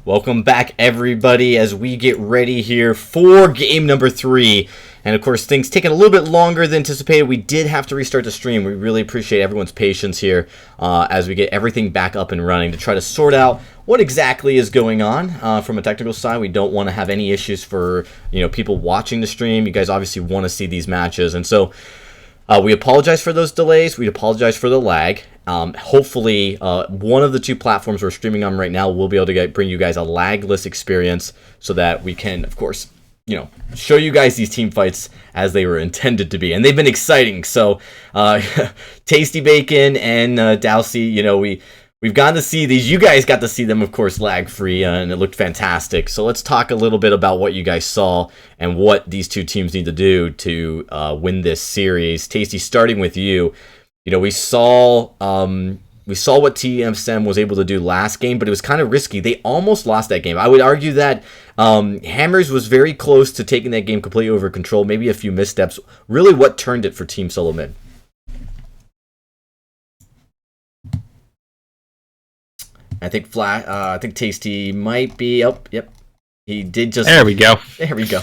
Welcome back, everybody, as we get ready here for game number 3. And of course, things taking a little bit longer than anticipated. We did have to restart the stream. We really appreciate everyone's patience here as we get everything back up and running to try to sort out what exactly is going on from a technical side. We don't want to have any issues for people watching the stream. You guys obviously want to see these matches, and so we apologize for those delays. We apologize for the lag. Hopefully, one of the two platforms we're streaming on right now will be able to bring you guys a lagless experience so that we can, of course, show you guys these team fights as they were intended to be. And they've been exciting. So, Tasty Bacon and Dowsey, we've gotten to see these. You guys got to see them, of course, lag-free, and it looked fantastic. So let's talk a little bit about what you guys saw and what these two teams need to do to win this series. Tasty, starting with you. We saw what TSM was able to do last game, but it was kind of risky. They almost lost that game. I would argue that Hammers was very close to taking that game completely over control, maybe a few missteps. Really, what turned it for Team Solo Mid? I think Tasty might be. Oh, yep. He did just. There we go. There we go.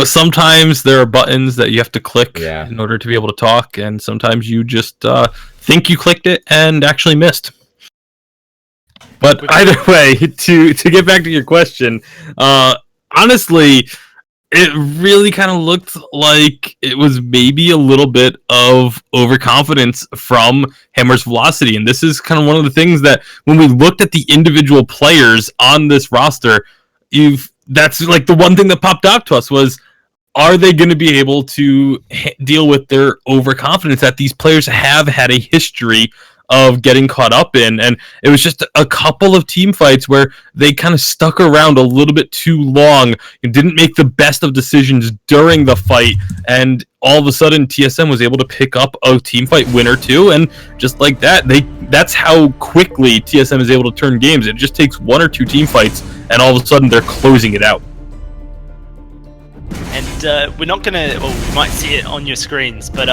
Sometimes there are buttons that you have to click Yeah. in order to be able to talk, and sometimes you just think you clicked it and actually missed. But either way, to get back to your question, honestly, it really kind of looked like it was maybe a little bit of overconfidence from Hammer's Velocity. And this is kind of one of the things that when we looked at the individual players on this roster, that's like the one thing that popped up to us was, are they going to be able to deal with their overconfidence that these players have had a history of getting caught up in? And it was just a couple of team fights where they kind of stuck around a little bit too long and didn't make the best of decisions during the fight, and all of a sudden TSM was able to pick up a team fight win or two, and just like that's how quickly TSM is able to turn games. It just takes one or two team fights and all of a sudden they're closing it out. And we're not gonna, well, we might see it on your screens, but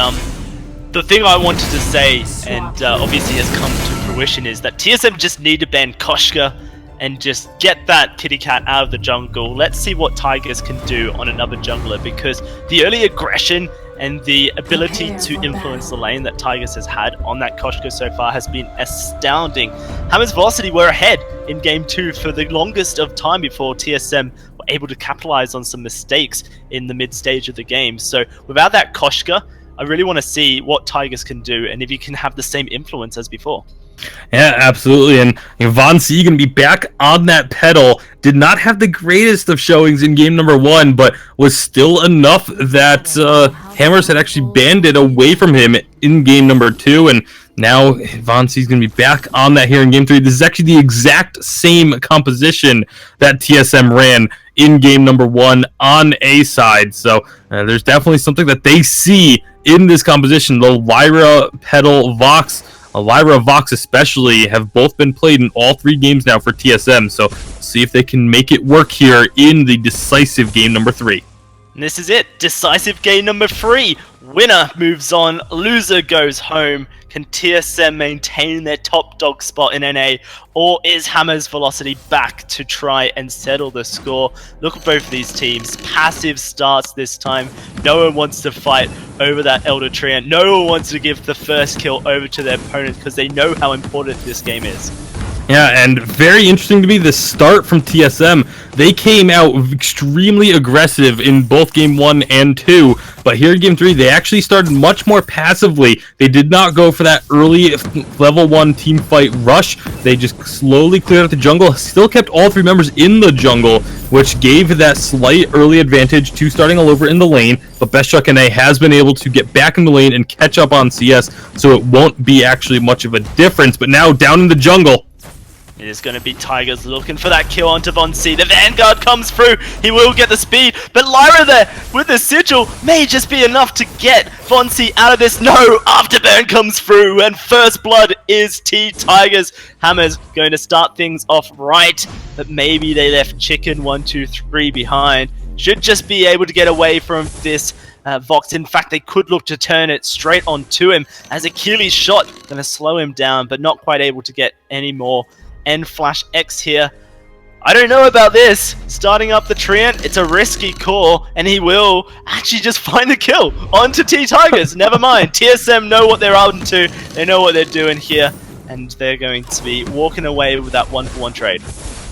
the thing I wanted to say, and obviously has come to fruition, is that TSM just need to ban Koshka and just get that kitty cat out of the jungle. Let's see what Tigers can do on another jungler, because the early aggression and the ability to influence the lane that Tigers has had on that Koshka so far has been astounding. Hammer's Velocity were ahead in Game 2 for the longest of time before TSM were able to capitalize on some mistakes in the mid stage of the game. So without that Koshka, I really want to see what Tigers can do and if you can have the same influence as before. Yeah, absolutely. And Von C going to be back on that pedal. Did not have the greatest of showings in game number 1, but was still enough that Hammers had actually banned it away from him in game number 2. And now Von C is going to be back on that here in game 3. This is actually the exact same composition that TSM ran in game number 1 on A side. So there's definitely something that they see in this composition. The Lyra, Pedal, Vox, Lyra, Vox especially, have both been played in all 3 games now for TSM. So see if they can make it work here in the decisive game number 3. And this is it. Decisive game number 3. Winner moves on, loser goes home. Can TSM maintain their top dog spot in NA, or is Hammer's Velocity back to try and settle the score? Look at both of these teams. Passive starts this time. No one wants to fight over that Elder Tree, and no one wants to give the first kill over to their opponent because they know how important this game is. Yeah, and very interesting to me, the start from TSM. They came out extremely aggressive in both Game 1 and 2, but here in Game 3, they actually started much more passively. They did not go for that early level 1 team fight rush. They just slowly cleared out the jungle, still kept all 3 members in the jungle, which gave that slight early advantage to starting all over in the lane, but Best Truck NA has been able to get back in the lane and catch up on CS, so it won't be actually much of a difference. But now, down in the jungle, it is going to be Tigers looking for that kill onto Von C. The Vanguard comes through. He will get the speed. But Lyra there with the Sigil may just be enough to get Von C out of this. No! Afterburn comes through. And first blood is T-Tigers. Hammer's going to start things off right. But maybe they left Chicken 1, 2, 3 behind. Should just be able to get away from this Vox. In fact, they could look to turn it straight onto him as Achilles' shot going to slow him down, but not quite able to get any more end Flash X here. I don't know about this. Starting up the Treant, it's a risky call, and he will actually just find the kill onto T-Tigers. Never mind. TSM know what they're up to. They know what they're doing here, and they're going to be walking away with that 1-for-1 trade.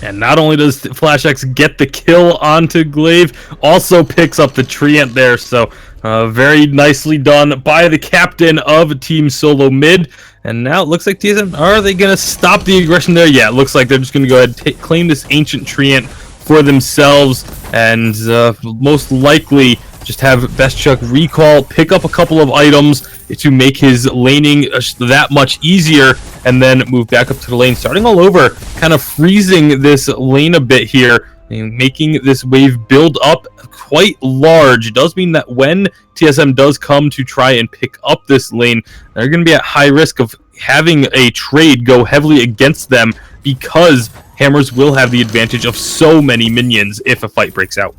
And not only does Flash X get the kill onto Glaive, also picks up the Treant there. So very nicely done by the captain of Team Solo Mid. And now it looks like TSM, are they going to stop the aggression there? Yeah, it looks like they're just going to go ahead and claim this ancient Treant for themselves. And most likely just have BestChuck recall, pick up a couple of items to make his laning that much easier, and then move back up to the lane, starting all over, kind of freezing this lane a bit here, and making this wave build up quite large. It does mean that when TSM does come to try and pick up this lane, they're going to be at high risk of having a trade go heavily against them, because Hammers will have the advantage of so many minions if a fight breaks out.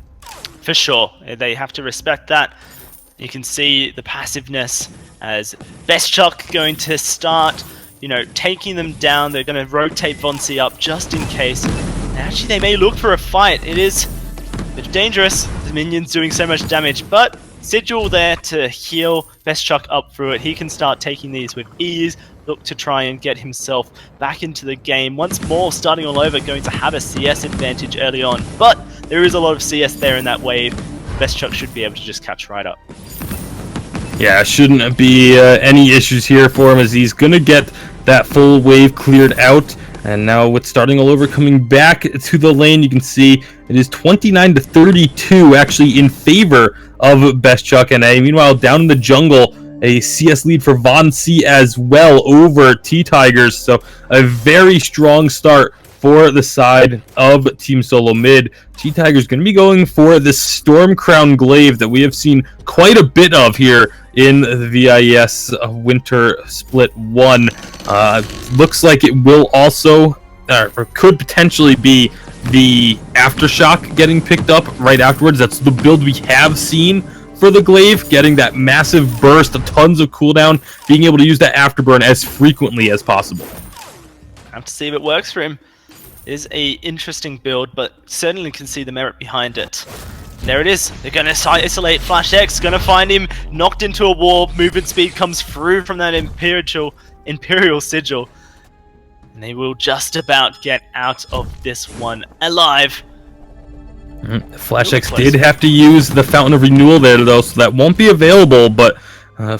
For sure, they have to respect that. You can see the passiveness as BestChuck going to start, taking them down. They're going to rotate Vonsi up just in case. And actually, they may look for a fight. It is a bit dangerous. The minion's doing so much damage, but Sigil there to heal BestChuck up through it. He can start taking these with ease. Look to try and get himself back into the game. Once more, starting all over, going to have a CS advantage early on. But there is a lot of CS there in that wave. BestChuck should be able to just catch right up. Yeah, shouldn't be any issues here for him, as he's going to get that full wave cleared out. And now with starting all over, coming back to the lane, you can see it is 29-32 actually in favor of BestChuck NA. Meanwhile, down in the jungle, a CS lead for Von C as well over T-Tigers. So a very strong start for the side of Team Solo Mid. T-Tigers going to be going for this Storm Crown Glaive that we have seen quite a bit of here in the VIS Winter Split 1. Looks like it will also, or could potentially be, the Aftershock getting picked up right afterwards. That's the build we have seen for the Glaive, getting that massive burst of tons of cooldown, being able to use that Afterburn as frequently as possible. Have to see if it works for him. It is a interesting build, but certainly can see the merit behind it. There it is. They're going to isolate Flash X, going to find him knocked into a wall. Movement speed comes through from that Imperial Sigil. And they will just about get out of this one alive. Flash X did have to use the Fountain of Renewal there, though, so that won't be available, but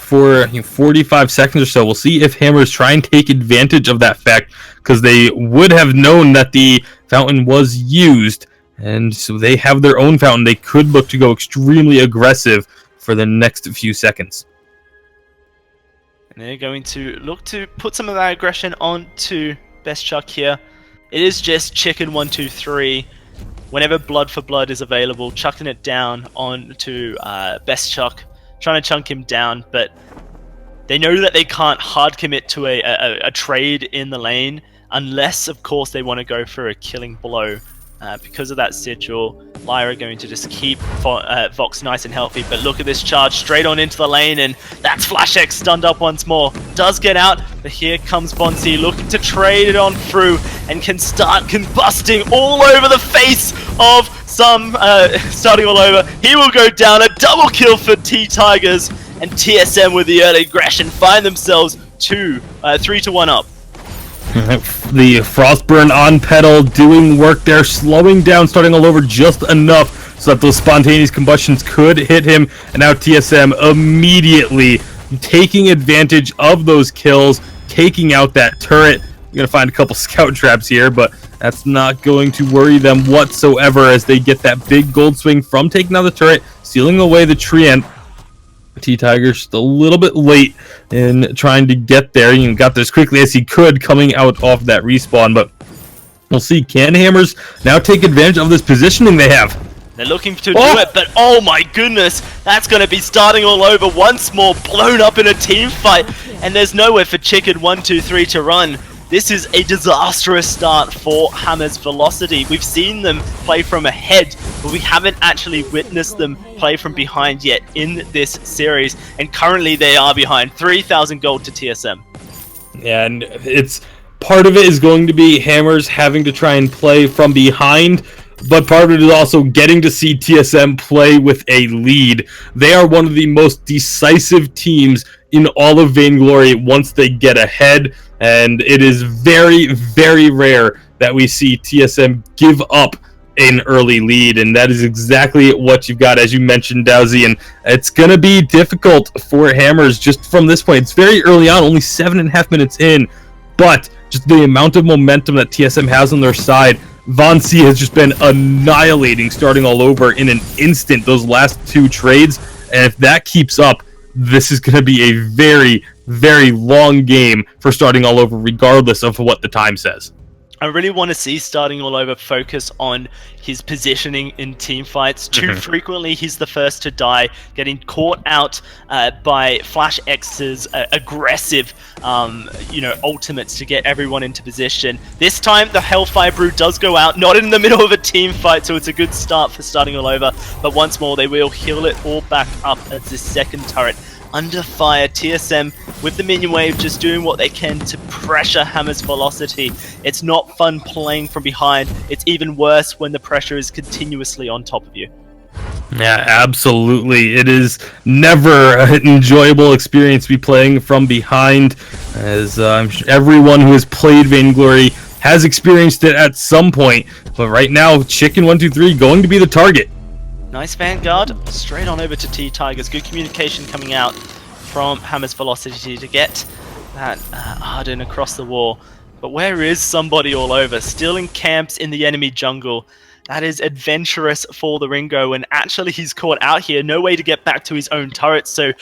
for 45 seconds or so, we'll see if Hammers try and take advantage of that fact, because they would have known that the Fountain was used, and so they have their own Fountain. They could look to go extremely aggressive for the next few seconds. And they're going to look to put some of that aggression onto BestChuck here. It is just chicken 1, 2, 3. Whenever blood for blood is available, chucking it down onto BestChuck, trying to chunk him down, but they know that they can't hard commit to a trade in the lane unless, of course, they want to go for a killing blow. Because of that Sigil, Lyra going to just keep Vox nice and healthy, but look at this charge straight on into the lane, and that's Flash X stunned up once more. Does get out, but here comes Bonsi looking to trade it on through and can start combusting all over the face of some starting all over. He will go down, a double kill for T-Tigers, and TSM with the early aggression find themselves 3-1 up. The Frostburn on pedal doing work there, slowing down, starting all over just enough so that those spontaneous combustions could hit him. And now TSM immediately taking advantage of those kills, taking out that turret. You're going to find a couple scout traps here, but that's not going to worry them whatsoever as they get that big gold swing from taking out the turret, sealing away the Treant. T-Tiger just a little bit late in trying to get there. He got there as quickly as he could coming out off that respawn, but we'll see. Can Hammers now take advantage of this positioning they have? They're looking to do it, but oh my goodness, that's going to be starting all over once more, blown up in a team fight, and there's nowhere for Chicken 1, 2, 3 to run. This is a disastrous start for Hammer's Velocity. We've seen them play from ahead, but we haven't actually witnessed them play from behind yet in this series. And currently they are behind 3,000 gold to TSM. Yeah, and it's part of it is going to be Hammers having to try and play from behind, but part of it is also getting to see TSM play with a lead. They are one of the most decisive teams in all of Vainglory once they get ahead, and it is very, very rare that we see TSM give up an early lead, and that is exactly what you've got, as you mentioned, Dowsy, and it's going to be difficult for Hammers just from this point. It's very early on, only 7.5 minutes in, but just the amount of momentum that TSM has on their side, Von C has just been annihilating, starting all over in an instant, those last 2 trades, and if that keeps up, this is going to be a very, very long game for starting all over, regardless of what the time says. I really want to see starting all over focus on his positioning in team fights. Too frequently, he's the first to die, getting caught out by Flash X's aggressive, ultimates to get everyone into position. This time, the Hellfire Brew does go out, not in the middle of a team fight, so it's a good start for starting all over. But once more, they will heal it all back up as this second turret under fire. TSM with the minion wave just doing what they can to pressure Hammer's velocity. It's not fun playing from behind. It's even worse when the pressure is continuously on top of you. Yeah, absolutely. It is never an enjoyable experience to be playing from behind, as I'm sure everyone who has played Vainglory has experienced it at some point. But right now, Chicken123 going to be the target. Nice Vanguard, straight on over to T-Tigers. Good communication coming out from Hammer's velocity to get that Arden across the wall. But where is somebody all over? Still in camps in the enemy jungle. That is adventurous for the Ringo, and actually he's caught out here. No way to get back to his own turret, so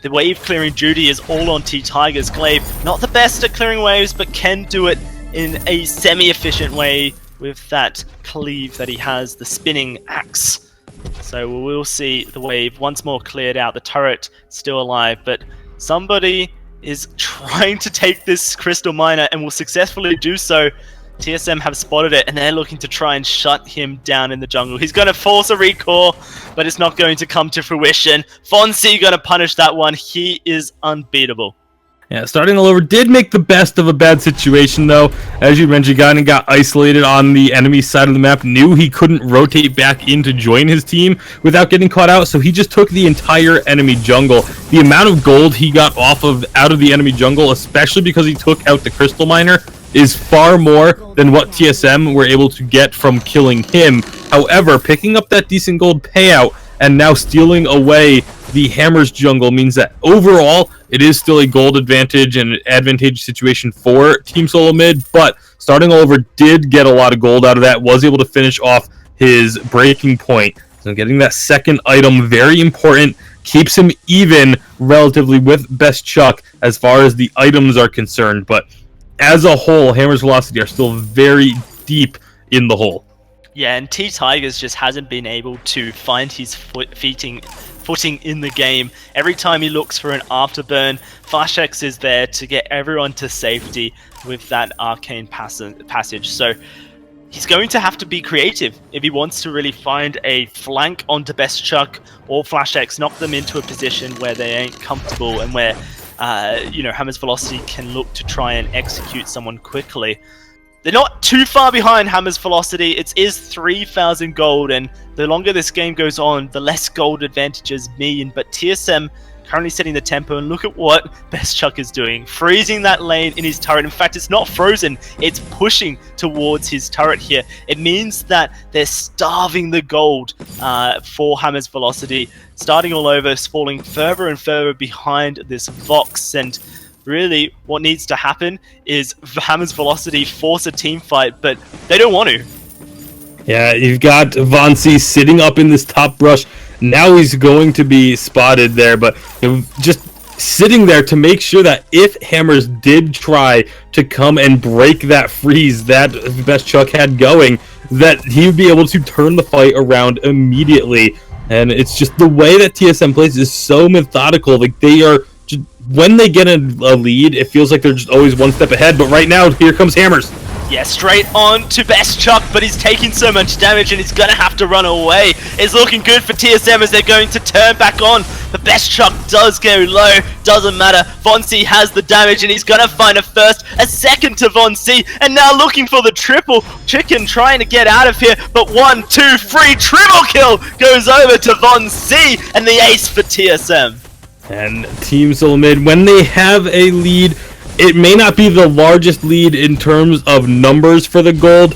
the wave clearing duty is all on T-Tigers. Glaive, not the best at clearing waves, but can do it in a semi-efficient way with that cleave that he has, the spinning axe. So we will see the wave once more cleared out, the turret still alive, but somebody is trying to take this crystal miner and will successfully do so. TSM have spotted it and they're looking to try and shut him down in the jungle. He's going to force a recall, but it's not going to come to fruition. Fonzie going to punish that one. He is unbeatable. Yeah, starting all over did make the best of a bad situation, though. As you mentioned, got isolated on the enemy side of the map, knew he couldn't rotate back in to join his team without getting caught out, so he just took the entire enemy jungle. The amount of gold he got out of the enemy jungle, especially because he took out the crystal miner, is far more than what TSM were able to get from killing him. However, picking up that decent gold payout and now stealing away the Hammer's jungle means that overall it is still a gold advantage and an advantageous situation for Team Solo Mid, but starting all over did get a lot of gold out of that, was able to finish off his breaking point. So getting that second item, very important, keeps him even relatively with Best Chuck as far as the items are concerned, but as a whole, Hammer's velocity are still very deep in the hole. Yeah, and T-Tigers just hasn't been able to find his footing in the game. Every time he looks for an afterburn, Flashex is there to get everyone to safety with that arcane passage. So he's going to have to be creative if he wants to really find a flank onto Best Chuck or Flashex, knock them into a position where they ain't comfortable and where Hammer's velocity can look to try and execute someone quickly. They're not too far behind Hammer's velocity. It is 3,000 gold, and the longer this game goes on, the less gold advantages mean. But TSM currently setting the tempo, and look at what Best Chuck is doing. Freezing that lane in his turret. In fact, it's not frozen. It's pushing towards his turret here. It means that they're starving the gold for Hammer's velocity. Starting all over, falling further and further behind this Vox, and really, what needs to happen is Hammer's velocity force a team fight, but they don't want to. Yeah, you've got Vonsi sitting up in this top brush. Now he's going to be spotted there, but just sitting there to make sure that if Hammers did try to come and break that freeze that Best Chuck had going, that he would be able to turn the fight around immediately. And it's just the way that TSM plays is so methodical. Like, they are just, when they get a lead, it feels like they're just always one step ahead. But right now, here comes Hammers. Yeah, straight on to Best Chuck, but he's taking so much damage and he's going to have to run away. It's looking good for TSM as they're going to turn back on The best Chuck does go low, doesn't matter. Von C has the damage and he's gonna find a first, a second to Von C, and now looking for the triple. Chicken trying to get out of here, but 1, 2, 3, triple kill goes over to Von C and the ace for TSM. And Team Solo Mid, when they have a lead, it may not be the largest lead in terms of numbers for the gold,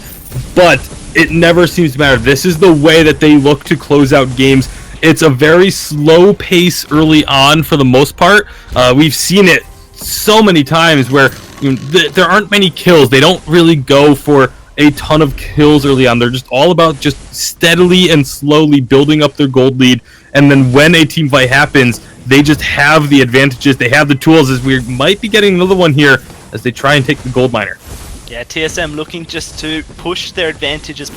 but it never seems to matter. This is the way that they look to close out games. It's a very slow pace early on for the most part. We've seen it so many times where there aren't many kills. They don't really go for a ton of kills early on. They're just all about just steadily and slowly building up their gold lead. And then when a team fight happens, they just have the advantages. They have the tools, as we might be getting another one here as they try and take the gold miner. Yeah, TSM looking just to push their advantage as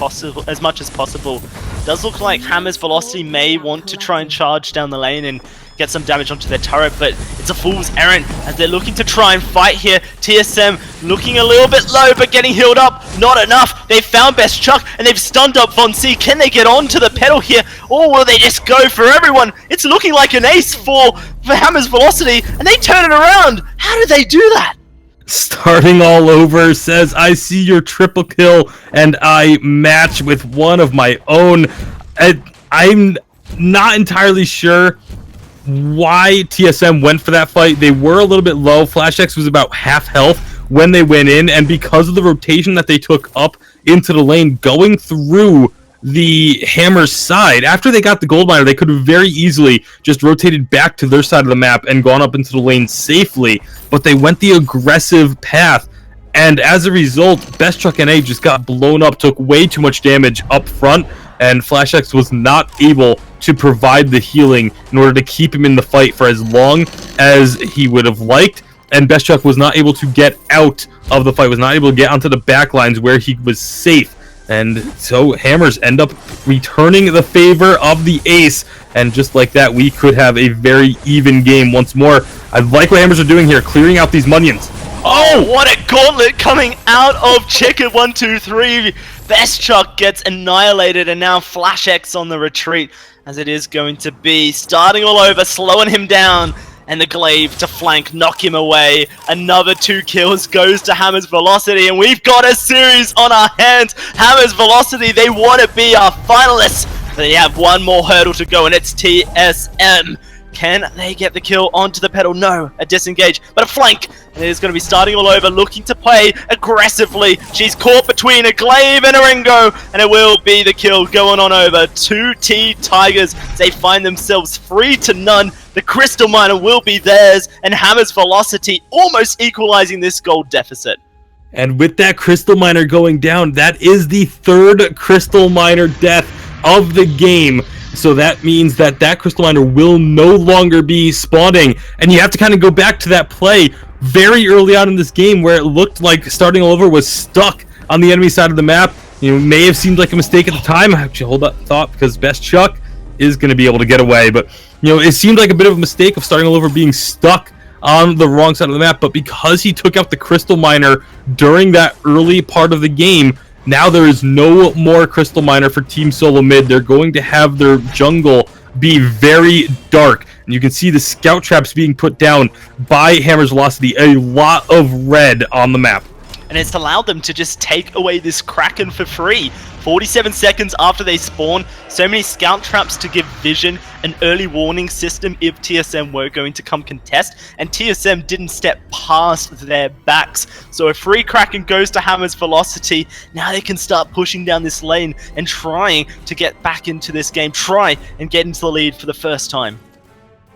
much as possible. Does look like Hammer's Velocity may want to try and charge down the lane and get some damage onto their turret, but it's a fool's errand as they're looking to try and fight here. TSM looking a little bit low, but getting healed up. Not enough. They've found Best Chuck and they've stunned up Von C. Can they get onto the pedal here, or will they just go for everyone? It's looking like an ace for Hammer's Velocity, and they turn it around. How did they do that? Starting all over says, I see your triple kill and I match with one of my own. I'm not entirely sure why TSM went for that fight. They were a little bit low. FlashX was about half health when they went in, and because of the rotation that they took up into the lane going through the Hammer's side, after they got the gold miner, they could have very easily just rotated back to their side of the map and gone up into the lane safely, but they went the aggressive path, and as a result, Best Truck NA just got blown up, took way too much damage up front, and FlashX was not able to provide the healing in order to keep him in the fight for as long as he would have liked, and Best Truck was not able to get out of the fight, was not able to get onto the back lines where he was safe. And so Hammers end up returning the favor of the ace, and just like that, we could have a very even game once more. I like what Hammers are doing here, clearing out these Munions. Oh, what a gauntlet coming out of Chicken 1, 2, 3. Best Chuck gets annihilated, and now FlashX on the retreat, as it is going to be starting all over, slowing him down. And the glaive to flank, knock him away. Another 2 kills goes to Hammer's Velocity, and we've got a series on our hands. Hammer's Velocity, they want to be our finalists. They have one more hurdle to go, and it's TSM. Can they get the kill onto the pedal? No, a disengage, but a flank. And it is going to be starting all over, looking to play aggressively. She's caught between a glaive and a Ringo, and it will be the kill going on over. 2T Tigers, they find themselves 3 to none. The Crystal Miner will be theirs, and Hammer's Velocity almost equalizing this gold deficit. And with that Crystal Miner going down, that is the 3rd Crystal Miner death of the game. So that means that Crystal Miner will no longer be spawning. And you have to kind of go back to that play very early on in this game where it looked like starting all over was stuck on the enemy side of the map. You know, may have seemed like a mistake at the time. Actually, hold that thought, because Best Chuck is going to be able to get away. But, you know, it seemed like a bit of a mistake of starting all over being stuck on the wrong side of the map. But because he took out the Crystal Miner during that early part of the game, now there is no more Crystal Miner for Team Solo Mid. They're going to have their jungle be very dark. And you can see the scout traps being put down by Hammer's Velocity. A lot of red on the map. And it's allowed them to just take away this Kraken for free. 47 seconds after they spawn, so many scout traps to give Vision an early warning system if TSM were going to come contest, and TSM didn't step past their backs. So a free Kraken goes to Hammer's Velocity. Now they can start pushing down this lane and trying to get back into this game, try and get into the lead for the first time.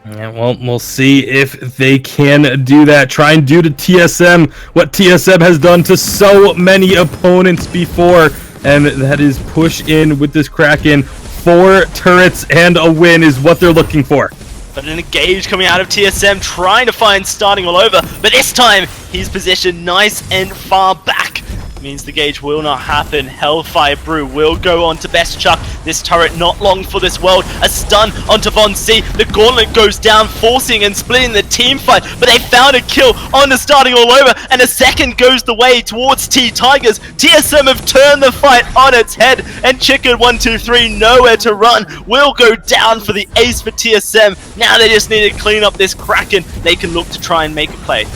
Yeah, well, we'll see if they can do that. Try and do to TSM what TSM has done to so many opponents before, and that is push in with this Kraken. 4 turrets and a win is what they're looking for. But an engage coming out of TSM, trying to find starting all over, but this time he's positioned nice and far back. means the gauge will not happen. Hellfire Brew will go on to Best Chuck. This turret not long for this world. A stun onto Von C. The gauntlet goes down, forcing and splitting the team fight, but they found a kill on the starting all over, and a second goes the way towards T Tigers. TSM have turned the fight on its head, and Chicken 123 nowhere to run. Will go down for the ace for TSM. Now they just need to clean up this Kraken. They can look to try and make a play.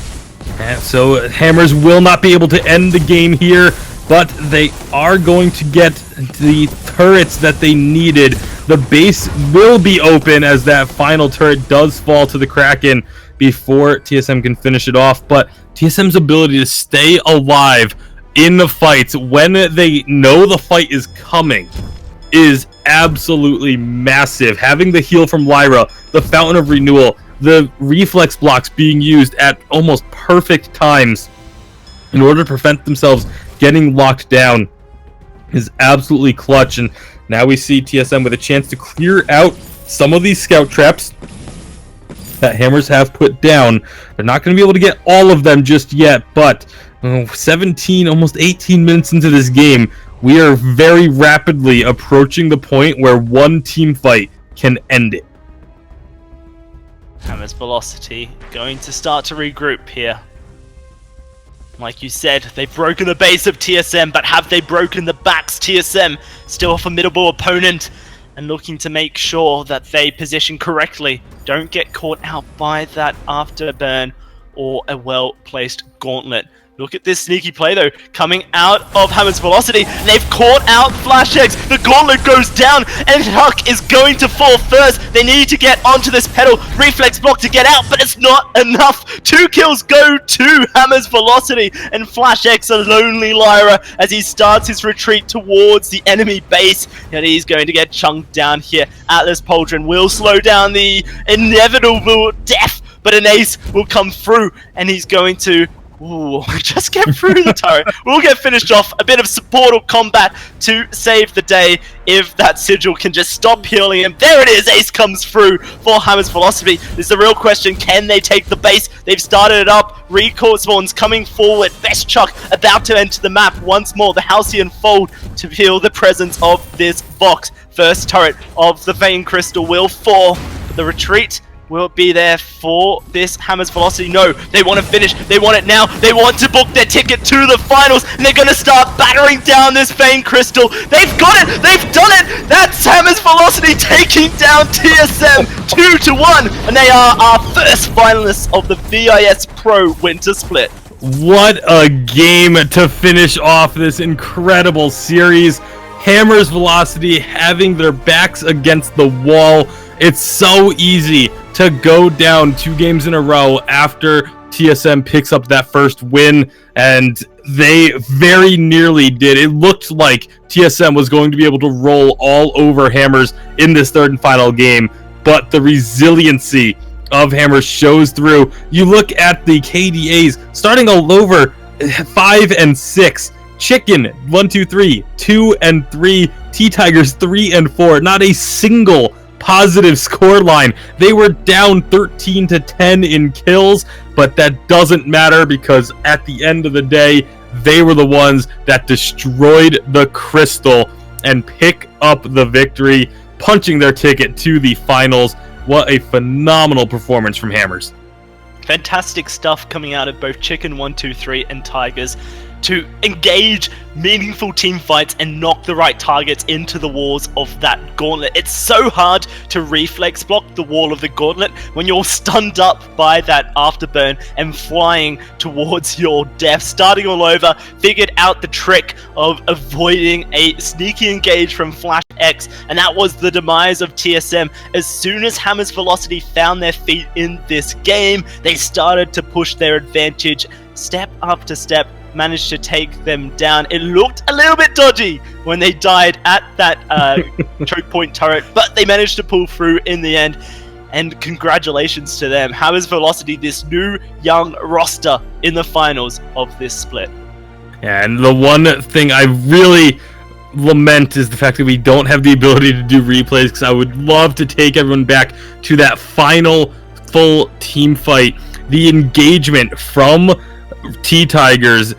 And so Hammers will not be able to end the game here, but they are going to get the turrets that they needed. The base will be open as that final turret does fall to the Kraken before TSM can finish it off, but TSM's ability to stay alive in the fights when they know the fight is coming is absolutely massive. Having the heal from Lyra, the Fountain of Renewal, the reflex blocks being used at almost perfect times in order to prevent themselves getting locked down is absolutely clutch. And now we see TSM with a chance to clear out some of these scout traps that Hammers have put down. They're not going to be able to get all of them just yet, but 17, almost 18 minutes into this game, we are very rapidly approaching the point where one team fight can end it. Hammer's Velocity going to start to regroup here. Like you said, they've broken the base of TSM, but have they broken the backs? TSM, still a formidable opponent, and looking to make sure that they position correctly, don't get caught out by that afterburn or a well-placed gauntlet. Look at this sneaky play though, coming out of Hammer's Velocity. They've caught out Flash X. The gauntlet goes down, and Huck is going to fall first. They need to get onto this pedal. Reflex block to get out, but it's not enough. 2 kills go to Hammer's Velocity, and Flash X, a lonely Lyra, as he starts his retreat towards the enemy base. And he's going to get chunked down here. Atlas Pauldron will slow down the inevitable death, but an ace will come through, and he's going to just get through the turret. We'll get finished off. A bit of support or combat to save the day if that Sigil can just stop healing him. There it is. Ace comes through for Hammer's Velocity. This is the real question. Can they take the base? They've started it up. Recall spawns coming forward. Best Chuck about to enter the map once more. The Halcyon Fold to feel the presence of this box. First turret of the Vein Crystal will fall. The retreat will be there for this Hammer's Velocity. No, they want to finish. They want it now. They want to book their ticket to the finals, and they're going to start battering down this Vein Crystal. They've got it. They've done it. That's Hammer's Velocity taking down TSM 2-1, and they are our first finalists of the VISPRO Winter Split. What a game to finish off this incredible series. Hammer's Velocity having their backs against the wall. It's so easy to go down 2 games in a row after TSM picks up that first win, and they very nearly did. It looked like TSM was going to be able to roll all over Hammers in this third and final game, but the resiliency of Hammers shows through. You look at the KDAs starting all over 5 and 6. Chicken 1, 2, 3, 2 and 3. T Tigers 3 and 4. Not a single positive score line. They were down 13-10 in kills, but that doesn't matter because at the end of the day, they were the ones that destroyed the crystal and pick up the victory, punching their ticket to the finals. What a phenomenal performance from Hammers. Fantastic stuff coming out of both Chicken 123 and Tigers to engage meaningful team fights and knock the right targets into the walls of that gauntlet. It's so hard to reflex block the wall of the gauntlet when you're stunned up by that afterburn and flying towards your death. Starting all over, figured out the trick of avoiding a sneaky engage from Flash X, and that was the demise of TSM. As soon as Hammer's Velocity found their feet in this game, they started to push their advantage step after step, managed to take them down. It looked a little bit dodgy when they died at that choke point turret, but they managed to pull through in the end, and congratulations to them. Hammer's Velocity, this new young roster in the finals of this split. And the one thing I really lament is the fact that we don't have the ability to do replays, because I would love to take everyone back to that final full team fight. The engagement from T Tigers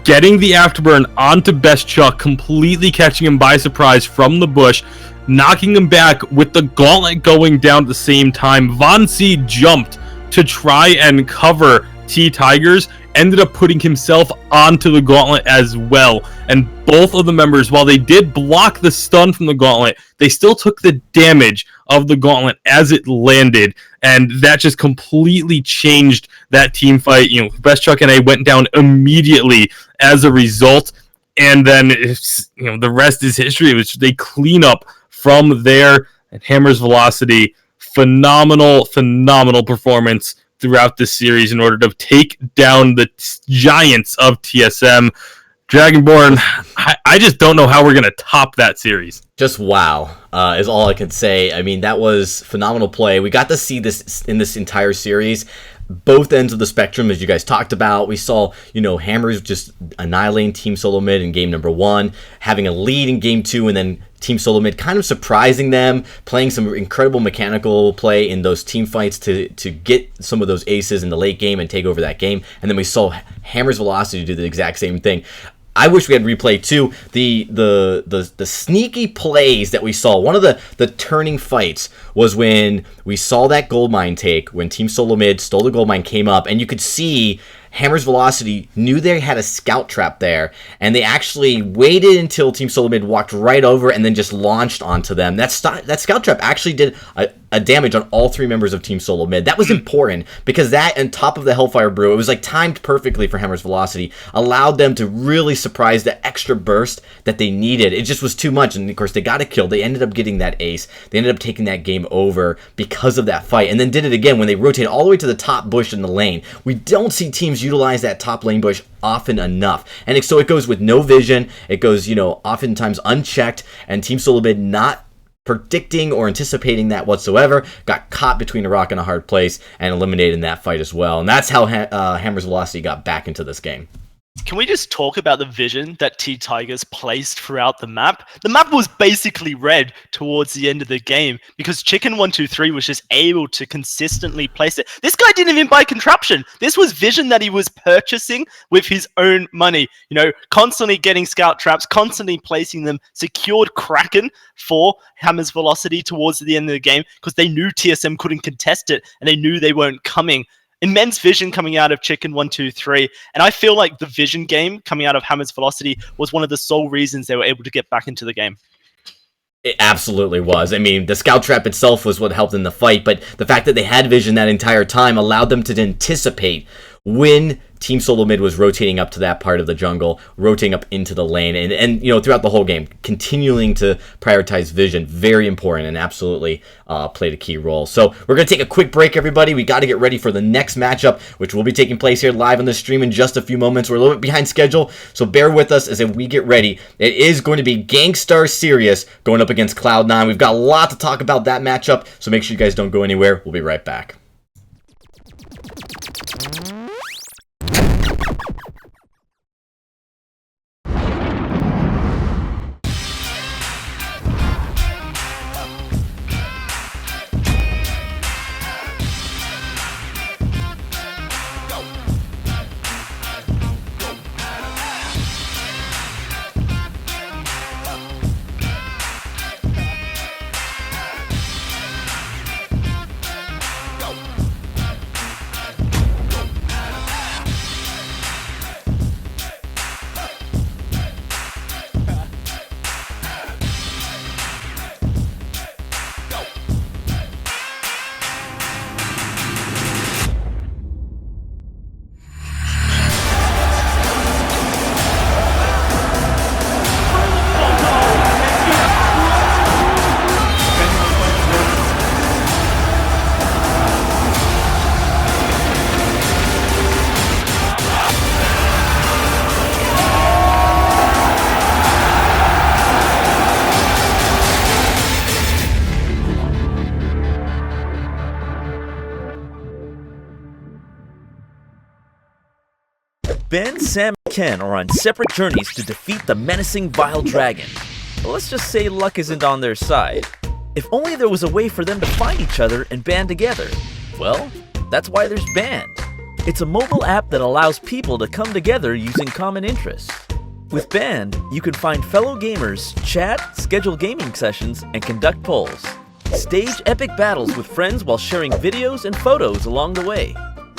getting the afterburn onto Best Chuck, completely catching him by surprise from the bush, knocking him back with the gauntlet going down at the same time. Von C jumped to try and cover T-Tigers, ended up putting himself onto the gauntlet as well. And both of the members, while they did block the stun from the gauntlet, they still took the damage of the gauntlet as it landed. And that just completely changed that team fight. You know, Best Chuck and A went down immediately as a result. And then, the rest is history. It was they clean up from there. And Hammer's Velocity, phenomenal performance throughout this series in order to take down the giants of TSM. Dragonborn, I just don't know how we're going to top that series. Just wow is all I can say. I mean, that was phenomenal play. We got to see this in this entire series. Both ends of the spectrum, as you guys talked about. We saw, Hammers just annihilating Team Solo Mid in game number 1, having a lead in game 2, and then Team Solo Mid kind of surprising them, playing some incredible mechanical play in those team fights to get some of those aces in the late game and take over that game. And then we saw Hammer's Velocity do the exact same thing. I wish we had replay too. The sneaky plays that we saw. One of the turning fights was when we saw that gold mine take, when Team Solo Mid stole the gold mine, came up, and you could see Hammer's Velocity knew they had a scout trap there, and they actually waited until Team Solo Mid walked right over and then just launched onto them. That scout trap actually did a damage on all 3 members of Team Solo Mid. That was important because that, on top of the Hellfire Brew, it was like timed perfectly for Hammer's Velocity, allowed them to really surprise the extra burst that they needed. It just was too much, and of course they got a kill. They ended up getting that ace. They ended up taking that game over because of that fight, and then did it again when they rotated all the way to the top bush in the lane. We don't see teams utilize that top lane bush often enough, and so it goes with no vision. It goes, oftentimes unchecked, and Team Solo Mid not predicting or anticipating that whatsoever, got caught between a rock and a hard place and eliminated in that fight as well. And that's how Hammer's Velocity got back into this game. Can we just talk about the vision that T-Tigers placed throughout the map? The map was basically red towards the end of the game because Chicken123 was just able to consistently place it. This guy didn't even buy contraption. This was vision that he was purchasing with his own money. Constantly getting scout traps, constantly placing them, secured Kraken for Hammer's Velocity towards the end of the game because they knew TSM couldn't contest it and they knew they weren't coming. Immense vision coming out of Chicken123, and I feel like the vision game coming out of Hammer's Velocity was one of the sole reasons they were able to get back into the game. It absolutely was. I mean, the scout trap itself was what helped in the fight, but the fact that they had vision that entire time allowed them to anticipate when Team Solo Mid was rotating up to that part of the jungle, rotating up into the lane, and throughout the whole game, continuing to prioritize vision, very important, and absolutely played a key role. So we're going to take a quick break, everybody. We got to get ready for the next matchup, which will be taking place here live on the stream in just a few moments. We're a little bit behind schedule, so bear with us as we get ready. It is going to be Gangstar Sirius going up against Cloud9. We've got a lot to talk about that matchup, so make sure you guys don't go anywhere. We'll be right back. Ben, Sam, and Ken are on separate journeys to defeat the menacing Vile Dragon. But let's just say luck isn't on their side. If only there was a way for them to find each other and band together. Well, that's why there's Band. It's a mobile app that allows people to come together using common interests. With Band, you can find fellow gamers, chat, schedule gaming sessions, and conduct polls. Stage epic battles with friends while sharing videos and photos along the way.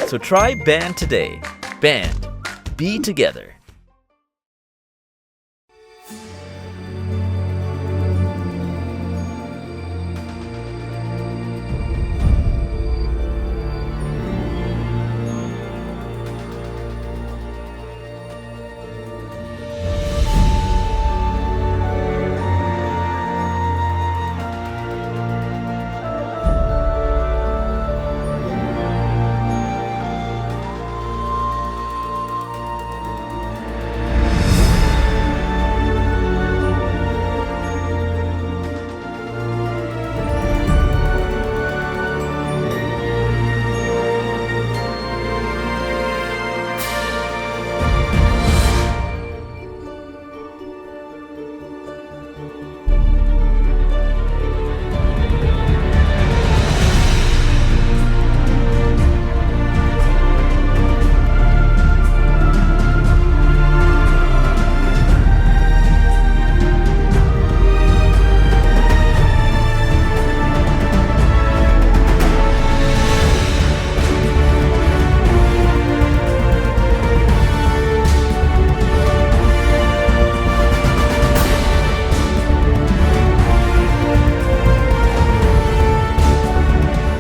So try Band today. Band. Be together.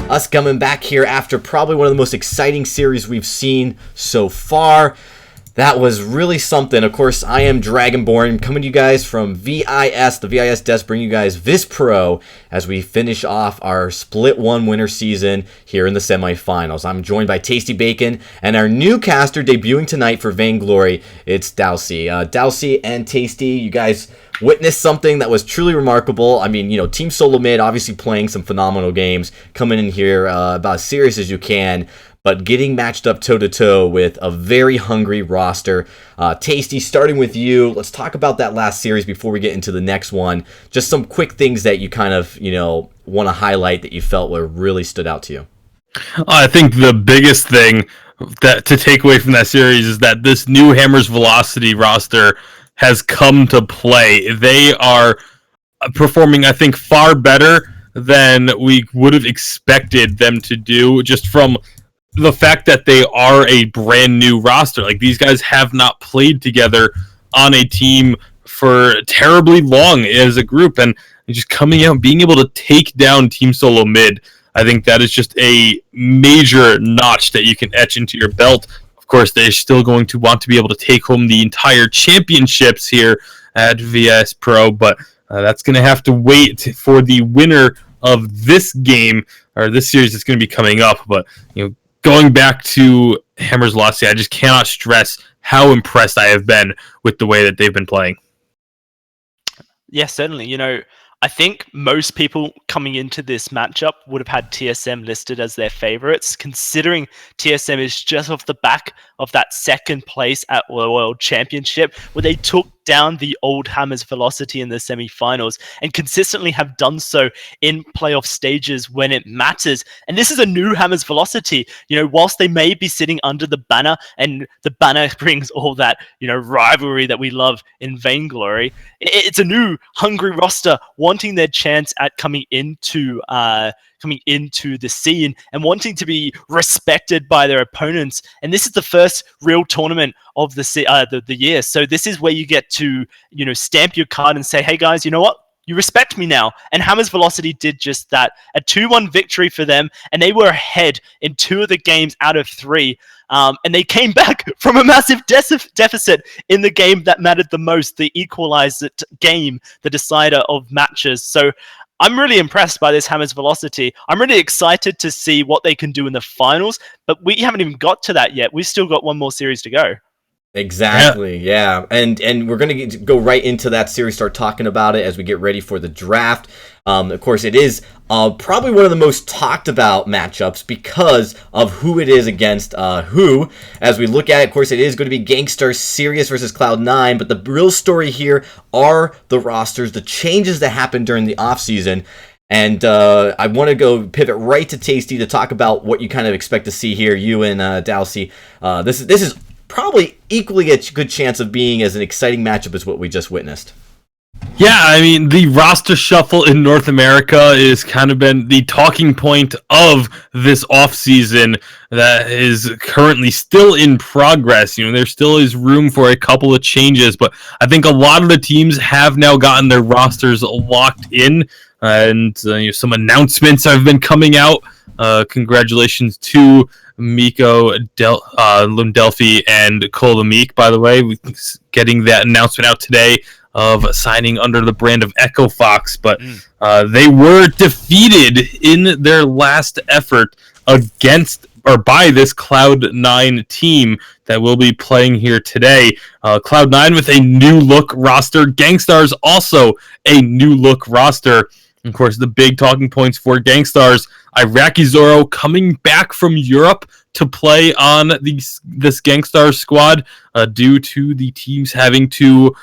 Us coming back here after probably one of the most exciting series we've seen so far. That was really something. Of course, I am Dragonborn, coming to you guys from VIS, the VIS desk, bringing you guys VISPRO as we finish off our Split 1 winter season here in the semifinals. I'm joined by Tasty Bacon and our new caster debuting tonight for Vainglory. It's Dowsey. Dowsey and Tasty, you guys witnessed something that was truly remarkable. I mean, Team Solo Mid obviously playing some phenomenal games, coming in here about as serious as you can, but getting matched up toe-to-toe with a very hungry roster. Tasty, starting with you, let's talk about that last series before we get into the next one. Just some quick things that you kind of, want to highlight that you felt were really stood out to you. I think the biggest thing that to take away from that series is that this new Hammer's Velocity roster has come to play. They are performing, I think, far better than we would have expected them to do, just from the fact that they are a brand new roster. Like, these guys have not played together on a team for terribly long as a group, and just coming out and being able to take down Team Solo Mid, I think that is just a major notch that you can etch into your belt. Of course, they're still going to want to be able to take home the entire championships here at VISPRO, but that's going to have to wait for the winner of this game, or this series that's going to be coming up. But, going back to Hammer's Velocity, I just cannot stress how impressed I have been with the way that they've been playing. Yeah, certainly. I think most people coming into this matchup would have had TSM listed as their favorites, considering TSM is just off the back of that second place at the World Championship, where they took down the old Hammer's Velocity in the semifinals and consistently have done so in playoff stages when it matters. And this is a new Hammer's Velocity. Whilst they may be sitting under the banner, and the banner brings all that, rivalry that we love in Vainglory, it's a new hungry roster wanting their chance at coming into the scene and wanting to be respected by their opponents. And this is the first real tournament of the year. So this is where you get to, stamp your card and say, hey guys, you know what? You respect me now. And Hammer's Velocity did just that. A 2-1 victory for them, and they were ahead in 2 of the games out of 3. And they came back from a massive deficit in the game that mattered the most, the equalized game, the decider of matches. So I'm really impressed by this Hammer's Velocity. I'm really excited to see what they can do in the finals, but we haven't even got to that yet. We've still got one more series to go. Exactly, yeah. And we're going to go right into that series, start talking about it as we get ready for the draft. Of course, it is probably one of the most talked about matchups because of who it is against who. As we look at it, of course, it is going to be Gangstar Sirius versus Cloud9, but the real story here are the rosters, the changes that happened during the offseason. And I want to go pivot right to Tasty to talk about what you kind of expect to see here, you and Dalsey. This is probably equally a good chance of being as an exciting matchup as what we just witnessed. Yeah, I mean, the roster shuffle in North America is kind of been the talking point of this offseason that is currently still in progress. There still is room for a couple of changes, but I think a lot of the teams have now gotten their rosters locked in, and some announcements have been coming out. Congratulations to Miko Lundelphi and Cole Meek, by the way, getting that announcement out today of signing under the brand of Echo Fox, but they were defeated in their last effort against or by this Cloud9 team that will be playing here today. Cloud9 with a new look roster, Gangstars also a new look roster. Of course, the big talking points for Gangstars, Iraqi Zoro coming back from Europe to play on this Gangstars squad due to the teams having to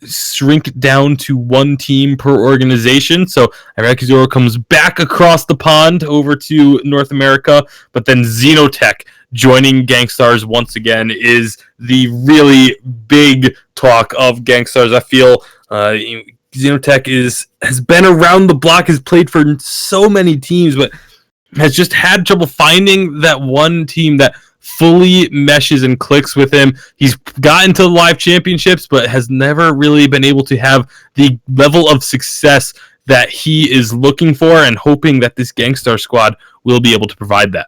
shrink down to one team per organization. So Iraqi Zoro comes back across the pond over to North America, but then Xenotech joining Gangstars once again is the really big talk of Gangstars. I feel Xenotech has been around the block, has played for so many teams, but has just had trouble finding that one team that fully meshes and clicks with him. He's gotten to the live championships, but has never really been able to have the level of success that he is looking for and hoping that this Gangstar squad will be able to provide that.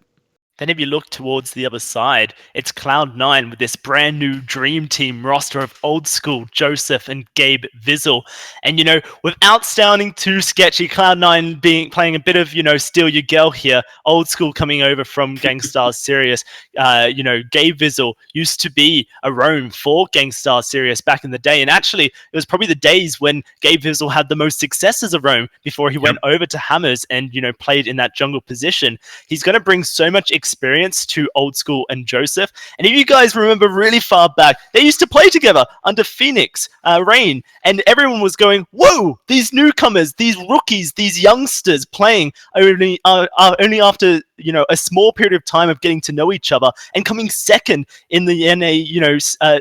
Then if you look towards the other side, it's Cloud9 with this brand new dream team roster of old school Joseph and Gabe Vizzle. And, without sounding too sketchy, Cloud9 playing a bit of, steal your girl here, old school coming over from Gangstar Sirius. Gabe Vizzle used to be a roam for Gangstar Sirius back in the day. And actually, it was probably the days when Gabe Vizzle had the most success as a roam before he went over to Hammers and, played in that jungle position. He's going to bring so much experience to old school and Joseph. And if you guys remember really far back, they used to play together under Phoenix Rain, and everyone was going, whoa, these newcomers, these rookies, these youngsters playing only after a small period of time of getting to know each other and coming second in the NA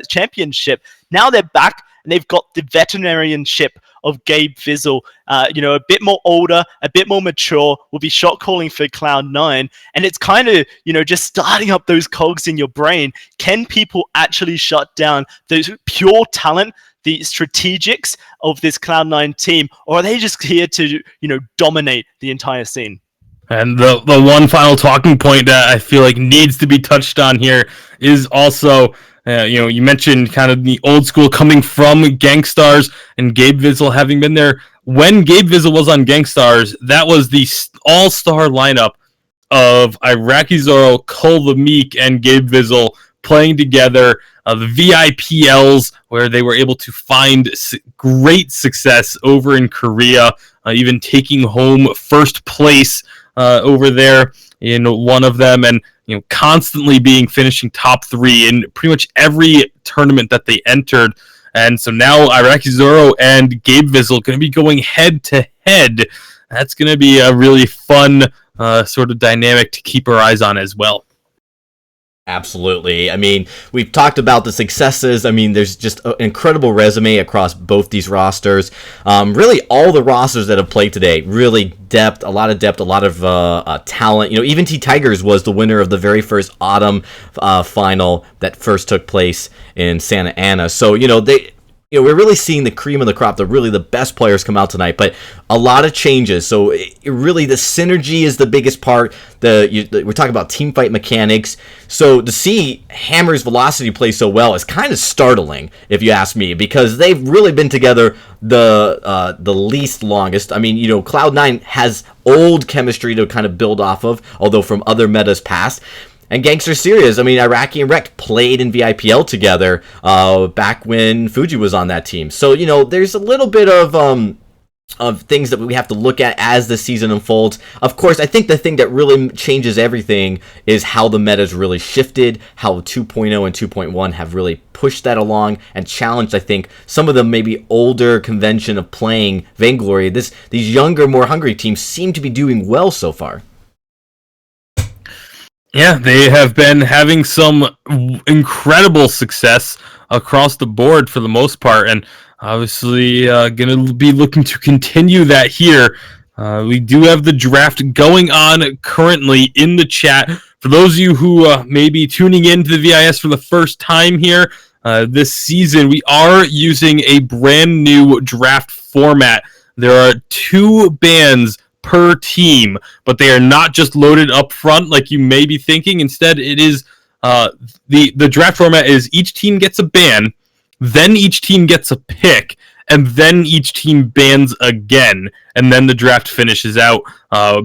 championship. Now they're back and they've got the veterinarianship of Gabe Vizzle, a bit more older, a bit more mature, will be shot calling for Cloud9. And it's kind of, just starting up those cogs in your brain. Can people actually shut down the pure talent, the strategics of this Cloud9 team? Or are they just here to, dominate the entire scene? And the one final talking point that I feel like needs to be touched on here is also, you mentioned kind of the old school coming from Gangstars and Gabe Vizzle having been there. When Gabe Vizzle was on Gangstars, that was the all-star lineup of Iraqi Zoro, Cole the Meek, and Gabe Vizzle playing together. The VIPLs, where they were able to find great success over in Korea, even taking home first place over there in one of them, and constantly finishing top 3 in pretty much every tournament that they entered. And so now Iraqi Zoro and Gabe Vizzle going to be going head to head. That's going to be a really fun sort of dynamic to keep our eyes on as well. Absolutely. I mean, we've talked about the successes. I mean, there's just an incredible resume across both these rosters. Really, all the rosters that have played today, really a lot of talent. Even T Tigers was the winner of the very first autumn final that first took place in Santa Ana. So, we're really seeing the cream of the crop, the best players come out tonight, but a lot of changes. So really the synergy is the biggest part. We're talking about team fight mechanics. So to see Hammer's Velocity play so well is kind of startling, if you ask me, because they've really been together the least longest. I mean, Cloud9 has old chemistry to kind of build off of, although from other metas past. And Gangster Sirius, I mean, Iraqi and Rekt played in VIPL together back when Fuji was on that team. So, there's a little bit of of things that we have to look at as the season unfolds. Of course, I think the thing that really changes everything is how the meta's really shifted, how 2.0 and 2.1 have really pushed that along and challenged, I think, some of the maybe older convention of playing Vainglory. These younger, more hungry teams seem to be doing well so far. Yeah, they have been having some incredible success across the board for the most part, and obviously going to be looking to continue that here. We do have the draft going on currently in the chat. For those of you who may be tuning in to the VIS for the first time here this season, we are using a brand new draft format. There are 2 bands per team, but they are not just loaded up front like you may be thinking. Instead, it is the draft format is each team gets a ban, then each team gets a pick, and then each team bans again, and then the draft finishes out.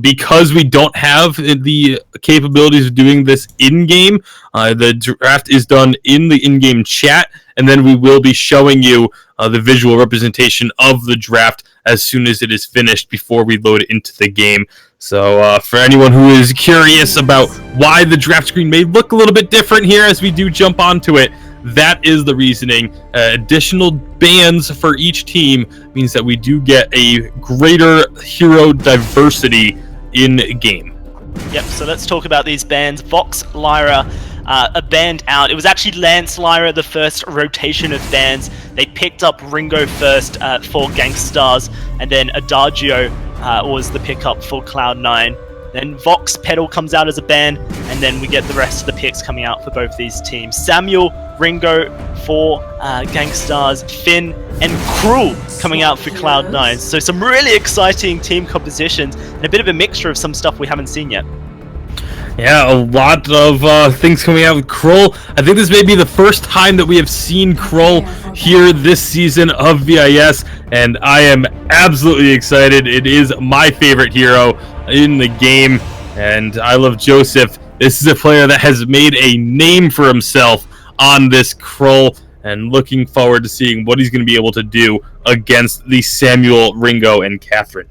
Because we don't have the capabilities of doing this in-game, the draft is done in the in-game chat, and then we will be showing you the visual representation of the draft as soon as it is finished before we load it into the game. So for anyone who is curious about why the draft screen may look a little bit different here as we do jump onto it, that is the reasoning. Additional bans for each team means that we do get a greater hero diversity in game. Yep, so let's talk about these bans. Vox Lyra are banned out. It was actually Lance Lyra, the first rotation of bans. They picked up Ringo first for Gangstars, and then Adagio was the pickup for Cloud9. Then Vox Pedal comes out as a ban, and then we get the rest of the picks coming out for both these teams. Samuel, Ringo for Gangstars, Finn, and Cruel coming out for Cloud9. So some really exciting team compositions, and a bit of a mixture of some stuff we haven't seen yet. Yeah, a lot of things coming out with Krull. I think this may be the first time that we have seen Krull here this season of VIS, and I am absolutely excited. It is my favorite hero in the game, and I love Joseph. This is a player that has made a name for himself on this Krull, and looking forward to seeing what he's going to be able to do against the Samuel, Ringo, and Catherine.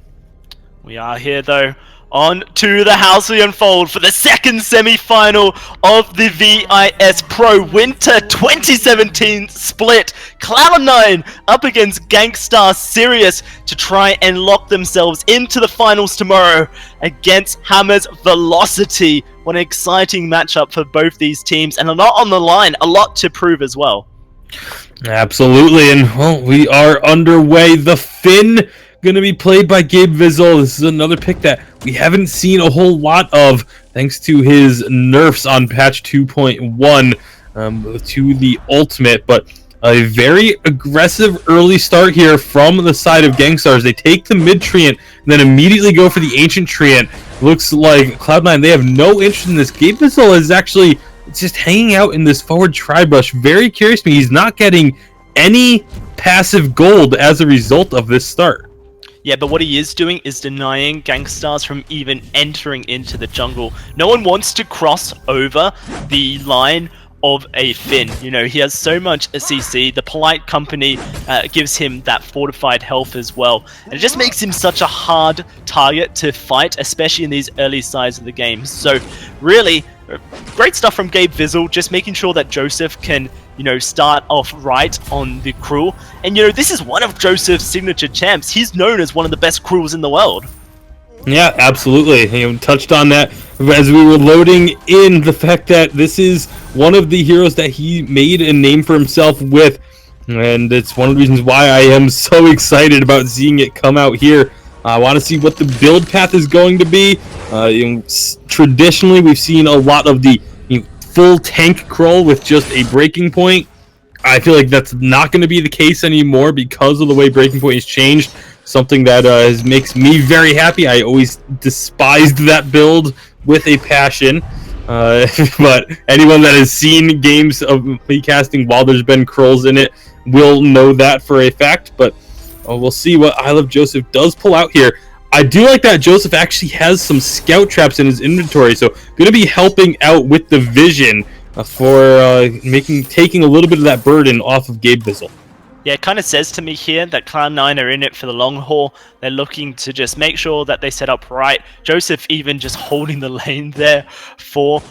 We are here, though, on to the House we unfold for the second semi-final of the VIS Pro Winter 2017 split. Cloud9 up against Gangstar Sirius to try and lock themselves into the finals tomorrow against Hammer's Velocity. What an exciting matchup for both these teams, and a lot on the line, a lot to prove as well. Absolutely, and well, we are underway. The Finn going to be played by Gabe Vizzle. This is another pick that we haven't seen a whole lot of thanks to his nerfs on patch 2.1 to the ultimate, but a very aggressive early start here from the side of Gangstars. They take the mid treant and then immediately go for the ancient treant. Looks like Cloud9, they have no interest in this. Gabe Vizzle is actually just hanging out in this forward tri-brush. Very curious to me. He's not getting any passive gold as a result of this start. Yeah, but what he is doing is denying Gangstars from even entering into the jungle. No one wants to cross over the line of a Finn. You know, he has so much CC. The Polite Company gives him that fortified health as well. And it just makes him such a hard target to fight, especially in these early sides of the game. So, really, great stuff from Gabe Vizzle, just making sure that Joseph can, you know, start off right on the Cruel. And, you know, this is one of Joseph's signature champs. He's known as one of the best Cruels in the world. Yeah, absolutely. You touched on that as we were loading in the fact that this is one of the heroes that he made a name for himself with. And it's one of the reasons why I am so excited about seeing it come out here. I want to see what the build path is going to be. Traditionally, we've seen a lot of the full tank crawl with just a breaking point. I feel like that's not going to be the case anymore because of the way breaking point has changed. Something that makes me very happy. I always despised that build with a passion. But anyone that has seen games of me casting while there's been crawls in it will know that for a fact. But we'll see what I Love Joseph does pull out here. I do like that Joseph actually has some scout traps in his inventory, so going to be helping out with the vision for taking a little bit of that burden off of Gabe Vizzle. Yeah, it kind of says to me here that Cloud9 are in it for the long haul. They're looking to just make sure that they set up right. Joseph even just holding the lane there for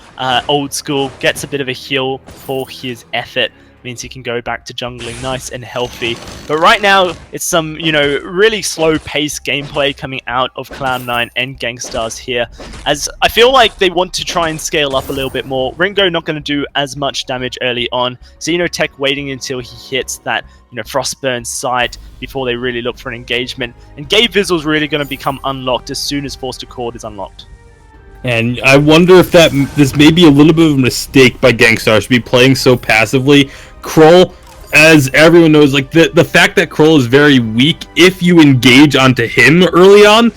Old School gets a bit of a heal for his effort. Means he can go back to jungling nice and healthy. But right now, it's some, really slow-paced gameplay coming out of Cloud9 and Gangstars here, as I feel like they want to try and scale up a little bit more. Ringo not going to do as much damage early on. Xenotech waiting until he hits that, Frostburn site before they really look for an engagement. And Gabe Vizzle's really going to become unlocked as soon as Forced Accord is unlocked. And I wonder if this may be a little bit of a mistake by Gangstars to be playing so passively. Kroll, as everyone knows, like the fact that Kroll is very weak, if you engage onto him early on,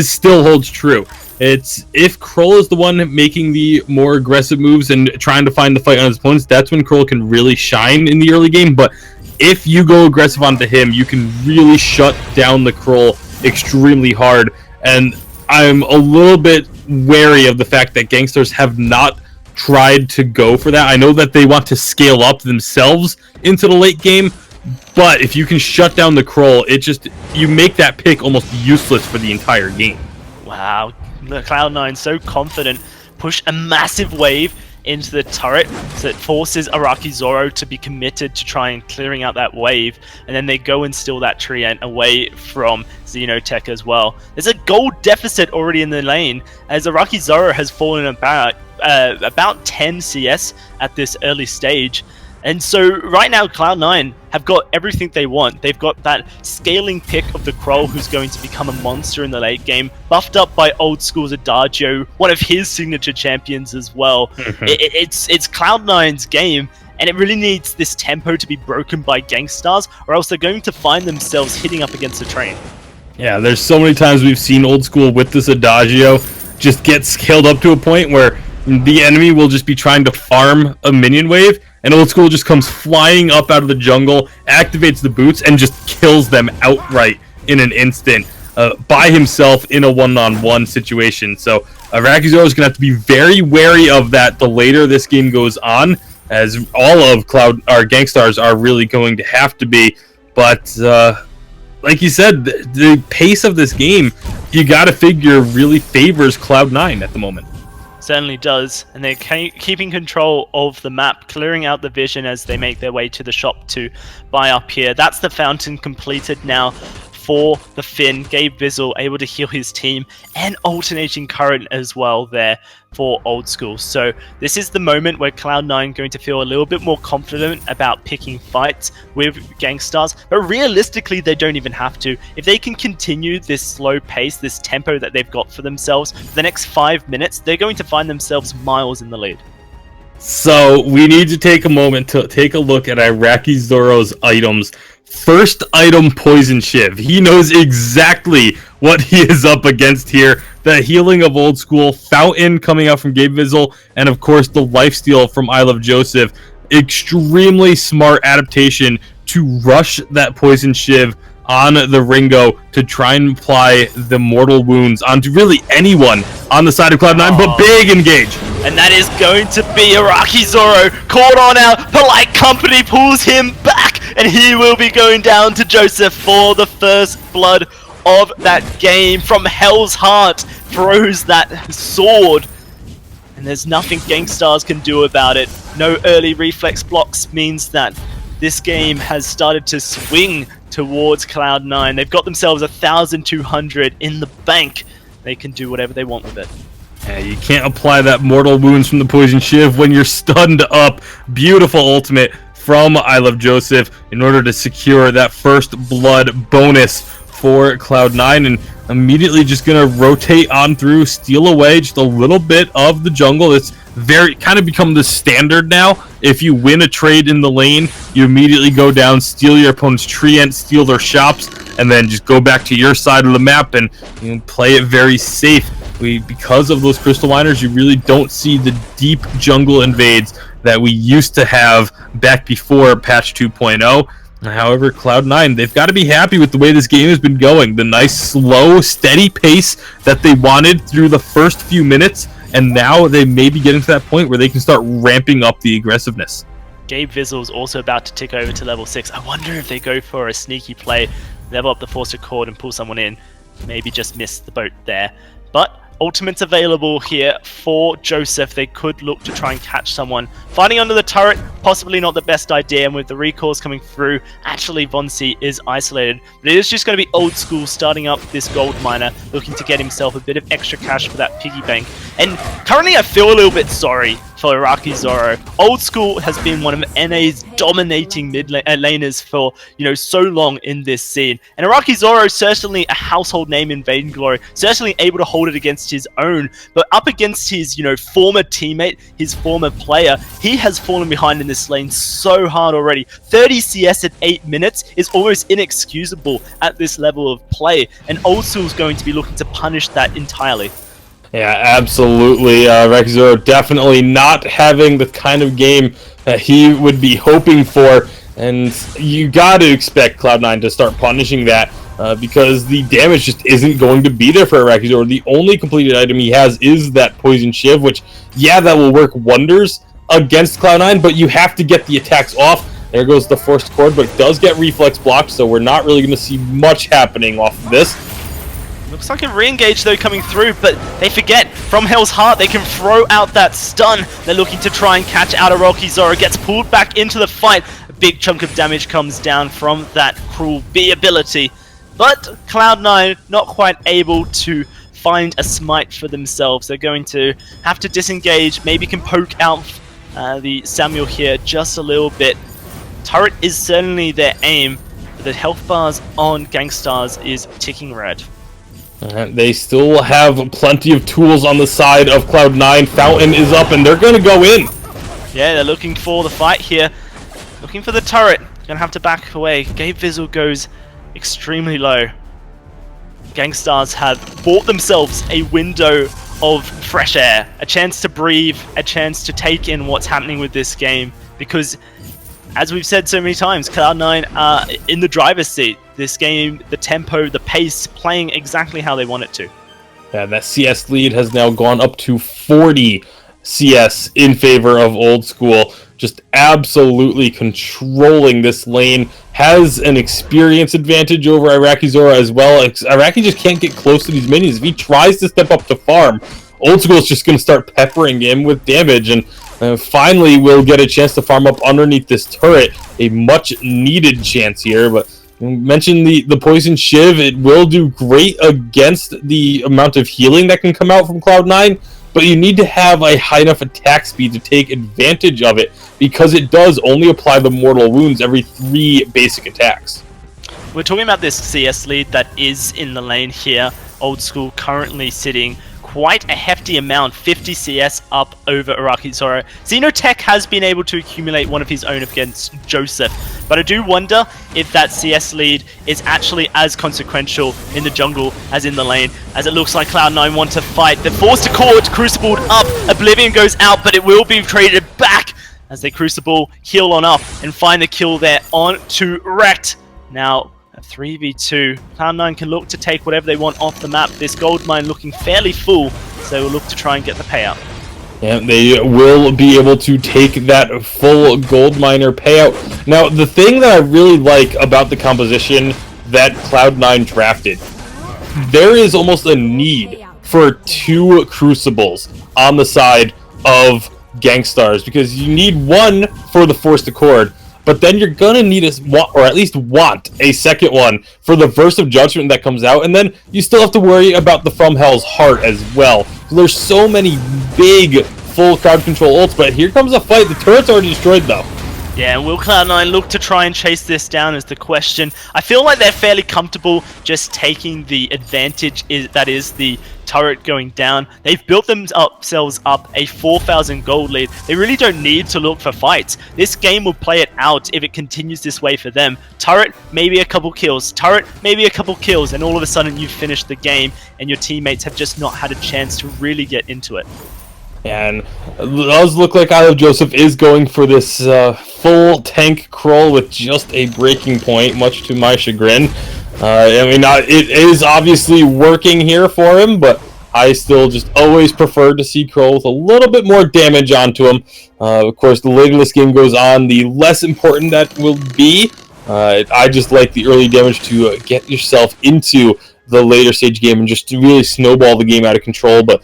still holds true. It's if Kroll is the one making the more aggressive moves and trying to find the fight on his opponents, that's when Kroll can really shine in the early game. But if you go aggressive onto him, you can really shut down the Kroll extremely hard. And I'm a little bit wary of the fact that Gangsters have not tried to go for that. I know that they want to scale up themselves into the late game, but if you can shut down the Kroll, you make that pick almost useless for the entire game. Wow, Cloud9 so confident, push a massive wave into the turret, so it forces Araki Zoro to be committed to try and clearing out that wave, and then they go and steal that Treant away from Xenotech as well. There's a gold deficit already in the lane, as Araki Zoro has fallen about 10 CS at this early stage. And so right now Cloud9 have got everything they want. They've got that scaling pick of the Kroll, who's going to become a monster in the late game, buffed up by Old School's Adagio, one of his signature champions as well. It's Cloud9's game, and it really needs this tempo to be broken by Gangstars, or else they're going to find themselves hitting up against the train. Yeah, there's so many times we've seen Old School with this Adagio just get scaled up to a point where the enemy will just be trying to farm a minion wave, and Old School just comes flying up out of the jungle, activates the boots, and just kills them outright in an instant by himself in a one-on-one situation. So Araki Zoro is going to have to be very wary of that the later this game goes on, as all of Gangstars are really going to have to be. But like you said, the pace of this game, you got to figure, really favors Cloud9 at the moment. Certainly does, and they're keeping control of the map, clearing out the vision as they make their way to the shop to buy up here. That's the fountain completed now for the Finn. Gabe Vizzle able to heal his team, and alternating current as well there for Old School. So this is the moment where Cloud9 going to feel a little bit more confident about picking fights with Gangstars, but realistically they don't even have to. If they can continue this slow pace, this tempo that they've got for themselves for the next 5 minutes, they're going to find themselves miles in the lead. So we need to take a moment to take a look at Araki Zoro's items. First item, Poison Shiv. He knows exactly what he is up against here. The healing of Old School, Fountain coming out from Gabe Vizzle, and of course the lifesteal from I Love Joseph. Extremely smart adaptation to rush that Poison Shiv on the Ringo to try and apply the mortal wounds onto really anyone on the side of Cloud9, but big engage. And that is going to be Araki Zoro, caught on out. Polite Company pulls him back, and he will be going down to Joseph for the first blood of that game. From Hell's Heart throws that sword, and there's nothing Gangstars can do about it. No early reflex blocks means that this game has started to swing towards Cloud9. They've got themselves 1,200 in the bank. They can do whatever they want with it. Yeah, you can't apply that mortal wounds from the Poison Shiv when you're stunned up. Beautiful ultimate from I Love Joseph in order to secure that first blood bonus for Cloud9, and immediately just gonna rotate on through, steal away just a little bit of the jungle. It's very kind of become the standard now. If you win a trade in the lane, you immediately go down, steal your opponent's treant, steal their shops, and then just go back to your side of the map and play it very safe. Because of those crystal miners, you really don't see the deep jungle invades that we used to have back before patch 2.0. However, Cloud9, they've got to be happy with the way this game has been going. The nice, slow, steady pace that they wanted through the first few minutes, and now they may be getting to that point where they can start ramping up the aggressiveness. Gabe Vizzle's also about to tick over to level 6. I wonder if they go for a sneaky play, level up the Force Accord and pull someone in. Maybe just miss the boat there. But ultimates available here for Joseph. They could look to try and catch someone. Fighting under the turret, possibly not the best idea, and with the recalls coming through, actually Vonsi is isolated. But it is just going to be Old School starting up this gold miner, looking to get himself a bit of extra cash for that piggy bank. And currently I feel a little bit sorry for Iraqi Zoro. Old School has been one of NA's dominating mid laners for, so long in this scene. And Iraqi Zoro is certainly a household name in Vainglory, certainly able to hold it against his own, but up against his, former teammate, his former player, he has fallen behind in this lane so hard already. 30 CS at 8 minutes is almost inexcusable at this level of play, and Old School's going to be looking to punish that entirely. Yeah, absolutely. Rexzero definitely not having the kind of game that he would be hoping for, and you got to expect Cloud9 to start punishing that because the damage just isn't going to be there for Rexzero. The only completed item he has is that Poison Shiv, which, yeah, that will work wonders against Cloud9, but you have to get the attacks off. There goes the Forced Chord, but it does get reflex blocked, so we're not really going to see much happening off of this. Looks like a re-engage though coming through, but they forget, from Hell's Heart they can throw out that stun. They're looking to try and catch out Iraqi Zoro, gets pulled back into the fight. A big chunk of damage comes down from that Cruel B ability. But Cloud9 not quite able to find a smite for themselves. They're going to have to disengage, maybe can poke out the Samuel here just a little bit. Turret is certainly their aim, but the health bars on Gangstars is ticking red. They still have plenty of tools on the side of Cloud9. Fountain is up, and they're going to go in. Yeah, they're looking for the fight here. Looking for the turret. Gonna have to back away. Gabe Vizzle goes extremely low. Gangstars have bought themselves a window of fresh air. A chance to breathe. A chance to take in what's happening with this game. Because, as we've said so many times, Cloud9 are in the driver's seat. This game, the tempo, the pace, playing exactly how they want it to. Yeah, that CS lead has now gone up to 40 CS in favor of Old School. Just absolutely controlling this lane. Has an experience advantage over Iraqi Zoro as well. Iraqi just can't get close to these minions. If he tries to step up to farm, Old School is just going to start peppering him with damage, and finally we'll get a chance to farm up underneath this turret. A much needed chance here, but mentioned the Poison Shiv. It will do great against the amount of healing that can come out from Cloud9, but you need to have a high enough attack speed to take advantage of it, because it does only apply the mortal wounds every 3 basic attacks. We're talking about this CS lead that is in the lane here. Old School currently sitting quite a hefty amount, 50 CS up over Iraqi Zoro. Xenotech has been able to accumulate one of his own against Joseph, but I do wonder if that CS lead is actually as consequential in the jungle as in the lane, as it looks like Cloud9 want to fight. They're forced to call it, Crucibled up, Oblivion goes out, but it will be traded back as they Crucible, heal on up, and find the kill there on to Rekt. Now, 3v2. Cloud9 can look to take whatever they want off the map. This gold mine looking fairly full, so they will look to try and get the payout. Yeah, they will be able to take that full gold miner payout. Now, the thing that I really like about the composition that Cloud9 drafted, there is almost a need for 2 Crucibles on the side of Gangstars, because you need one for the Forced Accord, but then you're gonna need or at least want a second one for the Verse of Judgment that comes out, and then you still have to worry about the From Hell's Heart as well. So there's so many big full crowd control ults, but here comes a fight. The turret's already destroyed though. Yeah, and will Cloud9 look to try and chase this down is the question. I feel like they're fairly comfortable just taking the advantage that is the turret going down. They've built themselves up a 4,000 gold lead. They really don't need to look for fights. This game will play it out if it continues this way for them. Turret, maybe a couple kills. Turret, maybe a couple kills, and all of a sudden you've finished the game and your teammates have just not had a chance to really get into it. And it does look like Isle of Joseph is going for this full tank crawl with just a breaking point, much to my chagrin. I mean, it is obviously working here for him, but I still just always prefer to see Kroll with a little bit more damage onto him. Of course, the later this game goes on, the less important that will be. I just like the early damage to get yourself into the later stage game and just to really snowball the game out of control. But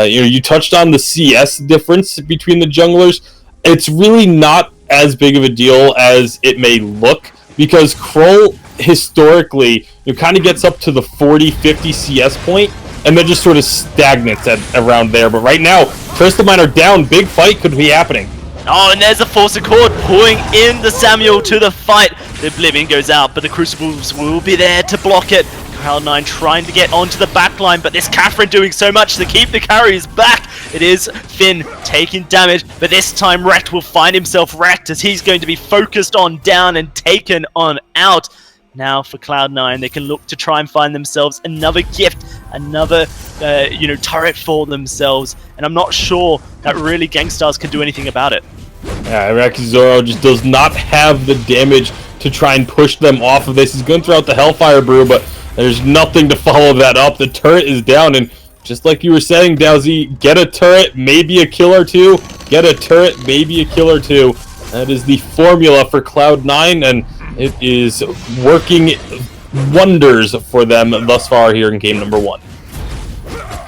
you touched on the CS difference between the junglers. It's really not as big of a deal as it may look, because Kroll historically kind of gets up to the 40-50 CS point and then just sort of stagnates at around there. But right now, Crystal Mine are down. Big fight could be happening. Oh, and there's a Force Accord pulling in the Samuel to the fight. The Oblivion goes out, but the Crucibles will be there to block it. Cloud9 trying to get onto the backline, but this Catherine doing so much to keep the carries back. It is Finn taking damage, but this time Wrecked will find himself wrecked as he's going to be focused on down and taken on out. Now for Cloud9, they can look to try and find themselves another gift, another turret for themselves, and I'm not sure that really Gangstars can do anything about it. Yeah, Iraqi Zoro just does not have the damage to try and push them off of this. He's going throughout the Hellfire Brew, but there's nothing to follow that up. The turret is down, and just like you were saying, Dowsy, get a turret, maybe a kill or two. Get a turret, maybe a kill or two. That is the formula for Cloud9, and it is working wonders for them thus far here in game number 1.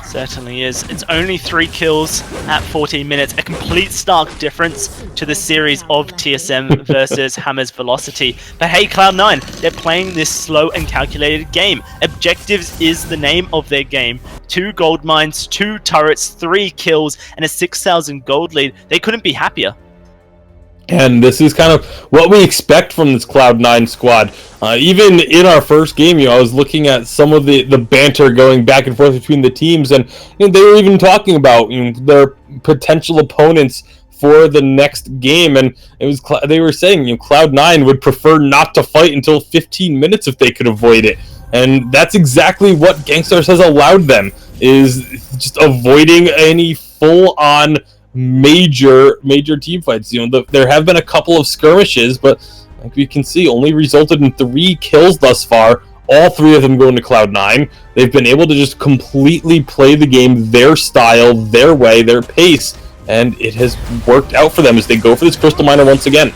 Certainly is. It's only 3 kills at 14 minutes. A complete stark difference to the series of TSM versus Hammer's Velocity. But hey, Cloud9, they're playing this slow and calculated game. Objectives is the name of their game. 2 gold mines, 2 turrets, 3 kills, and a 6,000 gold lead. They couldn't be happier. And this is kind of what we expect from this Cloud9 squad. Even in our first game, I was looking at some of the banter going back and forth between the teams, and they were even talking about their potential opponents for the next game. And it was they were saying Cloud9 would prefer not to fight until 15 minutes if they could avoid it. And that's exactly what Gangstars has allowed them, is just avoiding any full-on major team fights. There have been a couple of skirmishes, but like we can see, only resulted in 3 kills thus far. All 3 of them going to Cloud9. They've been able to just completely play the game their style, their way, their pace, and it has worked out for them as they go for this Crystal Miner once again.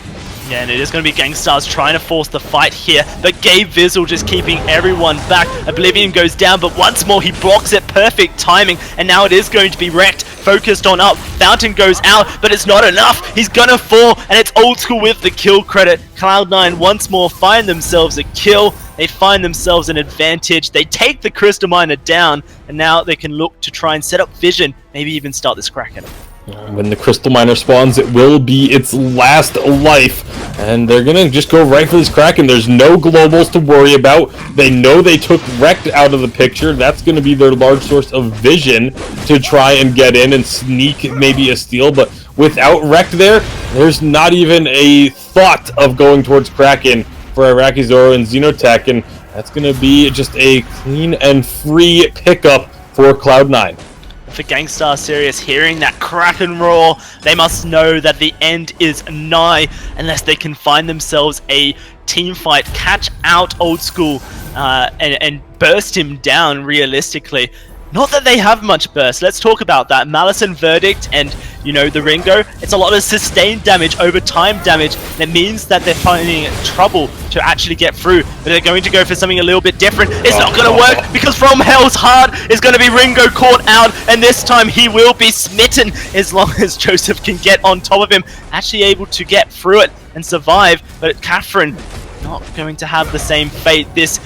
Yeah, and it is going to be Gangstars trying to force the fight here, but Gabe Vizzle just keeping everyone back. Oblivion goes down, but once more he blocks it. Perfect timing, and now it is going to be Wrecked, focused on up. Fountain goes out, but it's not enough. He's gonna fall, and it's Old School with the kill credit. Cloud9 once more find themselves a kill. They find themselves an advantage. They take the Crystal Miner down, and now they can look to try and set up Vision, maybe even start this Kraken. When the Crystal Miner spawns, it will be its last life, and they're gonna just go right for this Kraken. There's no globals to worry about. They know they took Wrecked out of the picture. That's gonna be their large source of vision to try and get in and sneak maybe a steal, but without Wrecked there's not even a thought of going towards Kraken for Iraqi Zoro and Xenotech, and that's gonna be just a clean and free pickup for Cloud9. For Gangstar Sirius, hearing that Kraken roar, they must know that the end is nigh, unless they can find themselves a team fight, catch out Old School, and burst him down realistically. Not that they have much burst. Let's talk about that. Malice and Verdict and, the Ringo, it's a lot of sustained damage over time damage. And it means that they're finding trouble to actually get through. But they're going to go for something a little bit different. It's not going to work because From Hell's Heart is going to be Ringo caught out. And this time he will be smitten as long as Joseph can get on top of him. Actually able to get through it and survive. But Catherine not going to have the same fate. This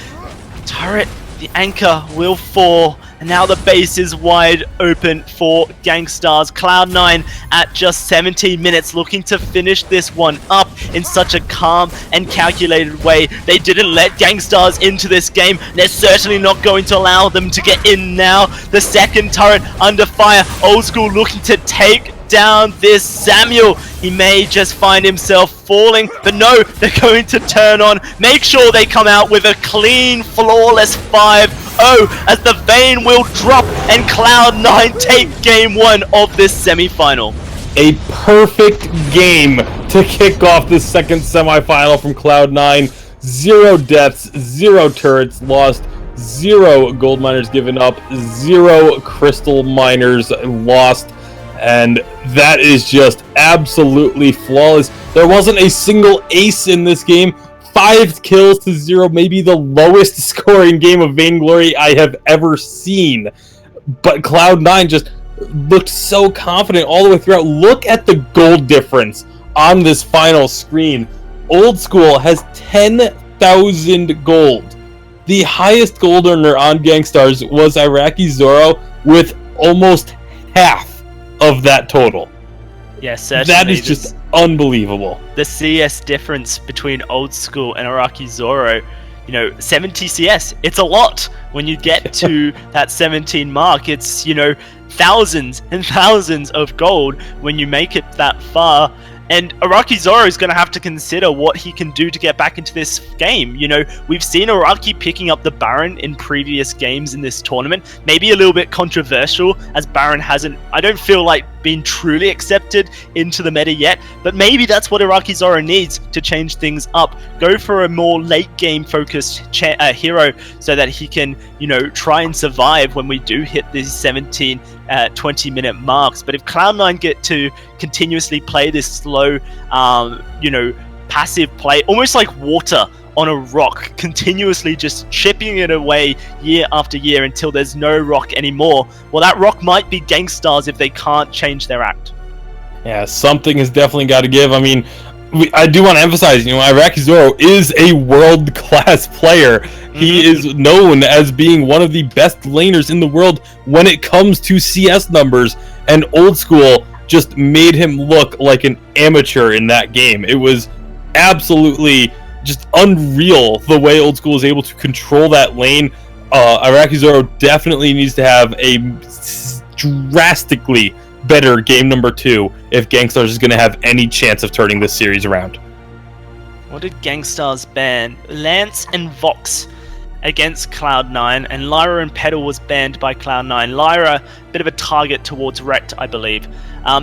turret, the anchor will fall, and now the base is wide open for Gangstars. Cloud9 at just 17 minutes looking to finish this one up in such a calm and calculated way. They didn't let Gangstars into this game. They're certainly not going to allow them to get in now. The second turret under fire. Old School looking to take down this Samuel. He may just find himself falling, but no, they're going to turn on, make sure they come out with a clean, flawless 5-0 as the Vayne will drop and Cloud9 take game 1 of this semi-final. A perfect game to kick off this second semi-final from Cloud9. 0 deaths, 0 turrets lost, 0 gold miners given up, 0 crystal miners lost, and that is just absolutely flawless. There wasn't a single ace in this game. 5 kills to 0, maybe the lowest scoring game of Vainglory I have ever seen. But Cloud9 just looked so confident all the way throughout. Look at the gold difference on this final screen. Old School has 10,000 gold. The highest gold earner on Gangstars was Iraqi Zoro with almost half of that total. Yes, certainly. That is just unbelievable. The CS difference between Old School and Iraqi Zoro, 70 CS, it's a lot. When you get to that 17 mark, it's, thousands and thousands of gold when you make it that far. And Iraqi Zoro is going to have to consider what he can do to get back into this game. We've seen Iraqi picking up the Baron in previous games in this tournament. Maybe a little bit controversial, as Baron hasn't, I don't feel like, been truly accepted into the meta yet. But maybe that's what Iraqi Zoro needs to change things up. Go for a more late game focused hero so that he can, try and survive when we do hit these 17, 20 minute marks. But if Cloud9 get to continuously play this slow, passive play, almost like water on a rock, continuously just chipping it away year after year until there's no rock anymore, well, that rock might be Gangstars if they can't change their act. Yeah, something has definitely got to give. I mean, I do want to emphasize, Iraqi Zoro is a world-class player. He is known as being one of the best laners in the world when it comes to CS numbers, and Old School just made him look like an amateur in that game. It was absolutely just unreal the way Old School is able to control that lane. Iraqi Zoro definitely needs to have a drastically better game number 2 if Gangstars is going to have any chance of turning this series around. What did Gangstars ban? Lance and Vox against Cloud9, and Lyra and Petal was banned by Cloud9. Lyra, bit of a target towards Rekt, I believe.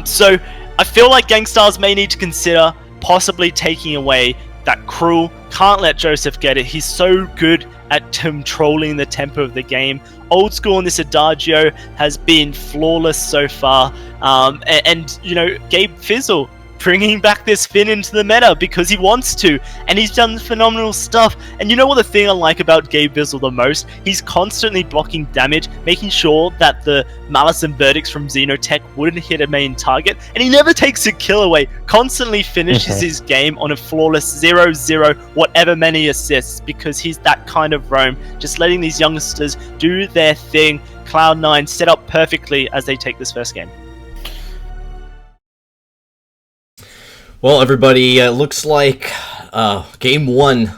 So I feel like Gangstars may need to consider possibly taking away that Cruel. Can't let Joseph get it. He's so good at controlling the tempo of the game. Old School in this Adagio has been flawless so far. And Gabe Fizzle bringing back this Finn into the meta because he wants to, and he's done phenomenal stuff. And you know what the thing I like about Gabe Fizzle the most? He's constantly blocking damage, making sure that the Malice and Verdicts from Xenotech wouldn't hit a main target, and he never takes a kill away, constantly finishes his game on a flawless 0-0, whatever many assists, because he's that kind of roam, just letting these youngsters do their thing. Cloud9 set up perfectly as they take this first game. Well, everybody, looks like game 1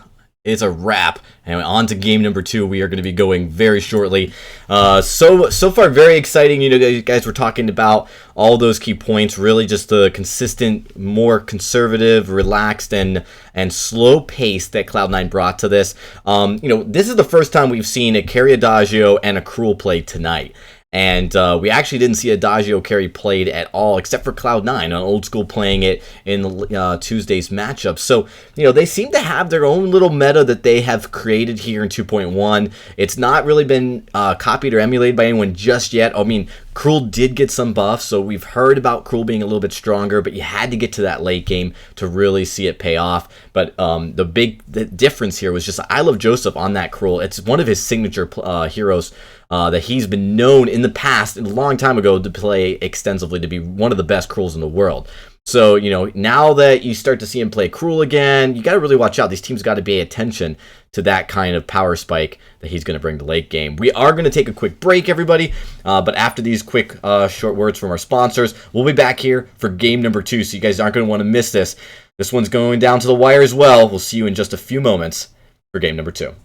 is a wrap, and on to game number 2. We are going to be going very shortly. So far, very exciting. You guys were talking about all those key points. Really, just the consistent, more conservative, relaxed, and slow pace that Cloud9 brought to this. This is the first time we've seen a carry Adagio and a Cruel play tonight. And we actually didn't see Adagio carry played at all, except for Cloud9 on Old School playing it in Tuesday's matchup. So, they seem to have their own little meta that they have created here in 2.1. It's not really been copied or emulated by anyone just yet. I mean, Cruel did get some buffs, so we've heard about Cruel being a little bit stronger, but you had to get to that late game to really see it pay off. But the big difference here was just I love Joseph on that Cruel. It's one of his signature heroes that he's been known in the past, a long time ago, to play extensively, to be one of the best Cruels in the world. So, now that you start to see him play Cruel again, you got to really watch out. These teams got to pay attention to that kind of power spike that he's going to bring to late game. We are going to take a quick break, everybody, but after these quick short words from our sponsors, we'll be back here for game number 2, so you guys aren't going to want to miss this. This one's going down to the wire as well. We'll see you in just a few moments for game number 2.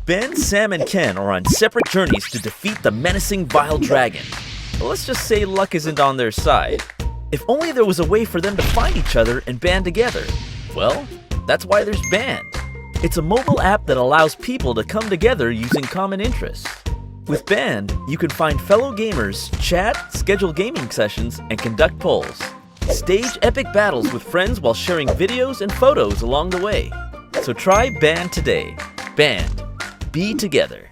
Ben, Sam, and Ken are on separate journeys to defeat the menacing Vile Dragon. But let's just say luck isn't on their side. If only there was a way for them to find each other and band together. Well, that's why there's Band. It's a mobile app that allows people to come together using common interests. With Band, you can find fellow gamers, chat, schedule gaming sessions, and conduct polls. Stage epic battles with friends while sharing videos and photos along the way. So try Band today. Band. Be together.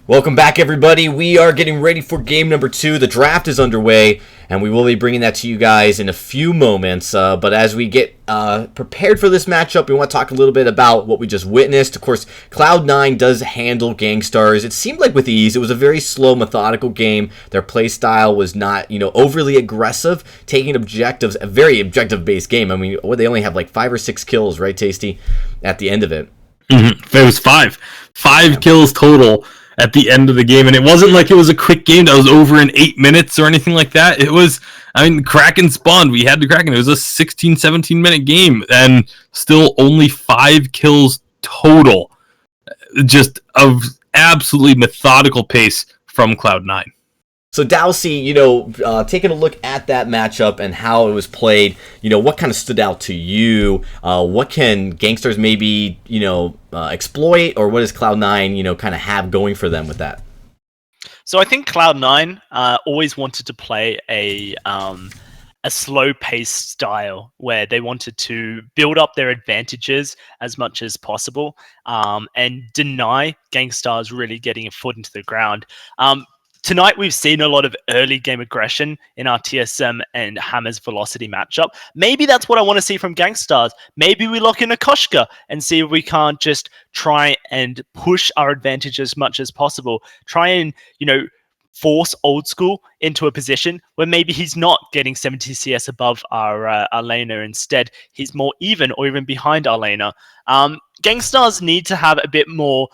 Welcome back, everybody. We are getting ready for game number 2. The draft is underway, and we will be bringing that to you guys in a few moments. But as we get prepared for this matchup, we want to talk a little bit about what we just witnessed. Of course, Cloud9 does handle Gangstars. It seemed like with ease. It was a very slow, methodical game. Their play style was not, overly aggressive, taking objectives, a very objective-based game. I mean, they only have like 5 or 6 kills, right, Tasty, at the end of it. Mm-hmm. It was 5. 5 kills total at the end of the game, and it wasn't like it was a quick game that was over in 8 minutes or anything like that. It was, Kraken spawned. We had the Kraken. It was a 16, 17-minute game, and still only 5 kills total. Just of absolutely methodical pace from Cloud9. So Dowsey, taking a look at that matchup and how it was played, what kind of stood out to you? What can Gangsters maybe, exploit, or what does Cloud9, kind of have going for them with that? So I think Cloud9 always wanted to play a slow-paced style where they wanted to build up their advantages as much as possible and deny Gangstars really getting a foot into the ground. Tonight, we've seen a lot of early game aggression in our TSM and Hammer's Velocity matchup. Maybe that's what I want to see from Gangstars. Maybe we lock in a Koshka and see if we can't just try and push our advantage as much as possible. Try and, force Old School into a position where maybe he's not getting 70 CS above our laner. Instead, he's more even or even behind our laner. Gangstars need to have a bit more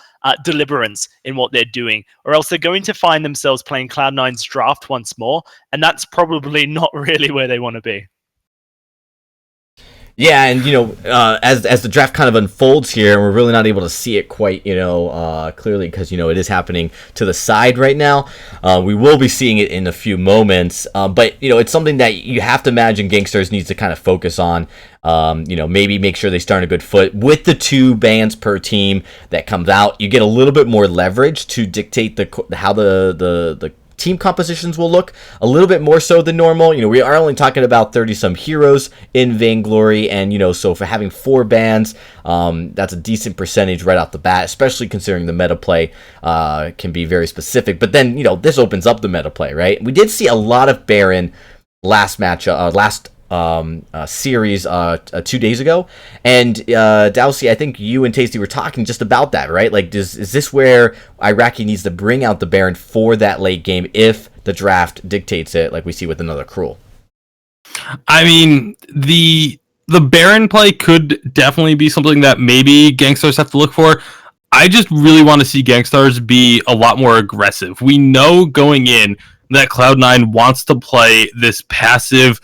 deliberance in what they're doing, or else they're going to find themselves playing Cloud9's draft once more, and that's probably not really where they want to be. Yeah, and as the draft kind of unfolds here, and we're really not able to see it quite, clearly because it is happening to the side right now. We will be seeing it in a few moments, but it's something that you have to imagine Gangsters needs to kind of focus on. Maybe make sure they start on a good foot with the 2 bans per team that comes out. You get a little bit more leverage to dictate how the team compositions will look a little bit more so than normal. We are only talking about 30-some heroes in Vainglory, and, so for having 4 bans, that's a decent percentage right off the bat, especially considering the meta play can be very specific. But then, this opens up the meta play, right? We did see a lot of Baron last series 2 days ago, and Dowsey, I think you and Tasty were talking just about that, right? Like, is this where Iraqi needs to bring out the Baron for that late game if the draft dictates it, like we see with another Cruel? I mean, the Baron play could definitely be something that maybe Gangsters have to look for. I just really want to see Gangsters be a lot more aggressive. We know going in that Cloud9 wants to play this passive,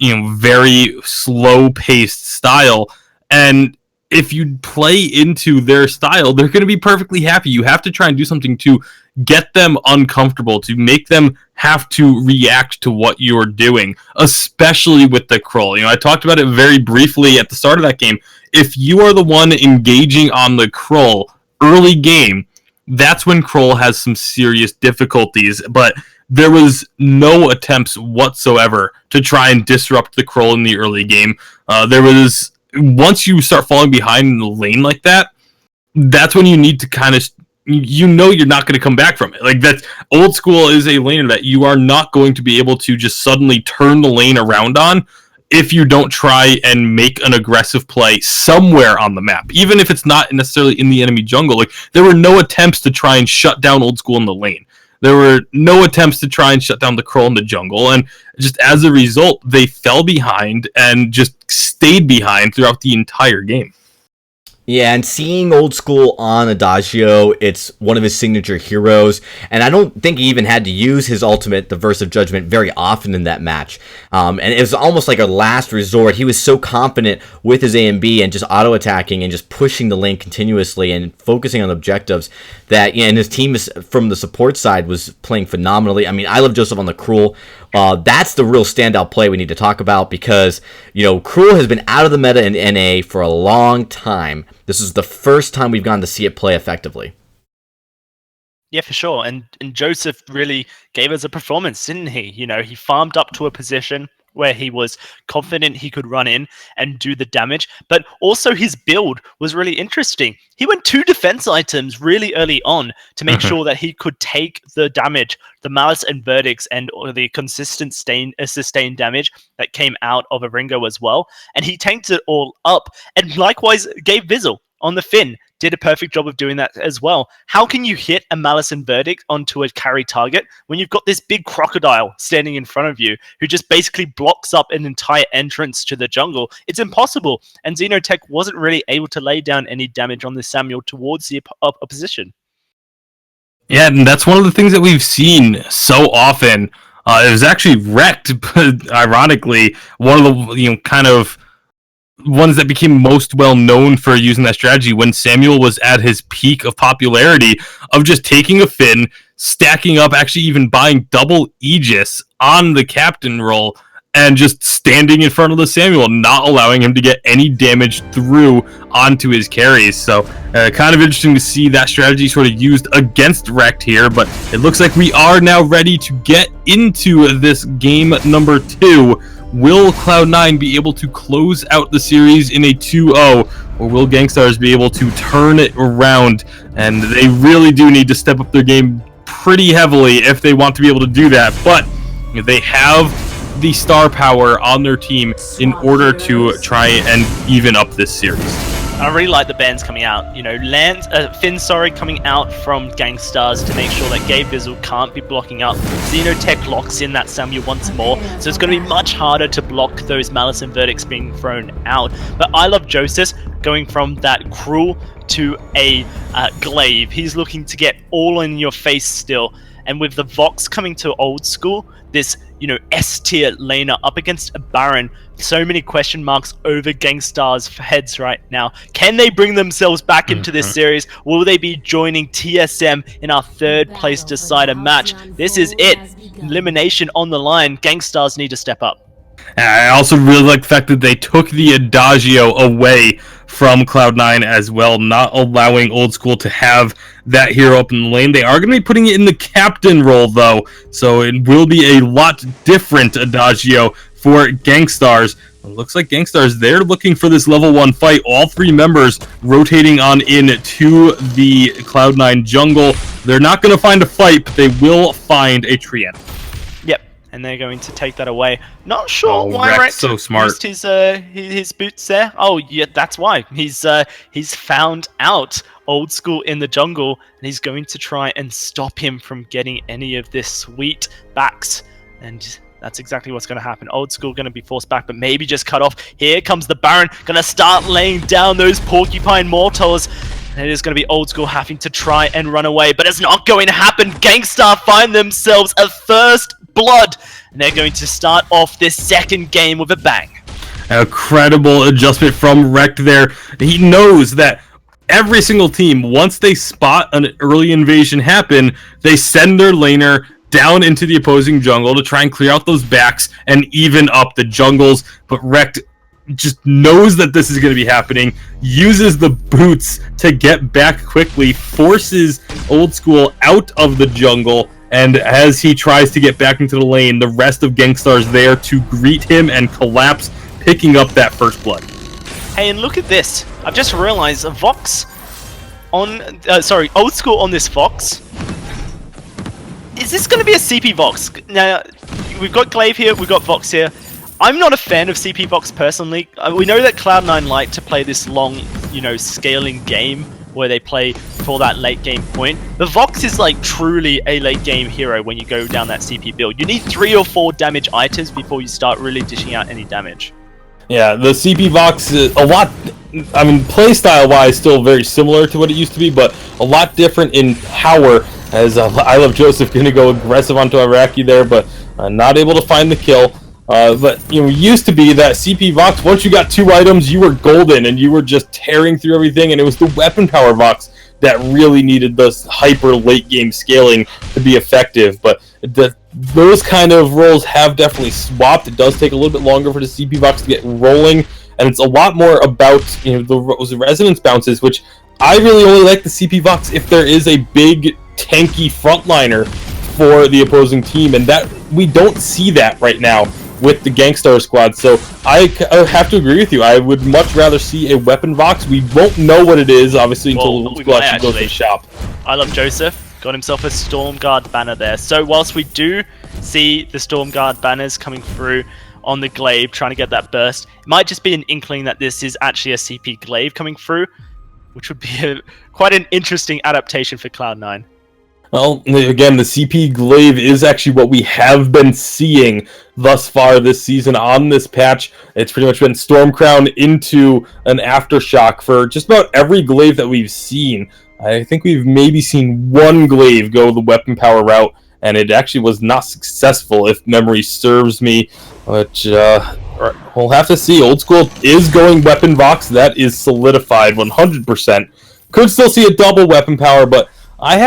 very slow-paced style, and if you play into their style, they're going to be perfectly happy. You have to try and do something to get them uncomfortable, to make them have to react to what you're doing, especially with the Krull. I talked about it very briefly at the start of that game. If you are the one engaging on the Krull early game, that's when Krull has some serious difficulties, but there was no attempts whatsoever to try and disrupt the Krull in the early game. Once you start falling behind in the lane like that, that's when you need to kind of, you're not going to come back from it. Like, that's Old School is a lane that you are not going to be able to just suddenly turn the lane around on if you don't try and make an aggressive play somewhere on the map, even if it's not necessarily in the enemy jungle. Like, there were no attempts to try and shut down Old School in the lane. There were no attempts to try and shut down the Krull in the jungle, and just as a result, they fell behind and just stayed behind throughout the entire game. Yeah, and seeing Old School on Adagio, it's one of his signature heroes, and I don't think he even had to use his ultimate, the Verse of Judgment, very often in that match. And it was almost like a last resort. He was so confident with his A and B and just auto-attacking and just pushing the lane continuously and focusing on objectives that, and his team from the support side was playing phenomenally. I mean, I love Joseph on the Cruel. That's the real standout play we need to talk about because, Cruel has been out of the meta in NA for a long time. This is the first time we've gotten to see it play effectively. Yeah, for sure. And Joseph really gave us a performance, didn't he? He farmed up to a position where he was confident he could run in and do the damage, but also his build was really interesting. He went 2 defense items really early on to make sure that he could take the damage, the Malice and Verdicts, and the consistent sustained damage that came out of a Ringo as well, and he tanked it all up. And likewise, Gabe Vizzle on the Finn did a perfect job of doing that as well. How can you hit a Malice and Verdict onto a carry target when you've got this big crocodile standing in front of you who just basically blocks up an entire entrance to the jungle? It's impossible, and Xenotech wasn't really able to lay down any damage on this Samuel towards the opposition. Yeah, and that's one of the things that we've seen so often. It was actually wrecked, but ironically, one of the kind of ones that became most well known for using that strategy when Samuel was at his peak of popularity of just taking a Finn, stacking up, actually even buying double Aegis on the captain role, and just standing in front of the Samuel, not allowing him to get any damage through onto his carries. So kind of interesting to see that strategy sort of used against Wrecked here, but it looks like we are now ready to get into this game number 2. Will Cloud9 be able to close out the series in a 2-0, or will Gangstars be able to turn it around? And they really do need to step up their game pretty heavily if they want to be able to do that, but they have the star power on their team in order to try and even up this series. I really like the bans coming out. Finn, coming out from Gangstars to make sure that Gabe Vizzle can't be blocking up. Xenotech locks in that Samuel once more, so it's going to be much harder to block those Malice and Verdicts being thrown out. But I love Joseph going from that Cruel to a Glaive. He's looking to get all in your face still, And with the Vox coming to Old School, this, S-tier laner up against a Baron, so many question marks over Gangstar's heads right now. Can they bring themselves back into this series? Will they be joining TSM in our third place decider match? This is it. Elimination on the line. Gangstars need to step up. I also really like the fact that they took the Adagio away from Cloud9 as well, not allowing Old School to have that hero up in the lane. They are going to be putting it in the captain role, though, so it will be a lot different Adagio for Gangstars. It looks like Gangstars, they're looking for this level 1 fight. All 3 members rotating on in to the Cloud9 jungle. They're not going to find a fight, but they will find a Triana. And they're going to take that away. Not sure why Rex so smart. used his boots there. Oh yeah, that's why. He's found out Old School in the jungle, and he's going to try and stop him from getting any of this sweet backs. And that's exactly what's going to happen. Old School going to be forced back, but maybe just cut off. Here comes the Baron, going to start laying down those Porcupine Mortals. And it is going to be Old School having to try and run away, but it's not going to happen. Gangstar find themselves a first blood, and they're going to start off this second game with a bang. A credible adjustment from Rekt there. He knows that every single team, once they spot an early invasion happen, they send their laner down into the opposing jungle to try and clear out those backs and even up the jungles. But Rekt just knows that this is going to be happening, uses the boots to get back quickly, forces Old School out of the jungle, and as he tries to get back into the lane, the rest of Gangstar's there to greet him and collapse, picking up that first blood. Hey, and look at this. I've just realized a Vox on... Old School on this Vox. Is this going to be a CP Vox? Now, we've got Glaive here, we've got Vox here. I'm not a fan of CP Vox personally. We know that Cloud9 like to play this long, scaling game where they play for that late game point. The Vox is like truly a late game hero when you go down that CP build. You need 3 or 4 damage items before you start really dishing out any damage. Yeah, the CP Vox is a lot, playstyle wise still very similar to what it used to be, but a lot different in power, as I Love Joseph going to go aggressive onto Iraqi there, but not able to find the kill. But used to be that CP Vox, once you got 2 items, you were golden, and you were just tearing through everything, and it was the weapon power Vox that really needed this hyper late game scaling to be effective. But those kind of roles have definitely swapped. It does take a little bit longer for the CP Vox to get rolling, and it's a lot more about the resonance bounces, which I really only like the CP Vox if there is a big tanky frontliner for the opposing team, and that we don't see that right now with the Gangstar squad. So I have to agree with you. I would much rather see a weapon Vox. We won't know what it is, obviously, until the squad actually goes to the shop. I Love Joseph got himself a Stormguard banner there. So whilst we do see the Stormguard banners coming through on the Glaive, trying to get that burst, it might just be an inkling that this is actually a CP Glaive coming through, which would be quite an interesting adaptation for Cloud9. Well, again, the CP Glaive is actually what we have been seeing thus far this season on this patch. It's pretty much been Stormcrown into an Aftershock for just about every Glaive that we've seen. I think we've maybe seen 1 Glaive go the weapon power route, and it actually was not successful, if memory serves me. Which, we'll have to see. Old School is going weapon Vox. That is solidified 100%. Could still see a double weapon power, but I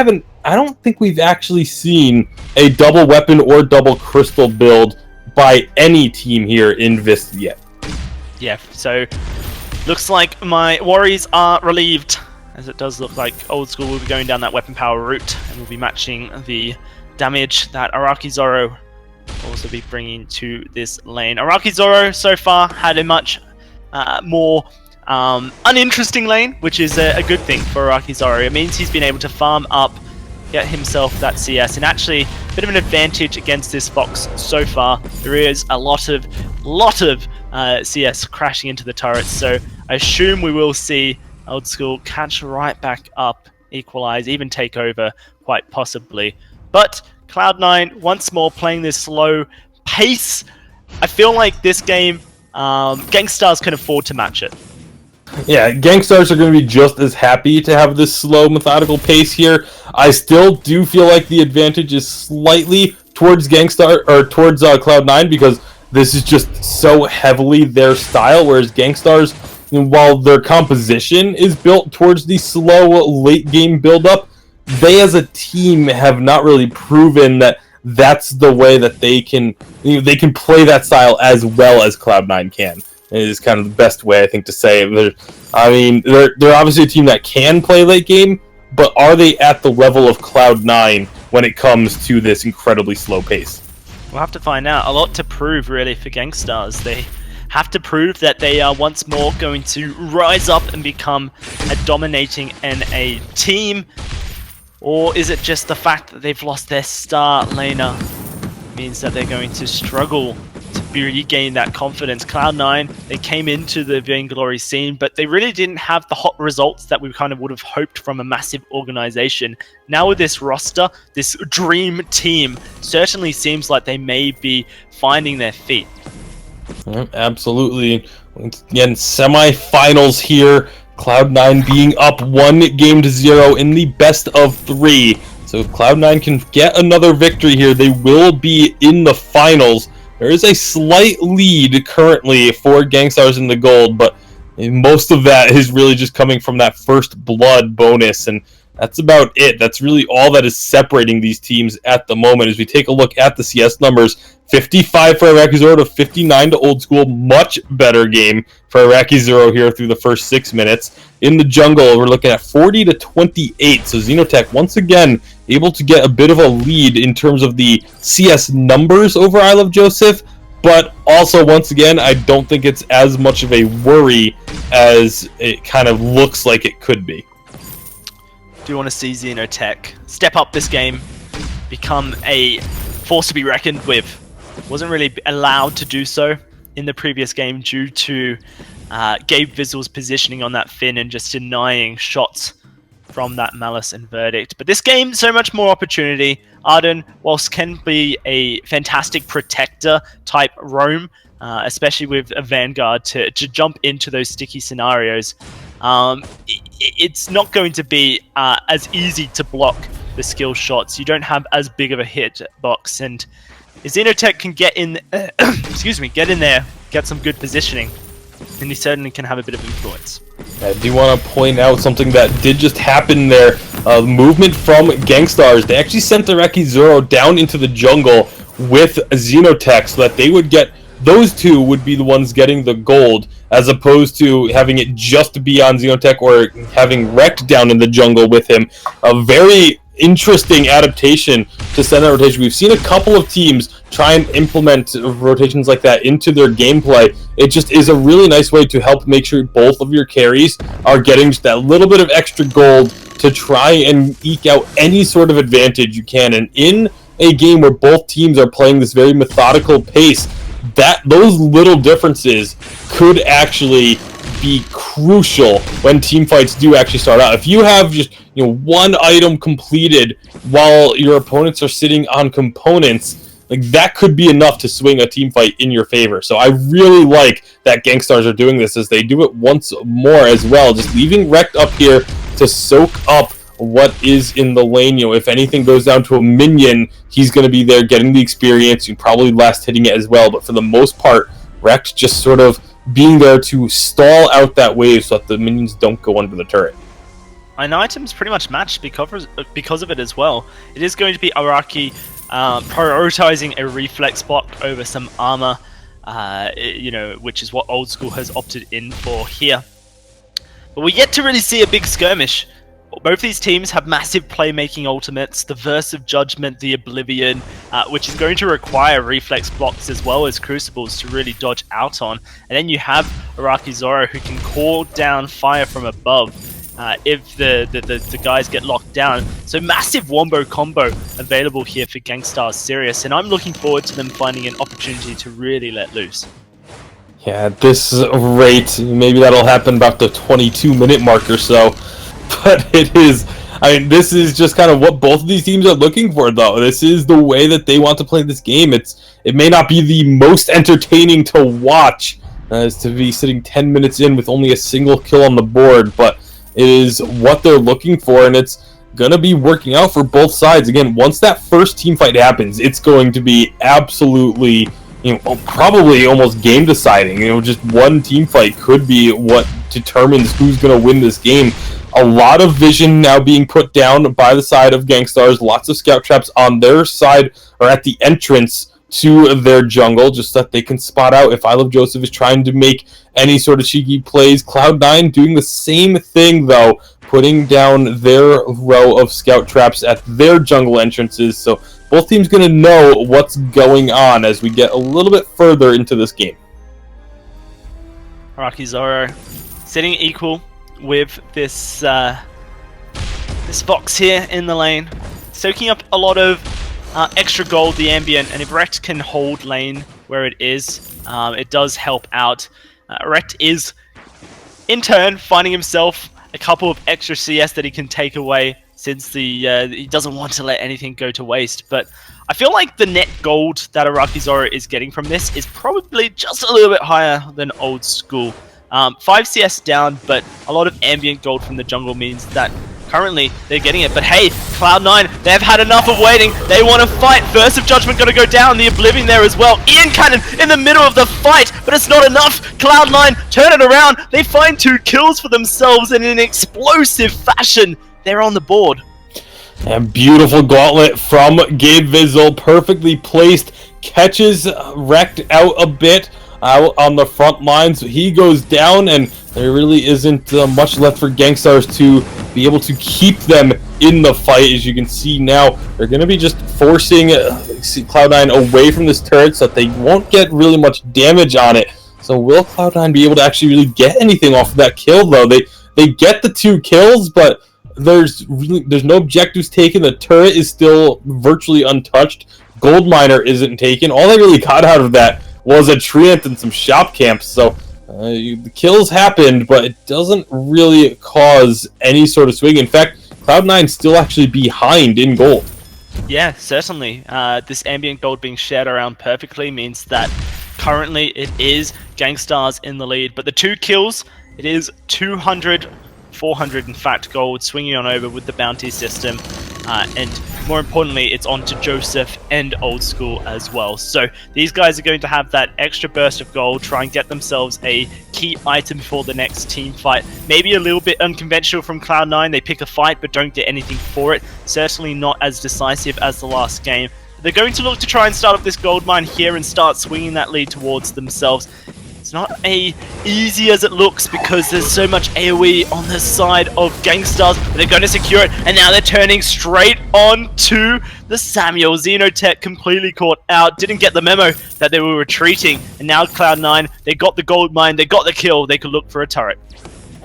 don't think we've actually seen a double weapon or double crystal build by any team here in VISPRO yet. Yeah, so looks like my worries are relieved, as it does look like Old School will be going down that weapon power route and will be matching the damage that Araki Zoro will also be bringing to this lane. Araki Zoro so far had a much more uninteresting lane, which is a good thing for Araki Zoro. It means he's been able to farm up, get himself that CS, and actually a bit of an advantage against this Fox so far. There is a lot of CS crashing into the turrets, so I assume we will see Old School catch right back up, equalize, even take over quite possibly. But Cloud9 once more playing this slow pace. I feel like this game Gangstars can afford to match it. Yeah, Gangstars are going to be just as happy to have this slow, methodical pace here. I still do feel like the advantage is slightly towards Gangstar or towards Cloud9 because this is just so heavily their style, whereas Gangstar's, while their composition is built towards the slow late game build-up, they as a team have not really proven that that's the way that they can play that style as well as Cloud9 can. It is kind of the best way, I think, to say it. They're obviously a team that can play late game, but are they at the level of Cloud9 when it comes to this incredibly slow pace? We'll have to find out. A lot to prove, really, for Gangstars. They have to prove that they are once more going to rise up and become a dominating NA team. Or is it just the fact that they've lost their star laner means that they're going to struggle to regain that confidence? Cloud9, they came into the Vainglory scene, but they really didn't have the hot results that we kind of would have hoped from a massive organization. Now with this roster, this dream team, certainly seems like they may be finding their feet. Absolutely. Again, semi-finals here. Cloud9 being up 1-0 in the best of 3. So if Cloud9 can get another victory here, they will be in the finals. There is a slight lead currently for Gangstars in the gold, but most of that is really just coming from that first blood bonus, and that's about it. That's really all that is separating these teams at the moment. As we take a look at the CS numbers, 55 for Iraqi Zero to 59 to Old School. Much better game for Iraqi Zero here through the first 6 minutes. In the jungle, we're looking at 40 to 28. So Xenotech once again able to get a bit of a lead in terms of the CS numbers over I Love Joseph. But also, once again, I don't think it's as much of a worry as it kind of looks like it could be. Do you want to see Xenotech step up this game, become a force to be reckoned with? Wasn't really allowed to do so in the previous game due to Gabe Vizzle's positioning on that Finn and just denying shots from that Malice and Verdict. But this game, so much more opportunity. Arden, whilst can be a fantastic protector type roam, especially with a Vanguard to jump into those sticky scenarios, it's not going to be as easy to block the skill shots. You don't have as big of a hit box, and if Xenotech can get in, get in there, get some good positioning, then he certainly can have a bit of influence. I do want to point out something that did just happen there. Movement from Gangstars. They actually sent the Iraqi Zero down into the jungle with Xenotech so that they would get, those two would be the ones getting the gold, as opposed to having it just be on Xenotech or having Wrecked down in the jungle with him. A very interesting adaptation to send that rotation. We've seen a couple of teams try and implement rotations like that into their gameplay. It just is a really nice way to help make sure both of your carries are getting just that little bit of extra gold to try and eke out any sort of advantage you can. And in a game where both teams are playing this very methodical pace, that those little differences could actually be crucial when team fights do actually start out. If you have just one item completed while your opponents are sitting on components, like that could be enough to swing a team fight in your favor. So I really like that Gangstars are doing this, as they do it once more as well, just leaving Wrecked up here to soak up what is in the lane. If anything goes down to a minion, he's going to be there getting the experience and probably last hitting it as well. But for the most part, Wrecked just sort of being there to stall out that wave so that the minions don't go under the turret. An item's pretty much matched because of it as well. It is going to be Iraqi prioritizing a reflex block over some armor, which is what Old School has opted in for here. But we're yet to really see a big skirmish. Both these teams have massive playmaking ultimates, the Verse of Judgment, the Oblivion, which is going to require reflex blocks as well as Crucibles to really dodge out on. And then you have Iraqi Zoro, who can call down fire from above if the guys get locked down. So massive wombo combo available here for Gangstars Sirius, and I'm looking forward to them finding an opportunity to really let loose. Yeah, at this rate, maybe that'll happen about the 22-minute mark or so. But it is, this is just kind of what both of these teams are looking for, though. This is the way that they want to play this game. It may not be the most entertaining to watch, as to be sitting 10 minutes in with only a single kill on the board, but it is what they're looking for, and it's gonna be working out for both sides. Again, once that first team fight happens, it's going to be absolutely, probably almost game deciding. Just one team fight could be what determines who's gonna win this game. A lot of vision now being put down by the side of Gangstars. Lots of scout traps on their side or at the entrance to their jungle, just that they can spot out if I Love Joseph is trying to make any sort of cheeky plays. Cloud9 doing the same thing, though, putting down their row of scout traps at their jungle entrances. So both teams going to know what's going on as we get a little bit further into this game. Rocky Zoro sitting equal with this this Fox here in the lane, soaking up a lot of extra gold, the ambient, and if Rect can hold lane where it is, it does help out. Rect is, in turn, finding himself a couple of extra CS that he can take away, since he doesn't want to let anything go to waste. But I feel like the net gold that Araki Zoro is getting from this is probably just a little bit higher than old school. 5 CS down, but a lot of ambient gold from the jungle means that currently they're getting it. But hey, Cloud9, they've had enough of waiting. They want to fight. Burst of Judgment going to go down. The Oblivion there as well. Ian Cannon in the middle of the fight, but it's not enough. Cloud9 turn it around. They find 2 kills for themselves, and in an explosive fashion, they're on the board. And beautiful gauntlet from Gabe Vizzle, perfectly placed, catches Rect out a bit out on the front lines. He goes down, and there really isn't much left for Gangstars to be able to keep them in the fight. As you can see now, they're going to be just forcing Cloud9 away from this turret so that they won't get really much damage on it. So will Cloud9 be able to actually really get anything off of that kill, though? They get the 2 kills, but there's no objectives taken. The turret is still virtually untouched. Gold miner isn't taken. All they really got out of that was a treant and some shop camps. So the kills happened, but it doesn't really cause any sort of swing. In fact, Cloud9's still actually behind in gold. Yeah, certainly. This ambient gold being shared around perfectly means that currently it is Gangstars in the lead. But the 2 kills, it is 200, 400 in fact gold swinging on over with the bounty system. And more importantly, it's on to Joseph and Old School as well. So these guys are going to have that extra burst of gold, try and get themselves a key item before the next team fight. Maybe a little bit unconventional from Cloud9. They pick a fight but don't get anything for it. Certainly not as decisive as the last game. They're going to look to try and start up this gold mine here and start swinging that lead towards themselves. It's not as easy as it looks because there's so much AoE on the side of Gangstars, but they're going to secure it, and now they're turning straight on to the Samuel. Xenotech completely caught out, didn't get the memo that they were retreating, and now Cloud9, they got the gold mine, they got the kill, they could look for a turret.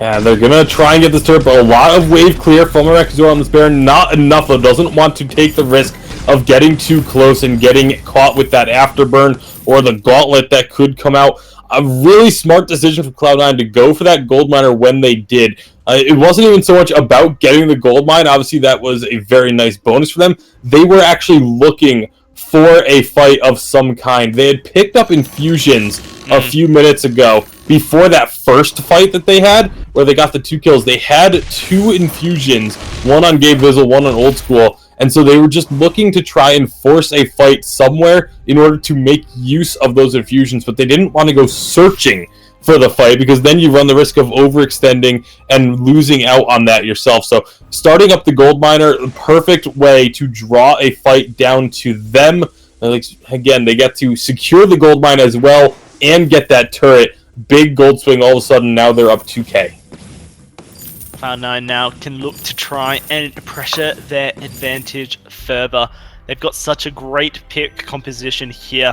Yeah, they're going to try and get this turret, but a lot of wave clear from Arexor on this bear. Not enough, though. Doesn't want to take the risk of getting too close and getting caught with that afterburn or the gauntlet that could come out. A really smart decision from Cloud9 to go for that gold miner when they did. It wasn't even so much about getting the gold mine. Obviously, that was a very nice bonus for them. They were actually looking for a fight of some kind. They had picked up infusions a few minutes ago before that first fight that they had, where they got the 2 kills. They had 2 infusions, one on Gabe Vizzle, one on Old School. And so they were just looking to try and force a fight somewhere in order to make use of those infusions, but they didn't want to go searching for the fight because then you run the risk of overextending and losing out on that yourself. So starting up the gold miner, the perfect way to draw a fight down to them. Again, they get to secure the gold mine as well and get that turret. Big gold swing all of a sudden, now they're up 2k. Cloud9 now can look to try and pressure their advantage further. They've got such a great pick composition here.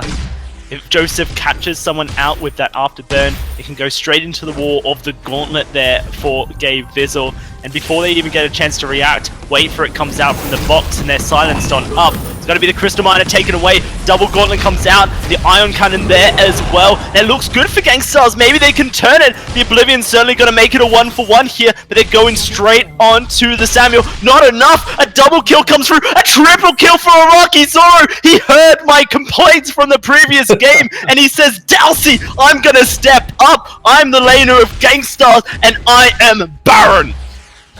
If Joseph catches someone out with that afterburn, it can go straight into the wall of the gauntlet there for Gabe Vizzle. And before they even get a chance to react, wait for it comes out from the box and they're silenced on up. It's going to be the Crystal Miner taken away. Double Gauntlet comes out. The Ion Cannon there as well. And it looks good for Gangstars. Maybe they can turn it. The Oblivion's certainly going to make it a 1-for-1 here, but they're going straight on to the Samuel. Not enough. A double kill comes through. A triple kill for Araki Zoro. He heard my complaints from the previous game, and he says, Dalsy, I'm going to step up. I'm the laner of Gangstars, and I am Baron.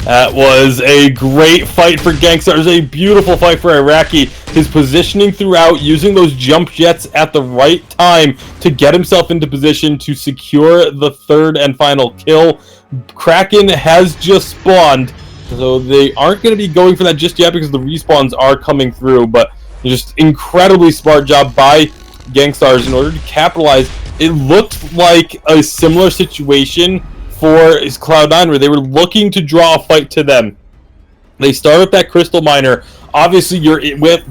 That was a great fight for Gangstars, a beautiful fight for Iraqi. His positioning throughout, using those jump jets at the right time to get himself into position to secure the third and final kill. Kraken has just spawned, so they aren't going to be going for that just yet because the respawns are coming through, but just incredibly smart job by Gangstars in order to capitalize. It looked like a similar situation for Cloud9 where they were looking to draw a fight to them. They start up that Crystal Miner. Obviously, you're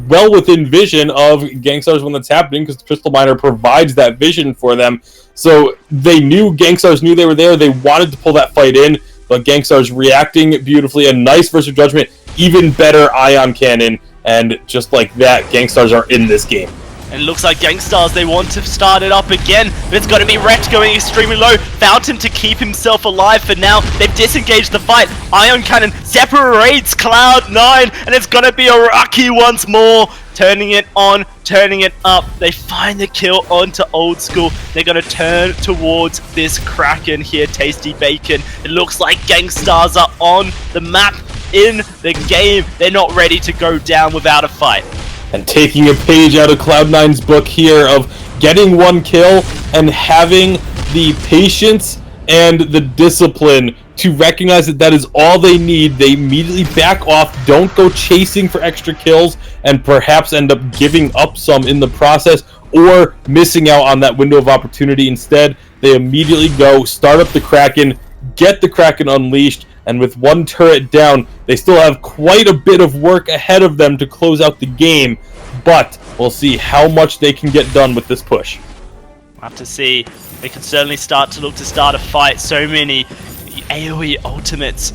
well within vision of Gangstars when that's happening because the Crystal Miner provides that vision for them. So they knew, Gangstars knew they were there. They wanted to pull that fight in, but Gangstars reacting beautifully. A nice Verse of Judgment, even better Ion Cannon, and just like that, Gangstars are in this game. And it looks like Gangstars, they want to start it up again, but it's got to be Rekt going extremely low. Fountain to keep himself alive for now. They've disengaged the fight. Ion Cannon separates Cloud9, and it's going to be Iraqi once more. Turning it on, turning it up. They find the kill onto Old School. They're going to turn towards this Kraken here, Tasty Bacon. It looks like Gangstars are on the map in the game. They're not ready to go down without a fight. And taking a page out of Cloud9's book here of getting one kill and having the patience and the discipline to recognize that that is all they need. They immediately back off, don't go chasing for extra kills, and perhaps end up giving up some in the process or missing out on that window of opportunity. Instead, they immediately go, start up the Kraken, get the Kraken unleashed, and with one turret down, they still have quite a bit of work ahead of them to close out the game, but we'll see how much they can get done with this push. We'll have to see. They can certainly start to look to start a fight. So many AoE ultimates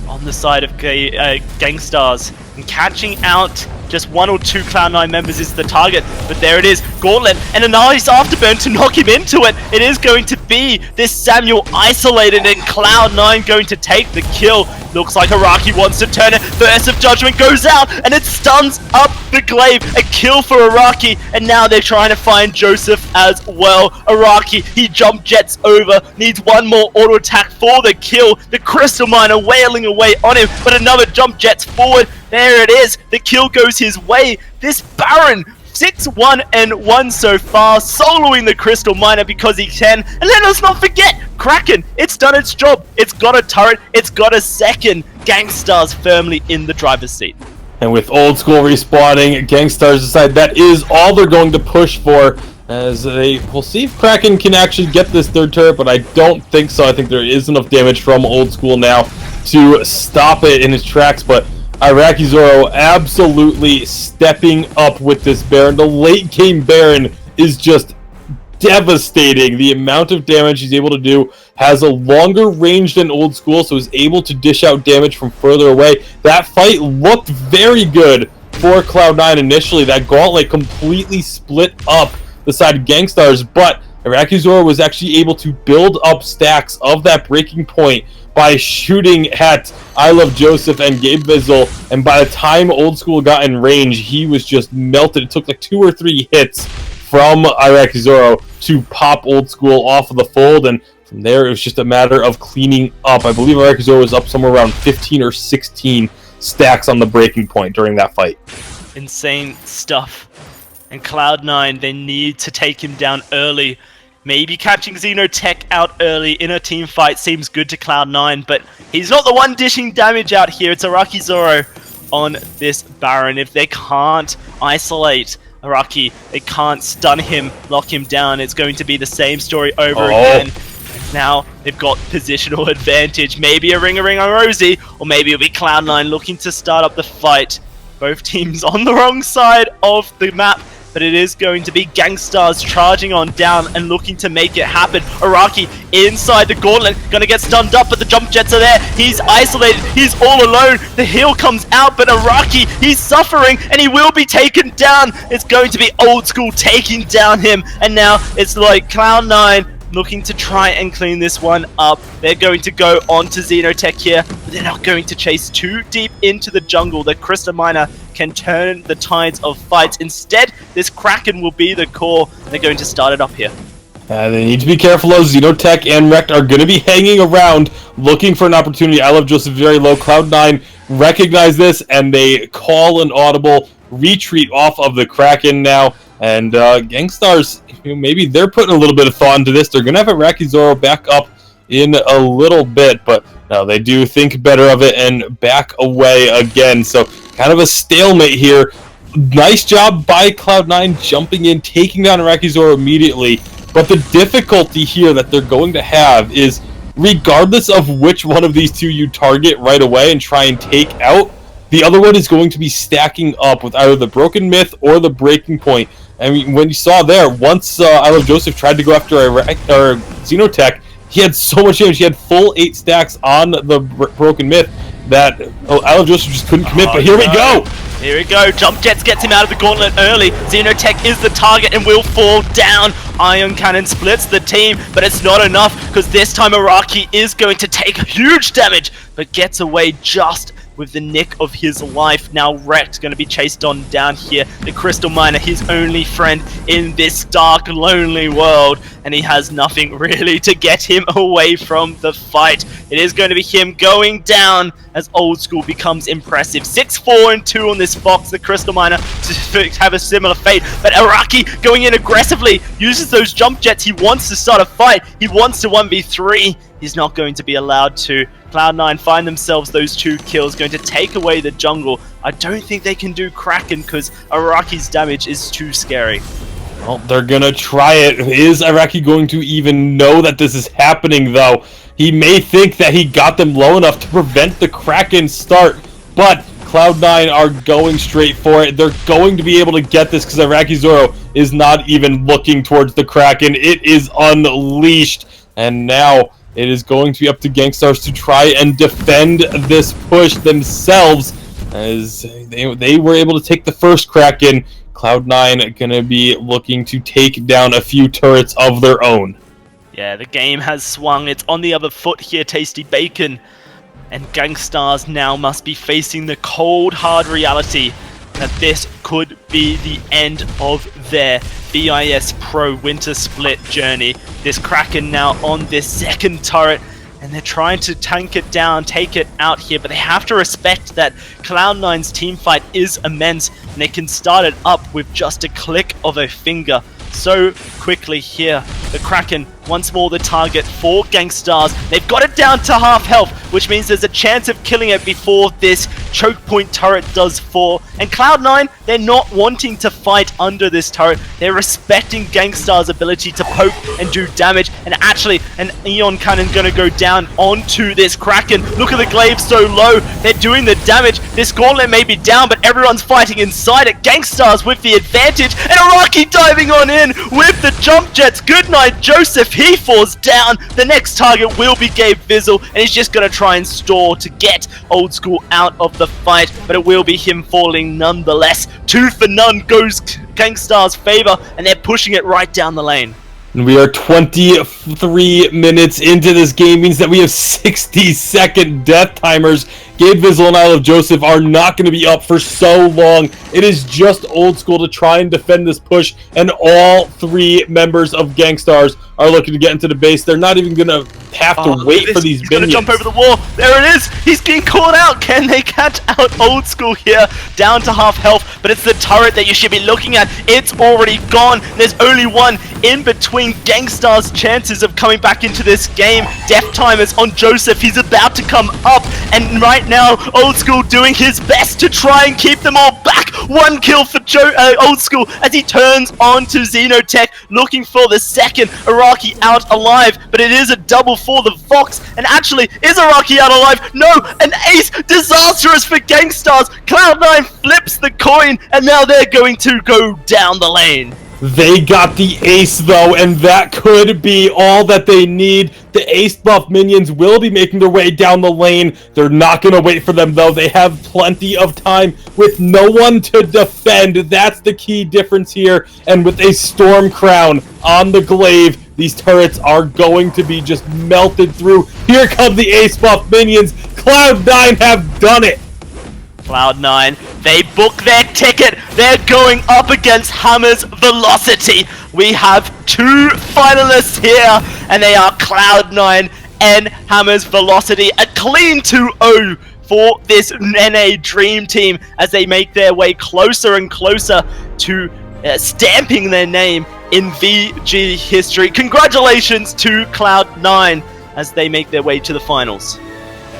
on the side of Gangstars. And catching out just one or two Cloud9 members is the target, but there it is, Gauntlet, and a nice afterburn to knock him into it. It is going to be this Samuel isolated, and Cloud9 going to take the kill. Looks like Iraqi wants to turn it. Verse of Judgment goes out, and it stuns up the glaive. A kill for Iraqi, and now they're trying to find Joseph as well. Iraqi, he jump jets over, needs one more auto attack for the kill. The Crystal Miner wailing away on him, but another jump jets forward. There it is, the kill goes his way. This Baron, 6-1-1 so far, soloing the Crystal Miner because he can. And let us not forget, Kraken, it's done its job. It's got a turret, it's got a second. Gangstars firmly in the driver's seat. And with Old School respawning, Gangstars decide that is all they're going to push for, as they will see if Kraken can actually get this third turret, but I don't think so. I think there is enough damage from Old School now to stop it in its tracks, but Iraqi Zoro absolutely stepping up with this Baron. The late game Baron is just devastating. The amount of damage he's able to do, has a longer range than Old School, so is able to dish out damage from further away. That fight looked very good for Cloud9 initially. That Gauntlet completely split up the side of Gangstars, but Iraqi Zoro was actually able to build up stacks of that breaking point by shooting at I Love Joseph and Gabe Vizzle, and by the time Old School got in range, he was just melted. It took like 2 or 3 hits from Iraqi Zoro to pop Old School off of the fold, and from there it was just a matter of cleaning up. I believe Iraqi Zoro was up somewhere around 15 or 16 stacks on the breaking point during that fight. Insane stuff. And Cloud9, they need to take him down early. Maybe catching Xenotech out early in a team fight seems good to Cloud9, but he's not the one dishing damage out here. It's Iraqi Zoro on this Baron. If they can't isolate Iraqi, they can't stun him, lock him down, it's going to be the same story over again. And now they've got positional advantage. Maybe a ring on Rosie, or maybe it'll be Cloud9 looking to start up the fight. Both teams on the wrong side of the map, but it is going to be Gangstars charging on down and looking to make it happen. Iraqi inside the Gauntlet, gonna get stunned up, but the jump jets are there. He's isolated, he's all alone. The heal comes out, but Iraqi, he's suffering, and he will be taken down. It's going to be Old School taking down him, and now it's like Cloud9 looking to try and clean this one up. They're going to go on to Xenotech here, but they're not going to chase too deep into the jungle. The Crystal Miner can turn the tides of fights. Instead, this Kraken will be the core. They're going to start it up here. They need to be careful as Xenotech and Rekt are going to be hanging around looking for an opportunity. I Love Joseph very low. Cloud9 recognize this, and they call an audible retreat off of the Kraken now. And Gangstars, maybe they're putting a little bit of thought into this. They're going to have Iraqi Zoro back up in a little bit, but no, they do think better of it and back away again. So kind of a stalemate here. Nice job by Cloud9 jumping in, taking down Iraqi Zoro immediately. But the difficulty here that they're going to have is, regardless of which one of these two you target right away and try and take out, the other one is going to be stacking up with either the Broken Myth or the Breaking Point. I mean, when you saw there, once I Love Joseph tried to go after Xenotech, he had so much damage. He had full 8 stacks on the Broken Myth that I Love Joseph just couldn't commit. But here we go! Here we go. Jump Jets gets him out of the gauntlet early. Xenotech is the target and will fall down. Ion Cannon splits the team, but it's not enough because this time Iraqi is going to take huge damage, but gets away just with the nick of his life. Now Wrecked going to be chased on down here. The Crystal Miner, his only friend in this dark, lonely world, and he has nothing really to get him away from the fight. It is going to be him going down as Old School becomes impressive. 6-4-2 on this Fox. The Crystal Miner to have a similar fate, but Iraqi going in aggressively, uses those jump jets. He wants to start a fight. He wants to 1v3. He's not going to be allowed to. Cloud9 find themselves those 2 kills, going to take away the jungle. I don't think they can do Kraken because Iraqi's damage is too scary. Well, they're gonna try it. Is Iraqi going to even know that this is happening, though? He may think that he got them low enough to prevent the Kraken start, but Cloud9 are going straight for it. They're going to be able to get this because Iraqi Zoro is not even looking towards the Kraken. It is unleashed, and now it is going to be up to Gangstars to try and defend this push themselves, as they were able to take the first Kraken. Cloud9 going to be looking to take down a few turrets of their own. Yeah, the game has swung. It's on the other foot here, Tasty Bacon. And Gangstars now must be facing the cold, hard reality that this could be the end of their VISPRO Winter Split journey. This Kraken now on this second turret, and they're trying to tank it down, take it out here, but they have to respect that Cloud9's teamfight is immense, and they can start it up with just a click of a finger so quickly here. The Kraken, once more the target for Gangstars. They've got it down to half health, which means there's a chance of killing it before this choke point turret does fall. And Cloud9, they're not wanting to fight under this turret. They're respecting Gangstars' ability to poke and do damage. And actually, an Eon Cannon gonna go down onto this Kraken. Look at the glaive so low. They're doing the damage. This gauntlet may be down, but everyone's fighting inside it. Gangstars with the advantage. And Iraqi diving on in with the jump jets. Good night, Joseph. He falls down. The next target will be Gabe Vizzle, and he's just going to try and stall to get Old School out of the fight, but it will be him falling nonetheless. 2 for none goes Gangstars' favor, and they're pushing it right down the lane. And we are 23 minutes into this game, means that we have 60-second death timers. Gabe Vizzle and I Love Joseph are not going to be up for so long. It is just Old School to try and defend this push, and all 3 members of Gangstars are looking to get into the base. They're not even going to have to wait for these He's minions. He's going to jump over the wall. There it is. He's getting caught out. Can they catch out Old School here? Down to half health, but it's the turret that you should be looking at. It's already gone. There's only one in between Gangstars' chances of coming back into this game. Death timers on Joseph. He's about to come up, and right now Old School doing his best to try and keep them all back. 1 kill for Old School as he turns on to Xenotech, looking for the second. Iraqi out alive, but it is a double for the Fox. And actually, is Iraqi out alive? No, an ace. Disastrous for Gangstars. Cloud9 flips the coin, and now they're going to go down the lane. They got the ace, though, and that could be all that they need. The ace buff minions will be making their way down the lane. They're not going to wait for them, though. They have plenty of time with no one to defend. That's the key difference here. And with a Storm Crown on the glaive, these turrets are going to be just melted through. Here come the ace buff minions. Cloud9 have done it. Cloud9, they book their ticket. They're going up against Hammer's Velocity. We have 2 finalists here, and they are Cloud9 and Hammer's Velocity. A clean 2-0 for this NA Dream Team as they make their way closer and closer to stamping their name in VG history. Congratulations to Cloud9 as they make their way to the finals.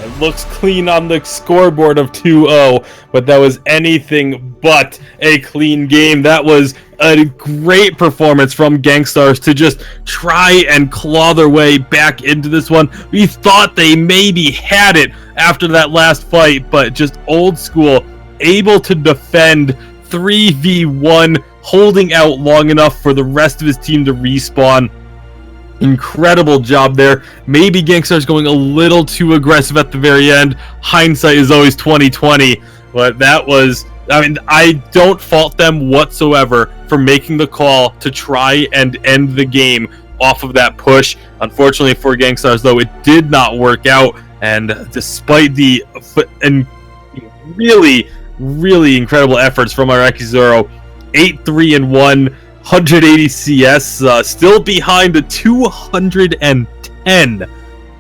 It looks clean on the scoreboard of 2-0, but that was anything but a clean game. That was a great performance from Gangstars to just try and claw their way back into this one. We thought they maybe had it after that last fight, but just old school, able to defend 3v1, holding out long enough for the rest of his team to respawn. Incredible job there. Maybe Gangstars going a little too aggressive at the very end. Hindsight is always 20/20, but that was, I mean, I don't fault them whatsoever for making the call to try and end the game off of that push. Unfortunately for Gangstars, though, it did not work out, and despite the really incredible efforts from Iraqi Zoro, 8-3-1, 180 CS, still behind the 210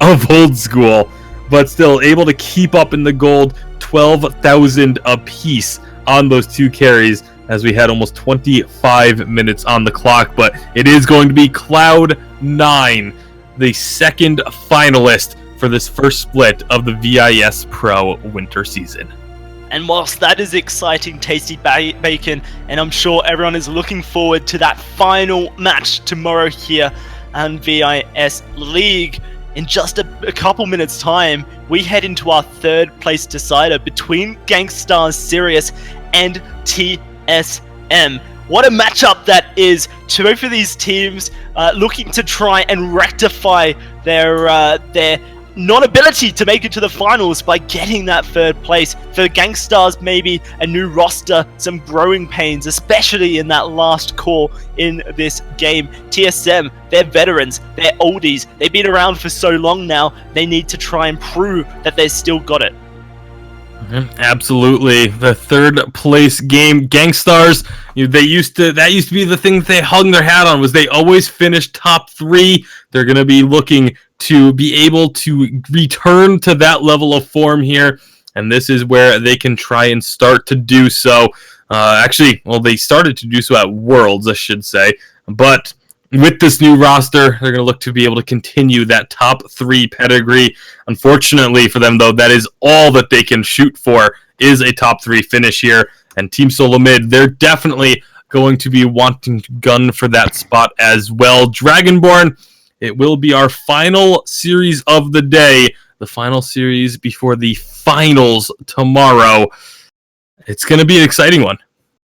of old school, but still able to keep up in the gold, 12,000 apiece on those two carries as we had almost 25 minutes on the clock. But it is going to be Cloud9, the second finalist for this first split of the VISPRO winter season. And whilst that is exciting, tasty bacon, and I'm sure everyone is looking forward to that final match tomorrow here on VIS League, in just a couple minutes time, we head into our third place decider between Gangstars Sirius and TSM. What a matchup that is to both of these teams looking to try and rectify their non-ability to make it to the finals by getting that third place. For Gangstars, maybe a new roster, some growing pains, especially in that last core in this game. TSM, they're veterans, they're oldies, they've been around for so long now, they need to try and prove that they've still got it. Absolutely. The third place game, Gangstars, that used to be the thing that they hung their hat on, was they always finished top 3. They're going to be looking to be able to return to that level of form here, and this is where they can try and start to do so. They started to do so at Worlds, I should say, but with this new roster, they're going to look to be able to continue that top 3 pedigree. Unfortunately for them, though, that is all that they can shoot for, is a top 3 finish here. And Team Solo Mid, they're definitely going to be wanting to gun for that spot as well. Dragonborn, it will be our final series of the day, the final series before the finals tomorrow. It's going to be an exciting one.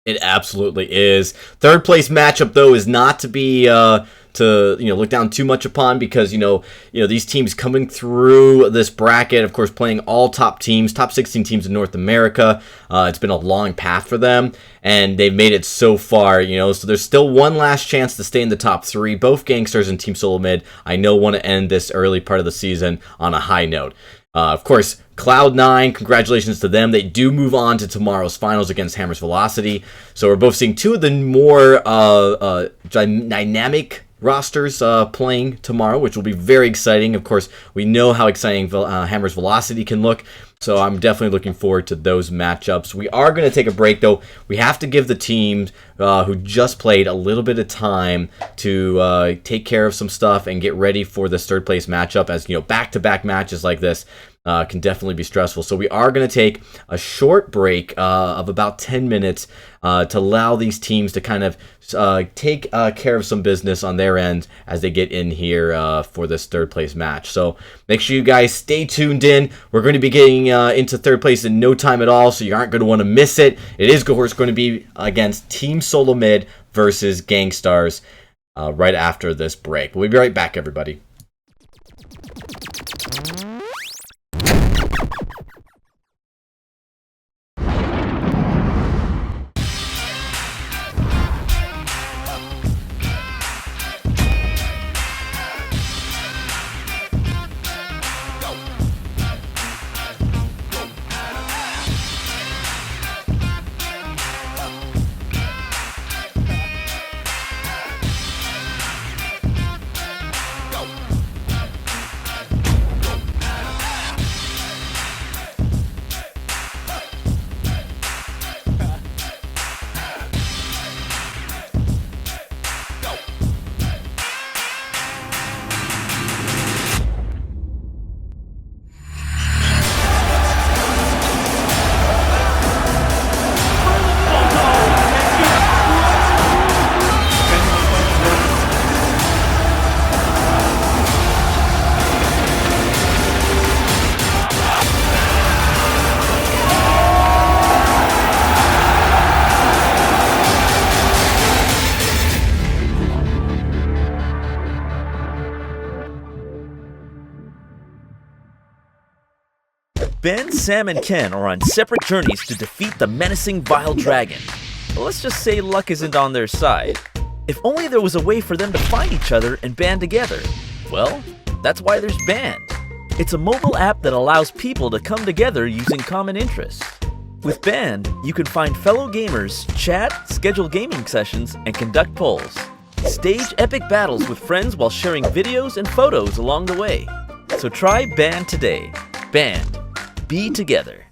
It absolutely is. Third place matchup, though, is not to be look down too much upon, because these teams coming through this bracket, of course, playing all top teams, top 16 teams in North America. It's been a long path for them, and they've made it so far. So there's still one last chance to stay in the top 3. Both Gangsters and Team Solo Mid, I know, want to end this early part of the season on a high note. Of course, Cloud9, congratulations to them. They do move on to tomorrow's finals against Hammer's Velocity. So we're both seeing two of the more dynamic rosters playing tomorrow, which will be very exciting. Of course, we know how exciting Hammer's Velocity can look, so I'm definitely looking forward to those matchups. We are going to take a break, though. We have to give the teams who just played a little bit of time to take care of some stuff and get ready for this third place matchup, as back-to-back matches like this can definitely be stressful. So we are going to take a short break of about 10 minutes to allow these teams to kind of take care of some business on their end as they get in here for this third place match. So make sure you guys stay tuned in. We're going to be getting into third place in no time at all, so you aren't going to want to miss it. It is, of course, going to be against Team Solo Mid versus Gangstars right after this break. We'll be right back, everybody. Ben, Sam, and Ken are on separate journeys to defeat the menacing Vile Dragon. But let's just say luck isn't on their side. If only there was a way for them to find each other and band together. Well, that's why there's Band. It's a mobile app that allows people to come together using common interests. With Band, you can find fellow gamers, chat, schedule gaming sessions, and conduct polls. Stage epic battles with friends while sharing videos and photos along the way. So try Band today. Band. Be together.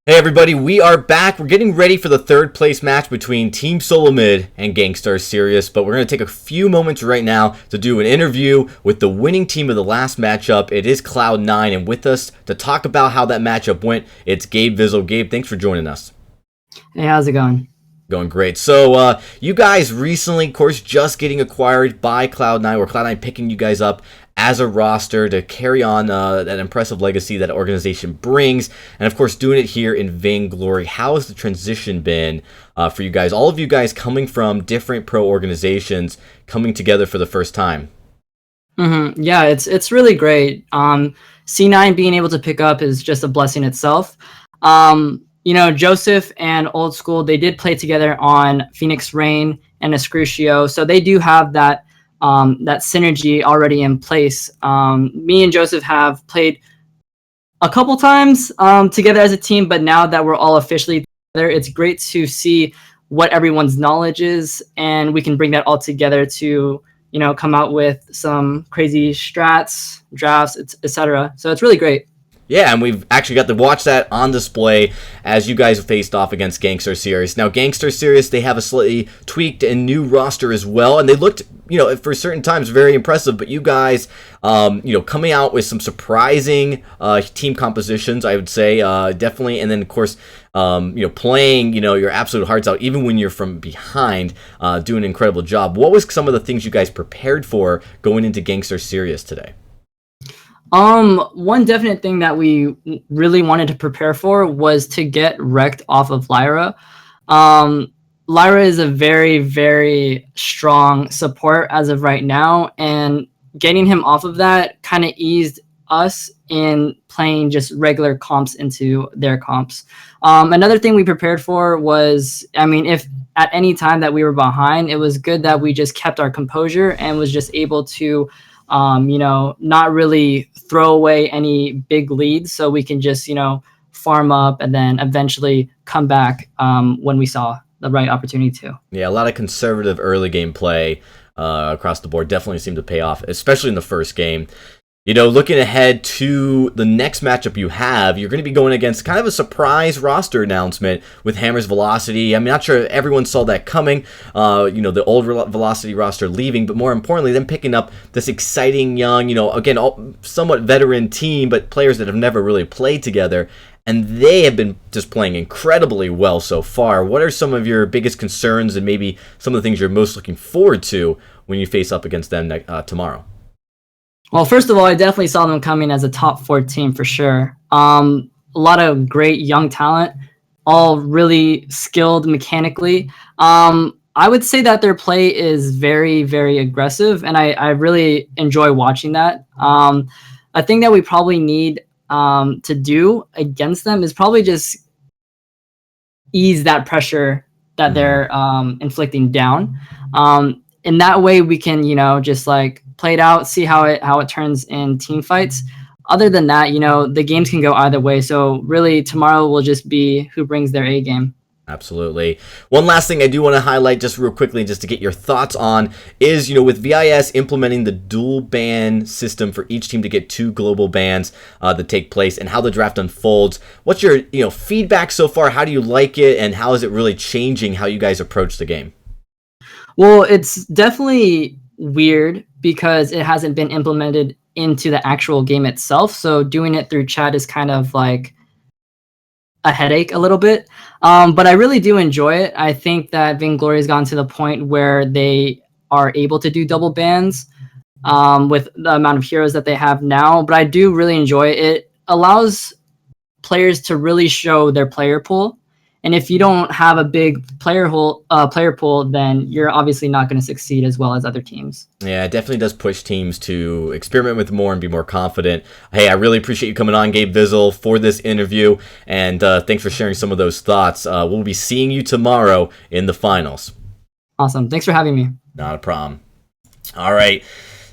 Hey everybody, we are back. We're getting ready for the third place match between Team Solo Mid and Gangstar Sirius, but we're going to take a few moments right now to do an interview with the winning team of the last matchup. It is Cloud9, and with us to talk about how that matchup went, it's Gabe Vizzle. Gabe, thanks for joining us. Hey, how's it going? Going great. So, you guys recently, of course, just getting acquired by Cloud9, or Cloud9 picking you guys up as a roster to carry on that impressive legacy that organization brings, and of course doing it here in Vainglory. How has the transition been for you guys? All of you guys coming from different pro organizations, coming together for the first time. Yeah, it's really great. C9 being able to pick up is just a blessing itself. Joseph and Old School, they did play together on Phoenix Rain and Escrucio, so they do have that synergy already in place. Me and Joseph have played a couple times together as a team, but now that we're all officially together, it's great to see what everyone's knowledge is, and we can bring that all together to, come out with some crazy strats, drafts, etc. So it's really great. Yeah, and we've actually got to watch that on display as you guys faced off against Gangstar Sirius. Now, Gangstar Sirius, they have a slightly tweaked and new roster as well, and they looked, for certain times very impressive, but you guys, coming out with some surprising team compositions, I would say, definitely, and then, of course, playing, your absolute hearts out, even when you're from behind, doing an incredible job. What was some of the things you guys prepared for going into Gangstar Sirius today? One definite thing that we really wanted to prepare for was to get wrecked off of Lyra. Lyra is a very, very strong support as of right now, and getting him off of that kind of eased us in playing just regular comps into their comps. Another thing we prepared for was, if at any time that we were behind, it was good that we just kept our composure and was just able to not really throw away any big leads, so we can just, farm up and then eventually come back when we saw the right opportunity to. Yeah, a lot of conservative early game play across the board definitely seemed to pay off, especially in the first game. Looking ahead to the next matchup you have, you're going to be going against kind of a surprise roster announcement with Hammer's Velocity. I'm not sure everyone saw that coming, the old Velocity roster leaving, but more importantly, them picking up this exciting young, again, somewhat veteran team, but players that have never really played together, and they have been just playing incredibly well so far. What are some of your biggest concerns and maybe some of the things you're most looking forward to when you face up against them tomorrow? Well, first of all, I definitely saw them coming as a top 4 team for sure. A lot of great young talent, all really skilled mechanically. I would say that their play is very, very aggressive, and I really enjoy watching that. A thing that we probably need to do against them is probably just ease that pressure that they're inflicting down. In that way, we can, just like play it out, see how it turns in team fights. Other than that, the games can go either way. So really, tomorrow will just be who brings their A game. Absolutely. One last thing I do want to highlight just real quickly, just to get your thoughts on, is, with VIS implementing the dual ban system for each team to get 2 global bans that take place, and how the draft unfolds. What's your, feedback so far? How do you like it, and how is it really changing how you guys approach the game? Well, it's definitely weird because it hasn't been implemented into the actual game itself. So doing it through chat is kind of like a headache a little bit. But I really do enjoy it. I think that Vainglory has gotten to the point where they are able to do double bans with the amount of heroes that they have now. But I do really enjoy it. It allows players to really show their player pool. And if you don't have a big player pool, then you're obviously not going to succeed as well as other teams. Yeah, it definitely does push teams to experiment with more and be more confident. Hey, I really appreciate you coming on, Gabe Vizzle, for this interview, and thanks for sharing some of those thoughts. We'll be seeing you tomorrow in the finals. Awesome. Thanks for having me. Not a problem. All right.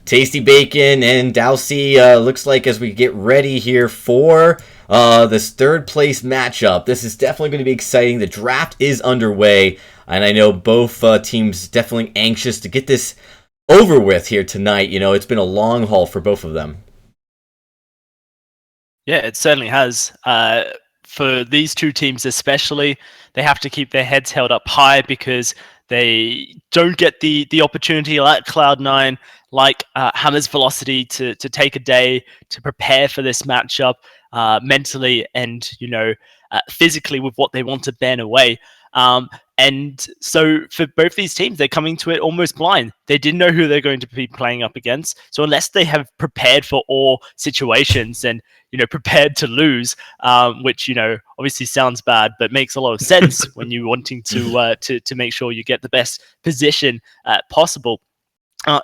Tasty Bacon and Dowsey, looks like as we get ready here for this third place matchup. This is definitely going to be exciting. The draft is underway, and I know both teams definitely anxious to get this over with here tonight. It's been a long haul for both of them. Yeah, it certainly has. for these two teams especially, they have to keep their heads held up high because they don't get the opportunity like Cloud9, like Hammer's Velocity to take a day to prepare for this matchup mentally and, physically with what they want to ban away. And so for both these teams, they're coming to it almost blind. They didn't know who they're going to be playing up against. So unless they have prepared for all situations and, prepared to lose, which, obviously sounds bad, but makes a lot of sense when you're wanting to make sure you get the best position possible.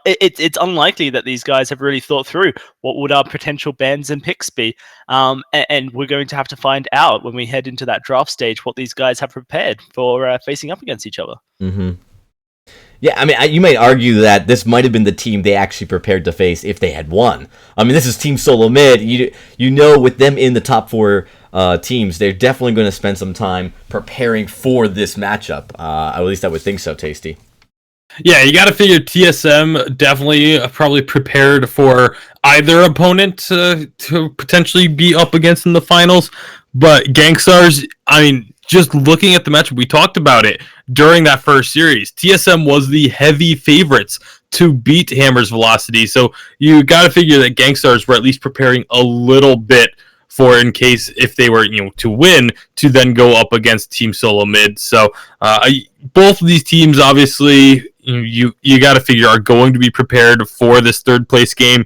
It's unlikely that these guys have really thought through what would our potential bans and picks be. And we're going to have to find out when we head into that draft stage what these guys have prepared for facing up against each other. Mm-hmm. Yeah, I mean, you might argue that this might have been the team they actually prepared to face if they had won. I mean, this is Team Solo Mid. With them in the top 4 teams, they're definitely going to spend some time preparing for this matchup. At least I would think so, Tasty. Yeah, you got to figure TSM definitely probably prepared for either opponent to potentially be up against in the finals. But Gangstars, I mean, just looking at the matchup, we talked about it during that first series. TSM was the heavy favorites to beat Hammer's Velocity. So you got to figure that Gangstars were at least preparing a little bit for in case if they were to win to then go up against Team Solo Mid. So both of these teams obviously you got to figure are going to be prepared for this third place game.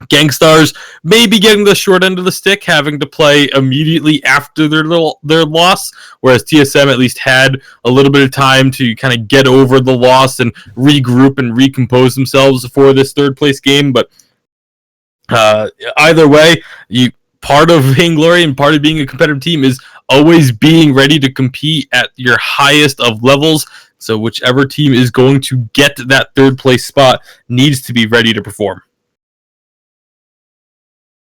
Gangstars may be getting the short end of the stick, having to play immediately after their loss, whereas TSM at least had a little bit of time to kind of get over the loss and regroup and recompose themselves for this third place game. But either way, part of Vainglory and part of being a competitive team is always being ready to compete at your highest of levels. So whichever team is going to get that third place spot needs to be ready to perform.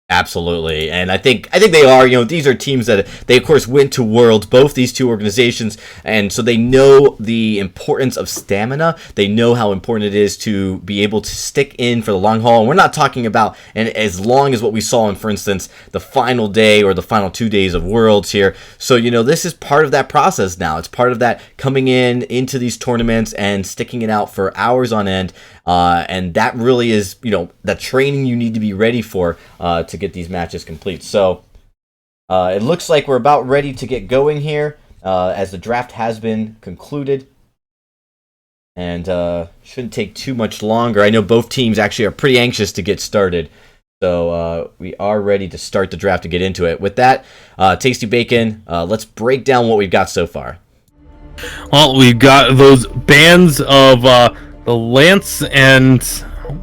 Absolutely, and I think they are. These are teams that they, of course, went to Worlds, both these two organizations, and so they know the importance of stamina. They know how important it is to be able to stick in for the long haul. And we're not talking about as long as what we saw in, for instance, the final day or the final 2 days of Worlds here. So, this is part of that process now. It's part of that coming into these tournaments and sticking it out for hours on end. And that really is, the training you need to be ready for to get these matches complete. So it looks like we're about ready to get going here as the draft has been concluded. And shouldn't take too much longer. I know both teams actually are pretty anxious to get started. So we are ready to start the draft and get into it. With that, Tasty Bacon, let's break down what we've got so far. Well, we've got those bands of the Lance, and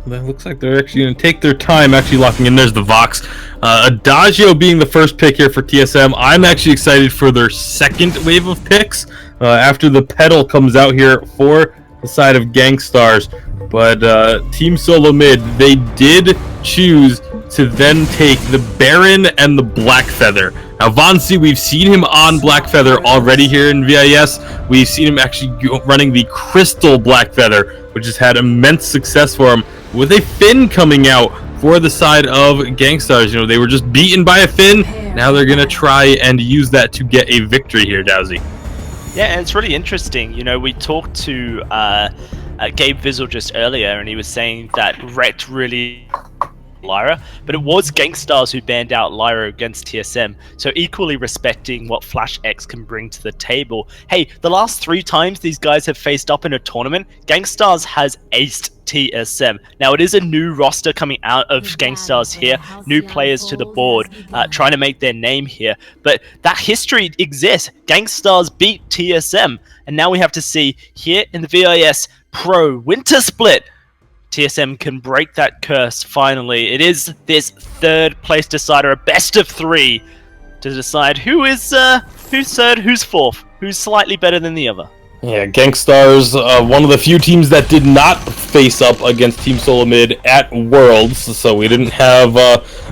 that looks like they're actually going to take their time actually locking in. There's the Vox. Adagio being the first pick here for TSM. I'm actually excited for their second wave of picks after the pedal comes out here for the side of Gangstars. But Team Solo Mid, they did choose to then take the Baron and the Black Feather. Now, Vonsi, we've seen him on Black Feather already here in VIS. We've seen him actually running the Crystal Black Feather, which has had immense success for him, with a Finn coming out for the side of Gangstars. They were just beaten by a Finn. Now they're going to try and use that to get a victory here, Dowsy. Yeah, and it's really interesting. We talked to Gabe Vizzle just earlier, and he was saying that Rekt really Lyra, but it was Gangstars who banned out Lyra against TSM, so equally respecting what Flash X can bring to the table. Hey, the last 3 times these guys have faced up in a tournament, Gangstars has aced TSM. Now, it is a new roster coming out of Gangstars here, new players to the board, trying to make their name here, but that history exists. Gangstars beat TSM, and now we have to see here in the VIS Pro Winter Split, TSM can break that curse finally. It is this third place decider, a best of 3, to decide who's third, who's fourth, who's slightly better than the other. Yeah, Gangstars, one of the few teams that did not face up against Team Solo Mid at Worlds, so we didn't have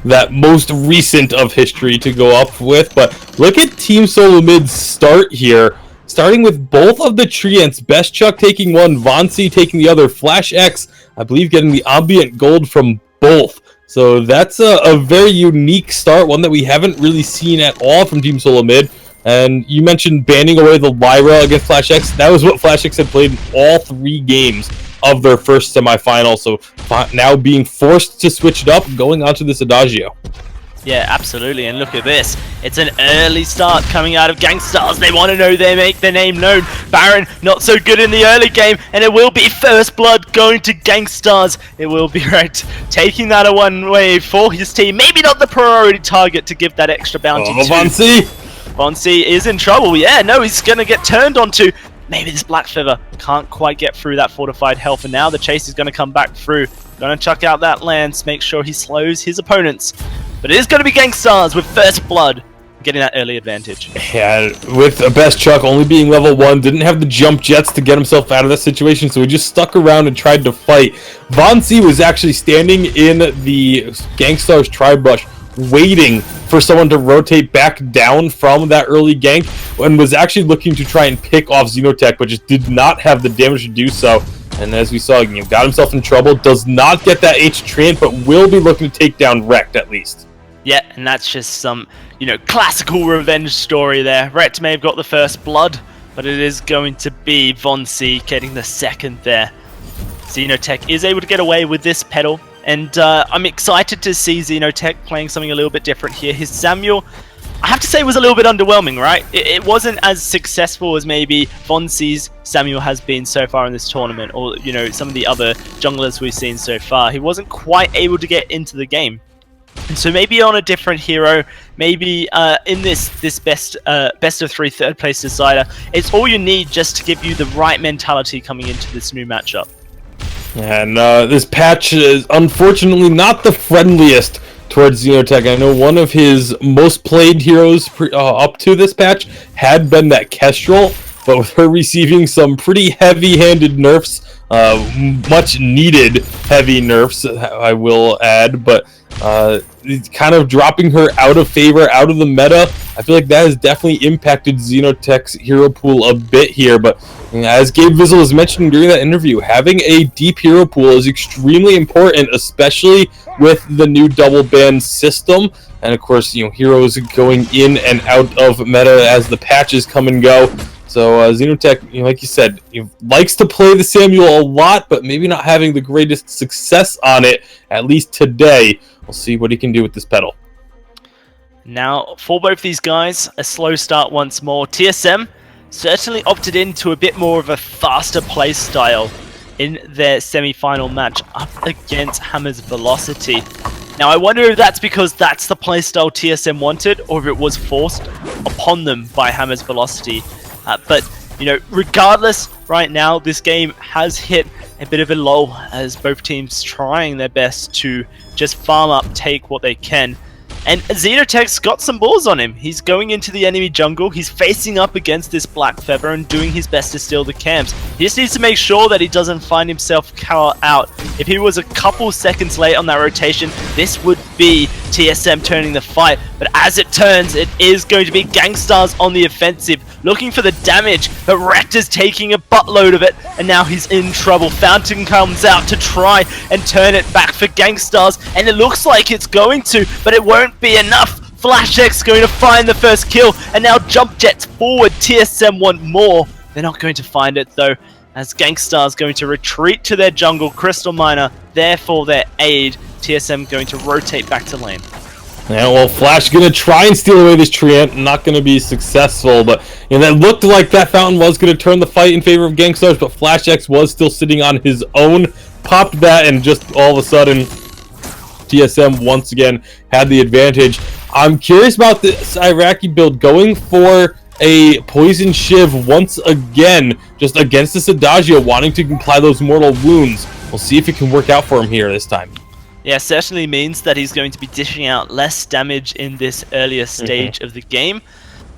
that most recent of history to go up with. But look at Team Solo Mid's start here. Starting with both of the Treants, Best Chuck taking one, Vonsi taking the other, Flash X, I believe, getting the ambient gold from both. So that's a very unique start, one that we haven't really seen at all from Team Solo Mid. And you mentioned banning away the Lyra against Flash X. That was what Flash X had played in all 3 games of their first semifinal. So now being forced to switch it up, going on to this Adagio. Yeah, absolutely. And look at this. It's an early start coming out of Gangstars. They want to know they make their name known. Baron, not so good in the early game. And it will be First Blood going to Gangstars. It will be right. Taking that a one-way for his team. Maybe not the priority target to give that extra bounty to. Vonsi is in trouble. Yeah, no, he's going to get turned onto. Maybe this Black Feather can't quite get through that fortified health. And now the chase is going to come back through. Going to chuck out that lance. Make sure he slows his opponents. But it is going to be Gangstars with First Blood getting that early advantage. Yeah, with a best Chuck only being level 1, didn't have the jump jets to get himself out of that situation, so he just stuck around and tried to fight. Vonsi was actually standing in the Gangstars tribe brush, waiting for someone to rotate back down from that early gank, and was actually looking to try and pick off Xenotech, but just did not have the damage to do so. And as we saw, got himself in trouble, does not get that H Treant, but will be looking to take down Rekt at least. Yeah, and that's just some, classical revenge story there. Rekt may have got the first blood, but it is going to be Vonsi getting the second there. Xenotech is able to get away with this pedal, and I'm excited to see Xenotech playing something a little bit different here. His Samuel, I have to say, was a little bit underwhelming, right? It wasn't as successful as maybe Vonsi's Samuel has been so far in this tournament, or, some of the other junglers we've seen so far. He wasn't quite able to get into the game. And so maybe on a different hero, maybe in this best of 3 third place decider, it's all you need just to give you the right mentality coming into this new matchup. And this patch is unfortunately not the friendliest towards Xenotech. I know one of his most played heroes up to this patch had been that Kestrel, but with her receiving some pretty heavy-handed nerfs, much needed heavy nerfs, I will add, but kind of dropping her out of favor, out of the meta. I feel like that has definitely impacted Xenotech's hero pool a bit here, but as Gabe Vizzle was mentioning during that interview, having a deep hero pool is extremely important, especially with the new double ban system. And of course, heroes going in and out of meta as the patches come and go. So Xenotech, like you said, likes to play the Samuel a lot, but maybe not having the greatest success on it, at least today. We'll see what he can do with this pedal. Now, for both these guys, a slow start once more. TSM certainly opted into a bit more of a faster play style in their semi-final match up against Hammer's Velocity. Now, I wonder if that's because that's the playstyle TSM wanted, or if it was forced upon them by Hammer's Velocity. But, regardless, right now, this game has hit a bit of a lull as both teams trying their best to just farm up, take what they can. And Xenotech's got some balls on him. He's going into the enemy jungle. He's facing up against this Black Feather and doing his best to steal the camps. He just needs to make sure that he doesn't find himself caught out. If he was a couple seconds late on that rotation, this would be TSM turning the fight. But as it turns, it is going to be Gangstars on the offensive, looking for the damage. But Rekt is taking a buttload of it, and now he's in trouble. Fountain comes out to try and turn it back for Gangstars, and it looks like it's going to, but it won't be enough. Flash X going to find the first kill, and now jump jets forward. TSM want more. They're not going to find it though, as Gangstars going to retreat to their jungle. Crystal Miner there for their aid. TSM going to rotate back to lane. Yeah, well, Flash gonna try and steal away this Treant, not gonna be successful, but that looked like that Fountain was gonna turn the fight in favor of Gangstars, but Flash X was still sitting on his own, popped that, and just all of a sudden, TSM once again had the advantage. I'm curious about this Iraqi build going for a Poison Shiv once again, just against this Adagio, wanting to apply those mortal wounds. We'll see if it can work out for him here this time. Yeah, certainly means that he's going to be dishing out less damage in this earlier stage of the game.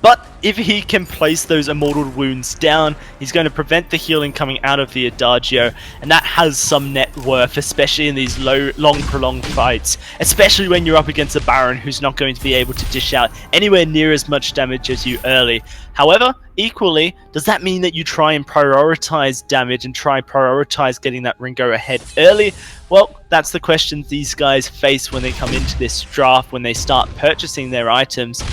But if he can place those immortal wounds down, he's going to prevent the healing coming out of the Adagio, and that has some net worth, especially in these long prolonged fights, especially when you're up against a Baron who's not going to be able to dish out anywhere near as much damage as you early. However, equally, does that mean that you try and prioritize damage and try and prioritize getting that Ringo ahead early? Well, that's the question these guys face when they come into this draft, when they start purchasing their items.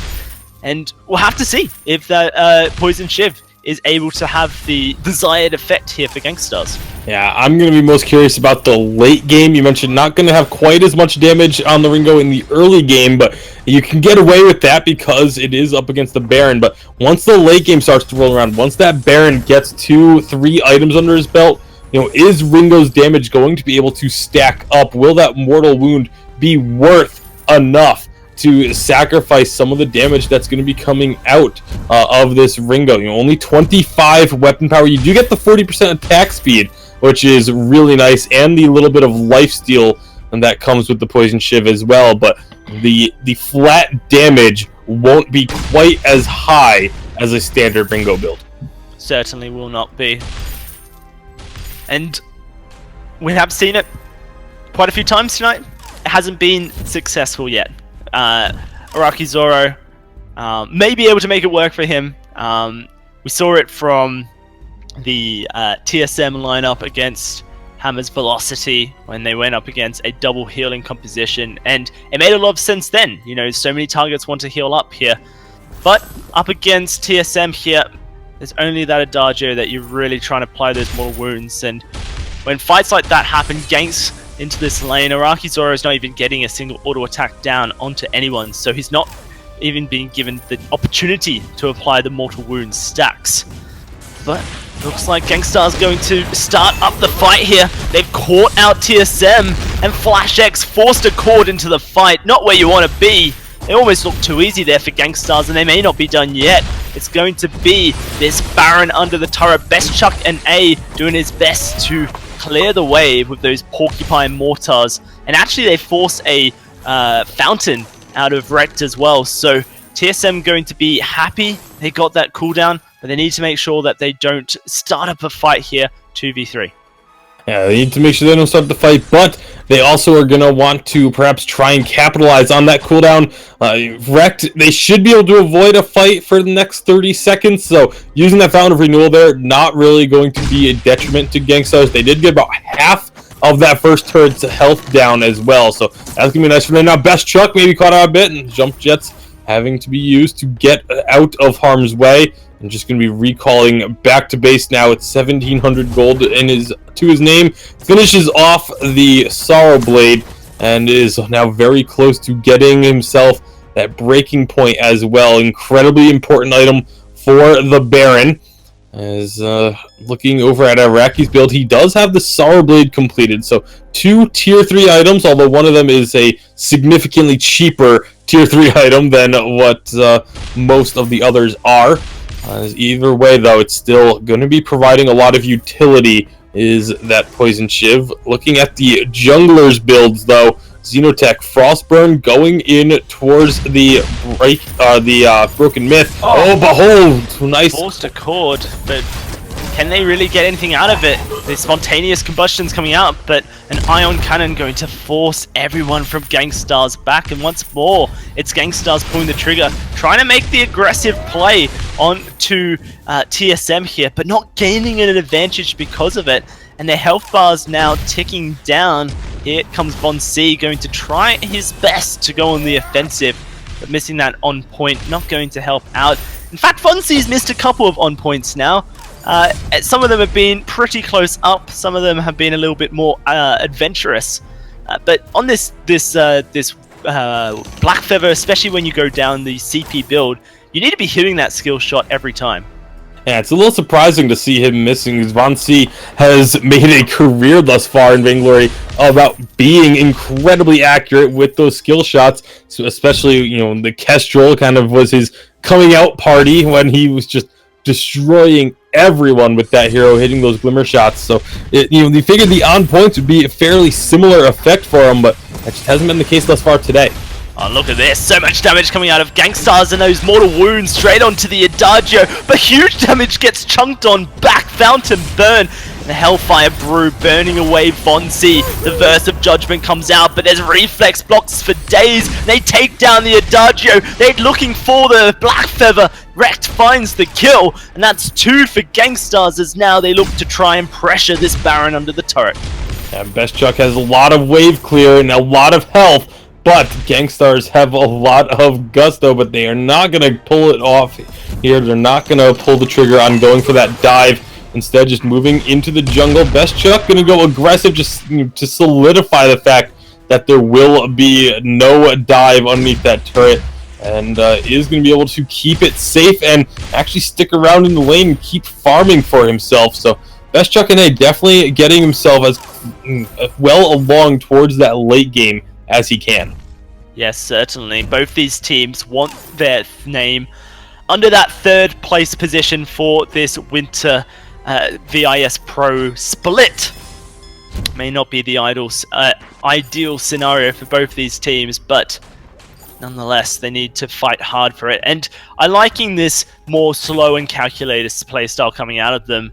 And we'll have to see if that Poison Shiv is able to have the desired effect here for Gangstars. Yeah, I'm going to be most curious about the late game. You mentioned not going to have quite as much damage on the Ringo in the early game, but you can get away with that because it is up against the Baron. But once the late game starts to roll around, once that Baron gets 2-3 items under his belt, is Ringo's damage going to be able to stack up? Will that mortal wound be worth enough to sacrifice some of the damage that's going to be coming out of this Ringo? Only 25 weapon power. You do get the 40% attack speed, which is really nice, and the little bit of lifesteal that comes with the Poison Shiv as well. But the flat damage won't be quite as high as a standard Ringo build. Certainly will not be. And we have seen it quite a few times tonight. It hasn't been successful yet. Araki Zoro may be able to make it work for him. We saw it from the TSM lineup against Hammer's Velocity when they went up against a double healing composition, and it made a lot of sense then. So many targets want to heal up here, but up against TSM here, there's only that Adagio that you're really trying to apply those mortal wounds. And when fights like that happen, ganks into this lane, Araki Zoro is not even getting a single auto attack down onto anyone, so he's not even being given the opportunity to apply the mortal wound stacks. But looks like Gangstar's going to start up the fight here. They've caught out TSM, and Flash X forced a Cord into the fight. Not where you want to be. They almost look too easy there for Gangstars, and they may not be done yet. It's going to be this Baron under the turret. Best Chuck and A doing his best to clear the way with those Porcupine Mortars. And actually they force a Fountain out of Rect as well. So TSM going to be happy they got that cooldown, but they need to make sure that they don't start up a fight here 2v3. Yeah, they need to make sure they don't start the fight, but they also are going to want to perhaps try and capitalize on that cooldown. Wrecked, they should be able to avoid a fight for the next 30 seconds, so using that Fountain of Renewal there, not really going to be a detriment to Gangstars. They did get about half of that first turret's health down as well, so that's going to be nice for them. Now, Best Chuck maybe caught out a bit, and Jump Jets having to be used to get out of harm's way. I'm just going to be recalling back to base now. It's 1,700 gold to his name. Finishes off the Sorrow Blade and is now very close to getting himself that breaking point as well. Incredibly important item for the Baron. As looking over at Araki's build, he does have the Sorrow Blade completed. So 2 tier 3 items, although one of them is a significantly cheaper tier 3 item than what most of the others are. Either way, though, it's still going to be providing a lot of utility, is that Poison Shiv. Looking at the Jungler's builds, though, Xenotech, Frostburn going in towards the Broken Myth. Oh, behold! Nice. Forced a Cord, but can they really get anything out of it? The spontaneous combustion's coming out, but an Ion Cannon going to force everyone from Gangstars back. And once more, it's Gangstars pulling the trigger, trying to make the aggressive play onto TSM here, but not gaining an advantage because of it. And their health bar's now ticking down. Here comes Von C, going to try his best to go on the offensive, but missing that on point, not going to help out. In fact, Von C's missed a couple of on points now. Some of them have been pretty close up, some of them have been a little bit more adventurous. But on this Black Feather, especially when you go down the CP build, you need to be hitting that skill shot every time. Yeah, it's a little surprising to see him missing, because Von C has made a career thus far in Vainglory about being incredibly accurate with those skill shots. So especially, the Kestrel kind of was his coming out party when he was just destroying everyone with that hero, hitting those glimmer shots. So they figured the on points would be a fairly similar effect for him, but that just hasn't been the case thus far today. Oh, look at this. So much damage coming out of Gangstars and those mortal wounds straight onto the Adagio. But huge damage gets chunked on back. Fountain Burn. The Hellfire Brew burning away Vonsi. The Verse of Judgment comes out, but there's reflex blocks for days. They take down the Adagio. They're looking for the Black Feather. Rect finds the kill, and that's 2 for Gangstars as now they look to try and pressure this Baron under the turret. And Best Chuck has a lot of wave clear and a lot of health. But Gangstars have a lot of gusto, but they are not going to pull it off here. They're not going to pull the trigger on going for that dive. Instead, just moving into the jungle. Best Chuck going to go aggressive just to solidify the fact that there will be no dive underneath that turret. And is going to be able to keep it safe and actually stick around in the lane and keep farming for himself. So Best Chuck and A definitely getting himself as well along towards that late game as he can. Yes, certainly. Both these teams want their name under that 3rd place position for this winter VISPRO split. May not be the ideal scenario for both these teams, but nonetheless, they need to fight hard for it. And I'm liking this more slow and calculated playstyle coming out of them.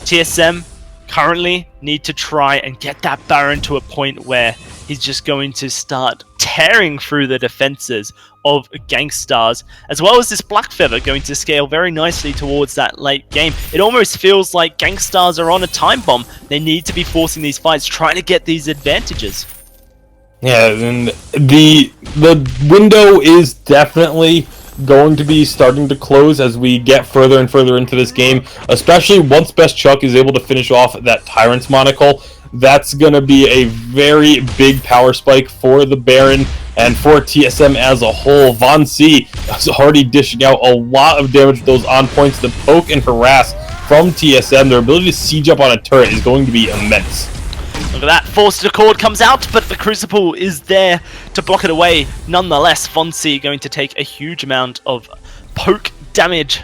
TSM currently need to try and get that Baron to a point where he's just going to start tearing through the defenses of Gangstars, as well as this Black Feather going to scale very nicely towards that late game. It almost feels like Gangstars are on a time bomb. They need to be forcing these fights, trying to get these advantages. Yeah, and the window is definitely going to be starting to close as we get further and further into this game, especially once Best Chuck is able to finish off that Tyrant's monocle. That's going to be a very big power spike for the Baron and for TSM as a whole. Von C is already dishing out a lot of damage with those on points. The poke and harass from TSM, their ability to siege up on a turret is going to be immense. Look at that, Forced Accord comes out, but the Crucible is there to block it away. Nonetheless, Fonzie going to take a huge amount of poke damage.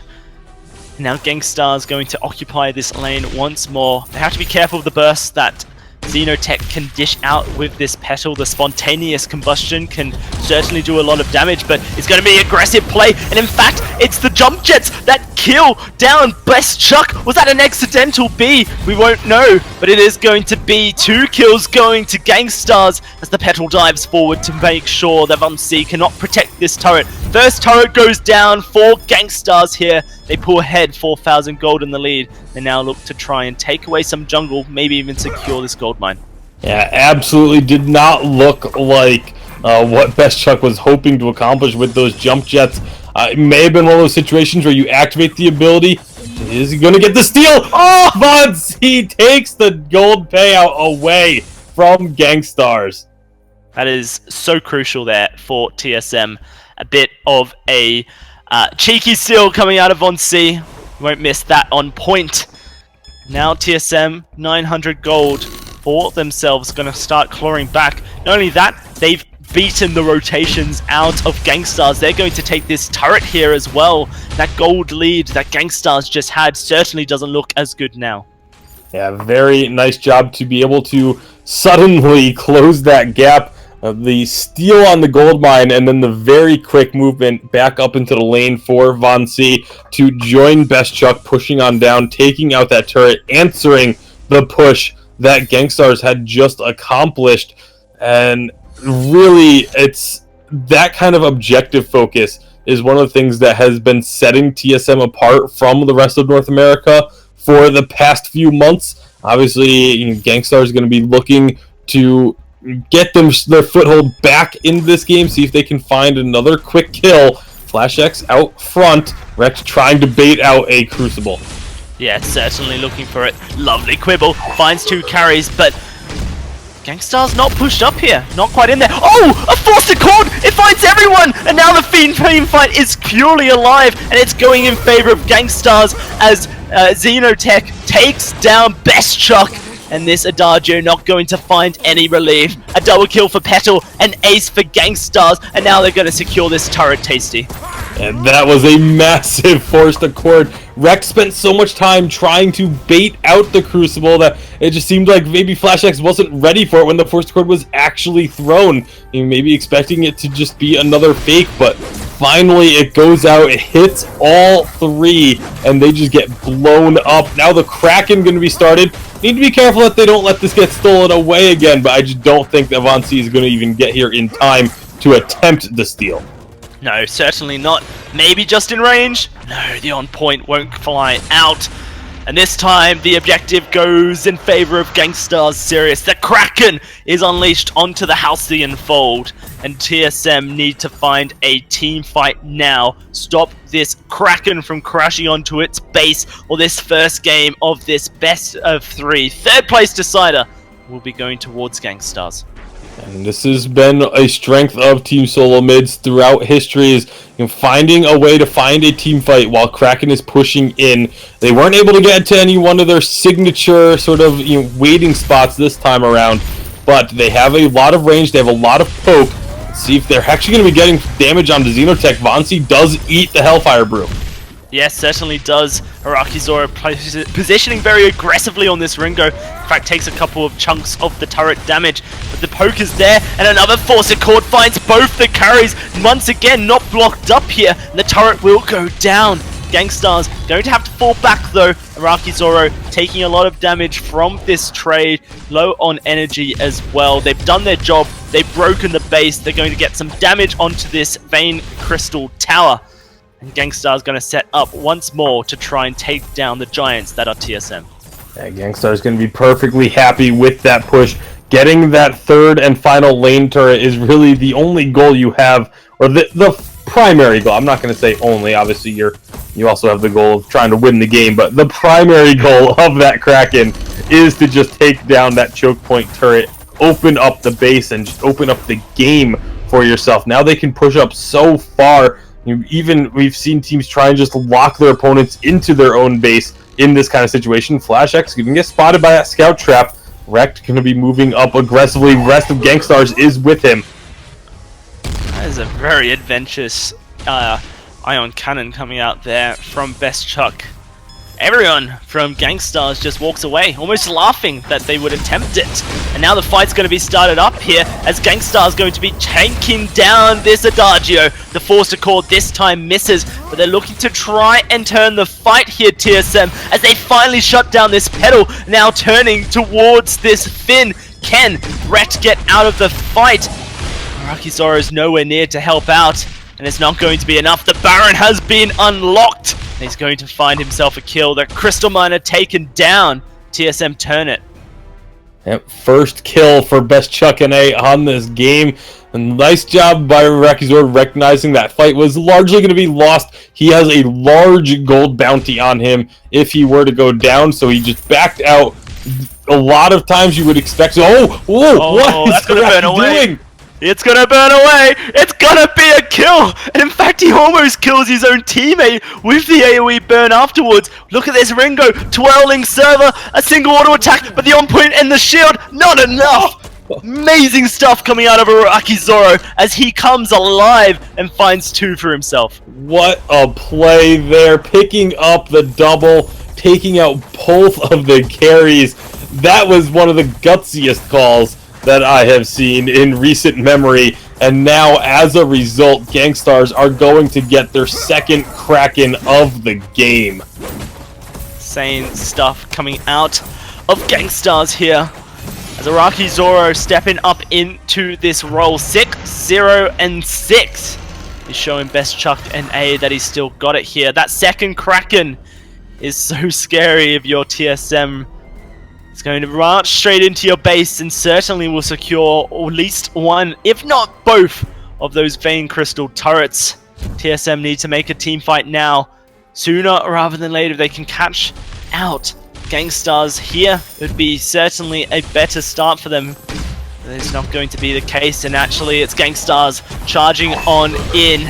Now Gangstar's going to occupy this lane once more. They have to be careful of the burst that Xenotech can dish out with this petal. The spontaneous combustion can certainly do a lot of damage, but it's going to be aggressive play, and in fact, it's the jump jets that kill down Best Chuck. Was that an accidental B? We won't know, but it is going to be 2 kills going to Gangstars as the petal dives forward to make sure that Vamsi cannot protect this turret. First turret goes down for Gangstars here. They pull ahead, 4,000 gold in the lead. They now look to try and take away some jungle, maybe even secure this gold mine. Yeah, absolutely did not look like what Best Chuck was hoping to accomplish with those jump jets. It may have been one of those situations where you activate the ability. Is he going to get the steal? Oh, Vonsi takes the gold payout away from Gangstars. That is so crucial there for TSM. A bit of a cheeky steal coming out of Von C. Won't miss that on point. Now TSM, 900 gold for themselves, going to start clawing back. Not only that, they've beaten the rotations out of Gangstars. They're going to take this turret here as well. That gold lead that Gangstars just had certainly doesn't look as good now. Yeah, very nice job to be able to suddenly close that gap. The steal on the gold mine and then the very quick movement back up into the lane for Von C to join Best Chuck, pushing on down, taking out that turret, answering the push that Gangstars had just accomplished. And really, it's that kind of objective focus is one of the things that has been setting TSM apart from the rest of North America for the past few months. Obviously, Gangstars is going to be looking to get their foothold back into this game, see if they can find another quick kill. Flash X out front, Rex trying to bait out a Crucible. Yeah, certainly looking for it. Lovely Quibble, finds 2 carries, but Gangstar's not pushed up here, not quite in there. Oh, a Forced Accord! It finds everyone! And now the Fiend fight is purely alive, and it's going in favor of Gangstars as Xenotech takes down Best Chuck. And this Adagio not going to find any relief. A double kill for Petal, an ace for Gangstars, and now they're going to secure this turret, Tasty. And that was a massive Forced Accord Rex spent so much time trying to bait out the Crucible that it just seemed like maybe Flash X wasn't ready for it when the Force Chord was actually thrown. You know, maybe expecting it to just be another fake, but finally it goes out, it hits all three, and they just get blown up. Now the Kraken going to be started. Need to be careful that they don't let this get stolen away again, but I just don't think that Von C is going to even get here in time to attempt the steal. No, certainly not. Maybe just in range? No, the on point won't fly out. And this time, the objective goes in favor of Gangstar's Sirius. The Kraken is unleashed onto the Halcyon Fold, and TSM need to find a team fight now. Stop this Kraken from crashing onto its base, or this first game of this best of three. Third place decider will be going towards Gangstars. And this has been a strength of Team Solo Mids throughout history, is finding a way to find a team fight while Kraken is pushing in. They weren't able to get to any one of their signature sort of waiting spots this time around, but they have a lot of range, they have a lot of poke. Let's see if they're actually going to be getting damage onto Xenotech. Vonsi does eat the Hellfire Brew. Yes, certainly does. Arakizora positioning very aggressively on this Ringo. In fact, takes a couple of chunks of the turret damage. But the poke is there, and another Force Accord finds both the carries. Once again, not blocked up here, and the turret will go down. Gangstars going to have to fall back though. Arakizoro taking a lot of damage from this trade. Low on energy as well. They've done their job. They've broken the base. They're going to get some damage onto this Vein Crystal Tower. And Gangstar's going to set up once more to try and take down the giants that are TSM. Yeah, Gangstar's going to be perfectly happy with that push. Getting that third and final lane turret is really the only goal you have, or the primary goal. I'm not going to say only. Obviously, you also have the goal of trying to win the game, but the primary goal of that Kraken is to just take down that choke point turret, open up the base, and just open up the game for yourself. Now they can push up so far. Even we've seen teams try and just lock their opponents into their own base in this kind of situation. Flash X can get spotted by that scout trap. Rekt going to be moving up aggressively. Rest of Gangstars is with him. That is a very adventurous ion cannon coming out there from Best Chuck. Everyone from Gangstars just walks away, almost laughing that they would attempt it. And now the fight's going to be started up here as Gangstars going to be tanking down this Adagio. The Force Accord this time misses, but they're looking to try and turn the fight here, TSM, as they finally shut down this pedal, now turning towards this Finn. Can Rekt get out of the fight? Arakizoro is nowhere near to help out, and it's not going to be enough. The Baron has been unlocked. He's going to find himself a kill. The Crystal Miner taken down. TSM turn it. Yep, first kill for Best Chuck and A on this game. And nice job by Arakizoro recognizing that fight was largely going to be lost. He has a large gold bounty on him if he were to go down, so he just backed out. A lot of times you would expect, whoa, what is Rekt doing? It's gonna burn away! It's gonna be a kill! And in fact, he almost kills his own teammate with the AoE burn afterwards. Look at this Ringo, twirling server, a single auto attack, but the on point and the shield, not enough! Amazing stuff coming out of Arakizoro as he comes alive and finds two for himself. What a play there, picking up the double, taking out both of the carries. That was one of the gutsiest calls that I have seen in recent memory, and now as a result, Gangstars are going to get their second Kraken of the game. Insane stuff coming out of Gangstars here as Arakizoro stepping up into this role. 6-0-6 is showing Best Chuck and A that he's still got it here. That second Kraken is so scary if you're TSM. It's going to march straight into your base and certainly will secure at least one, if not both, of those Vein Crystal turrets. TSM need to make a team fight now. Sooner rather than later they can catch out Gangstars here. It would be certainly a better start for them. But it's not going to be the case, and actually it's Gangstars charging on in.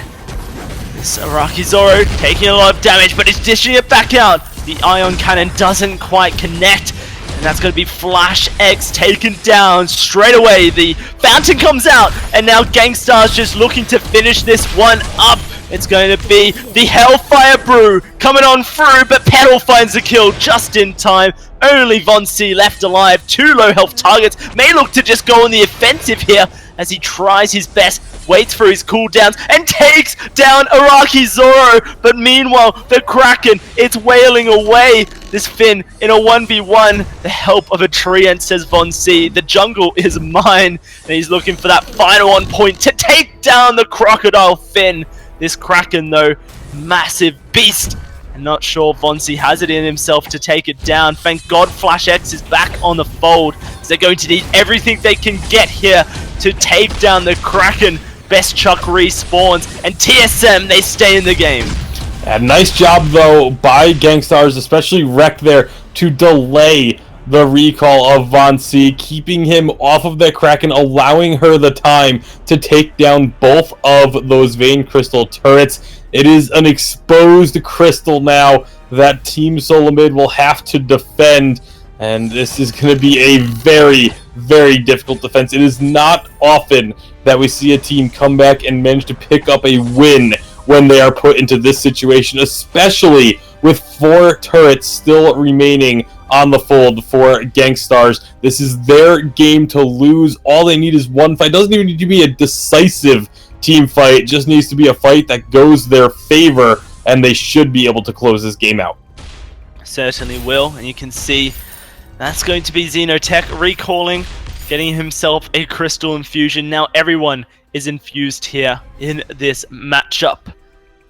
This Arakizoro taking a lot of damage, but it's dishing it back out. The Ion Cannon doesn't quite connect. And that's going to be Flash X taken down straight away. The fountain comes out, and now Gangstars just looking to finish this one up. It's going to be the Hellfire Brew coming on through, but Petal finds the kill just in time. Only Von C left alive. 2 low health targets. May look to just go on the offensive here as he tries his best, waits for his cooldowns, and takes down Araki Zoro. But meanwhile, the Kraken, it's wailing away this Finn in a 1v1. The help of a Treant, says Von C. The jungle is mine, and he's looking for that final on point to take down the Crocodile Finn. This Kraken, though, massive beast. I'm not sure Von C has it in himself to take it down. Thank God Flash X is back on the fold, as they're going to need everything they can get here to take down the Kraken. Best Chuck respawns, and TSM, they stay in the game. Nice job, though, by Gangstars, especially Rek there, to delay the recall of Von C, keeping him off of the Kraken, allowing her the time to take down both of those Vein Crystal turrets. It is an exposed crystal now that Team Solomid will have to defend, and this is going to be a very, very difficult defense. It is not often that we see a team come back and manage to pick up a win when they are put into this situation, especially with 4 turrets still remaining on the fold for Gangstars. This is their game to lose. All they need is one fight. It doesn't even need to be a decisive team fight. It just needs to be a fight that goes their favor, and they should be able to close this game out. Certainly will, and you can see that's going to be Xenotech recalling, getting himself a crystal infusion. Now everyone is infused here in this matchup.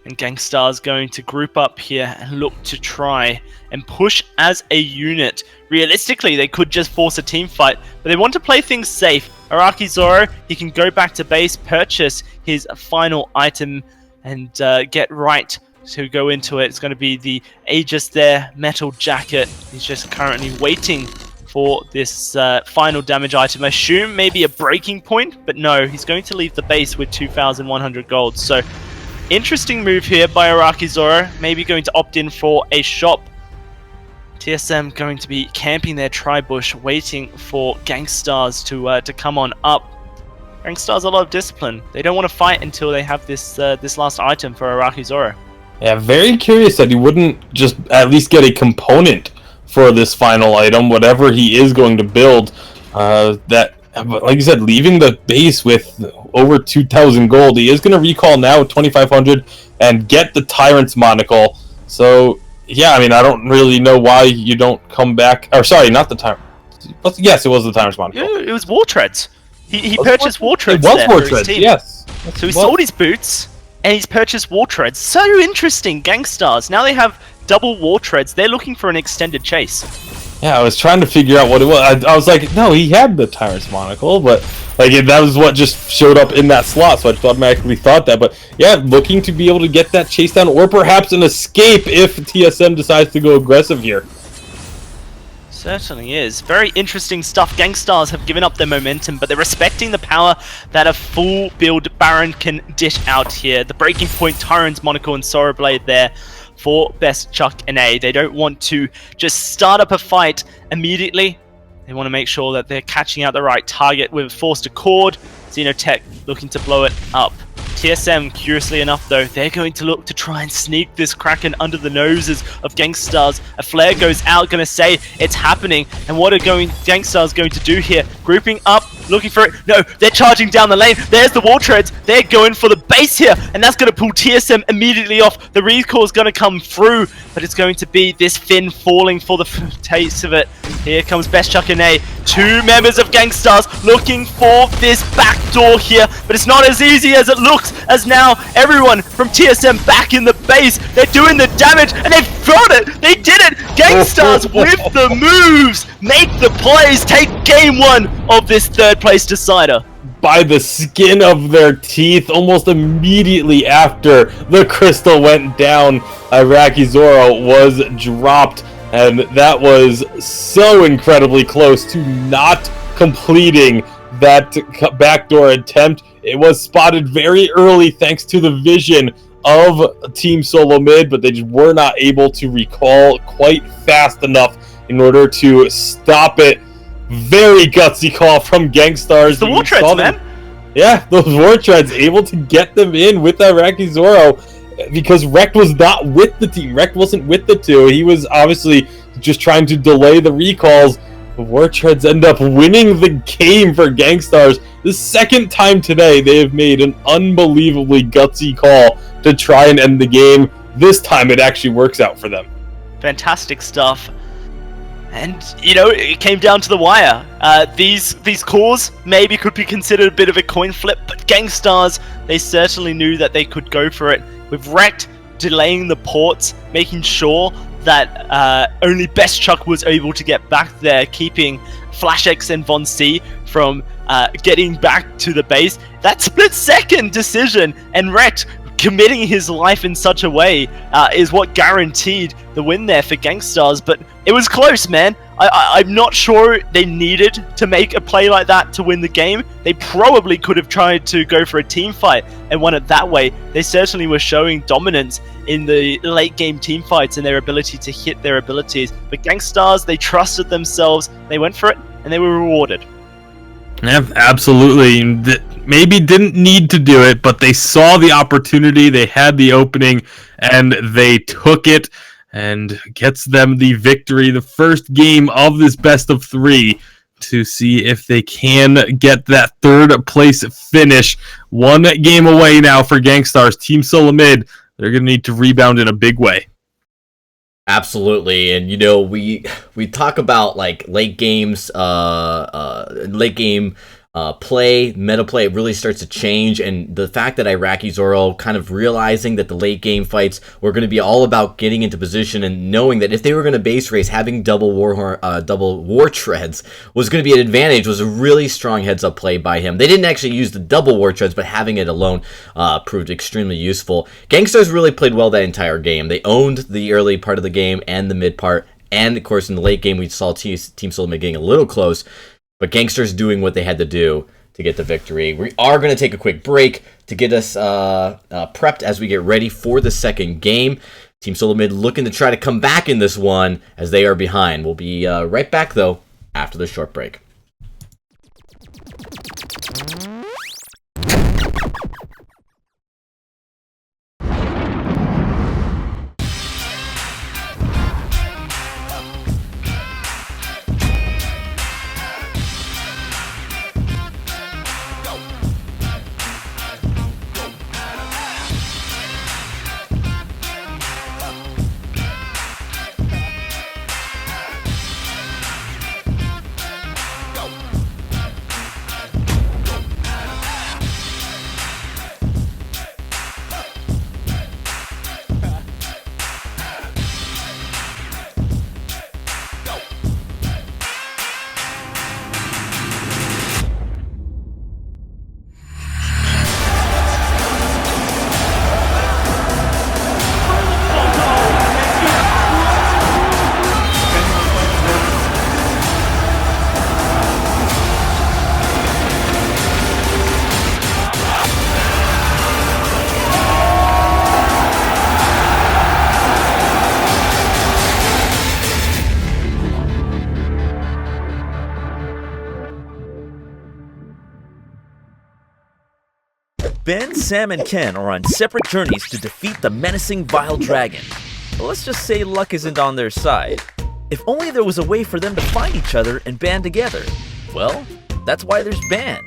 And Gangstar's going to group up here and look to try and push as a unit. Realistically, they could just force a team fight, but they want to play things safe. Araki Zoro, he can go back to base, purchase his final item, and get right to go into it. It's going to be the Aegis there, Metal Jacket. He's just currently waiting for this final damage item. I assume maybe a breaking point, but no, he's going to leave the base with 2,100 gold. So interesting move here by Araki Zoro. Maybe going to opt in for a shop. TSM going to be camping their tri-bush, waiting for Gangstars to come on up. Gangstars a lot of discipline. They don't want to fight until they have this this last item for Araki Zoro. Yeah, very curious that he wouldn't just at least get a component for this final item, whatever he is going to build. That, like you said, leaving the base with over 2,000 gold. He is going to recall now 2,500 and get the Tyrant's monocle. So, yeah, I mean, I don't really know why you don't come back. Or, sorry, not the Tyrant. Yes, it was the Tyrant's monocle. Yeah, it was War Treads. He purchased War Treads. It was there War for his Treads, team. yes. So he sold his boots and he's purchased War Treads. So interesting, Gangstars. Now they have double War Treads. They're looking for an extended chase. Yeah, I was trying to figure out what it was. I was like, no, he had the Tyrant's monocle, but like that was what just showed up in that slot, so I just automatically thought that. But yeah, looking to be able to get that chase down, or perhaps an escape if TSM decides to go aggressive here. Certainly is. Very interesting stuff. Gangstars have given up their momentum, but they're respecting the power that a full build Baron can dish out here. The breaking point, Tyrant's monocle and Sorrow Blade there for best Chuck and A. They don't want to just start up a fight immediately. They want to make sure that they're catching out the right target with Forced Accord. Xenotech looking to blow it up. TSM, curiously enough though, they're going to look to try and sneak this Kraken under the noses of Gangstars. A flare goes out, gonna say it's happening. And what are Gangstars going to do here? Grouping up, looking for it. No, they're charging down the lane. There's the War Treads. They're going for the base here, and that's gonna pull TSM immediately off. The recall is gonna come through, but it's going to be this Finn falling for the taste of it. Here comes Best Chuck and A. 2 members of Gangstars looking for this back door here, but it's not as easy as it looks, as now everyone from TSM back in the base. They're doing the damage, and they've thrown it. They did it. Gangstars with the moves, make the plays, take game 1 of this 3rd place decider. By the skin of their teeth, almost immediately after the crystal went down, Araki Zoro was dropped, and that was so incredibly close to not completing that backdoor attempt. It was spotted very early thanks to the vision of Team Solo Mid, but they just were not able to recall quite fast enough in order to stop it. Very gutsy call from Gangstars. The War Treads, man. Yeah, those war treads able to get them in with Iraqi Zoro because Rekt was not with the team. Rekt wasn't with the two. He was obviously just trying to delay the recalls. The war treads end up winning the game for Gangstars. The second time today they have made an unbelievably gutsy call to try and end the game. This time it actually works out for them. Fantastic stuff. And, you know, it came down to the wire. These cores maybe could be considered a bit of a coin flip, but Gangstars, they certainly knew that they could go for it. With Rekt delaying the ports, making sure that only Best Chuck was able to get back there, keeping FlashX and Von C from getting back to the base. That split-second decision, and Rekt committing his life in such a way is what guaranteed the win there for Gangstars, but it was close, man. I'm not sure they needed to make a play like that to win the game. They probably could have tried to go for a team fight and won it that way. They certainly were showing dominance in the late game team fights and their ability to hit their abilities, but Gangstars, they trusted themselves, they went for it, and they were rewarded. Yeah, absolutely. Maybe didn't need to do it, but they saw the opportunity, they had the opening, and they took it, and gets them the victory, the first game of this best of three, to see if they can get that third place finish. One game away now for Gangstars. Team Solamid, they're going to need to rebound in a big way. Absolutely, and you know we talk about like late games, late game play, meta play. It really starts to change, and the fact that Iraqi Zoro kind of realizing that the late game fights were going to be all about getting into position and knowing that if they were going to base race, having double war treads was going to be an advantage was a really strong heads up play by him. They didn't actually use the double war treads, but having it alone proved extremely useful. Gangsters really played well that entire game. They owned the early part of the game and the mid part, and of course in the late game we saw Team Solamid getting a little close. But Gangsters doing what they had to do to get the victory. We are going to take a quick break to get us prepped as we get ready for the second game. Team Solamid looking to try to come back in this one as they are behind. We'll be right back, though, after the short break. Ben, Sam, and Ken are on separate journeys to defeat the menacing Vile Dragon. But let's just say luck isn't on their side. If only there was a way for them to find each other and band together. Well, that's why there's Band.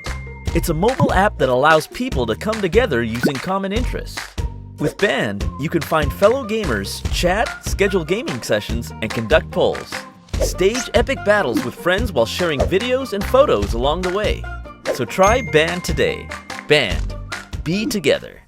It's a mobile app that allows people to come together using common interests. With Band, you can find fellow gamers, chat, schedule gaming sessions, and conduct polls. Stage epic battles with friends while sharing videos and photos along the way. So try Band today. Band. Be together.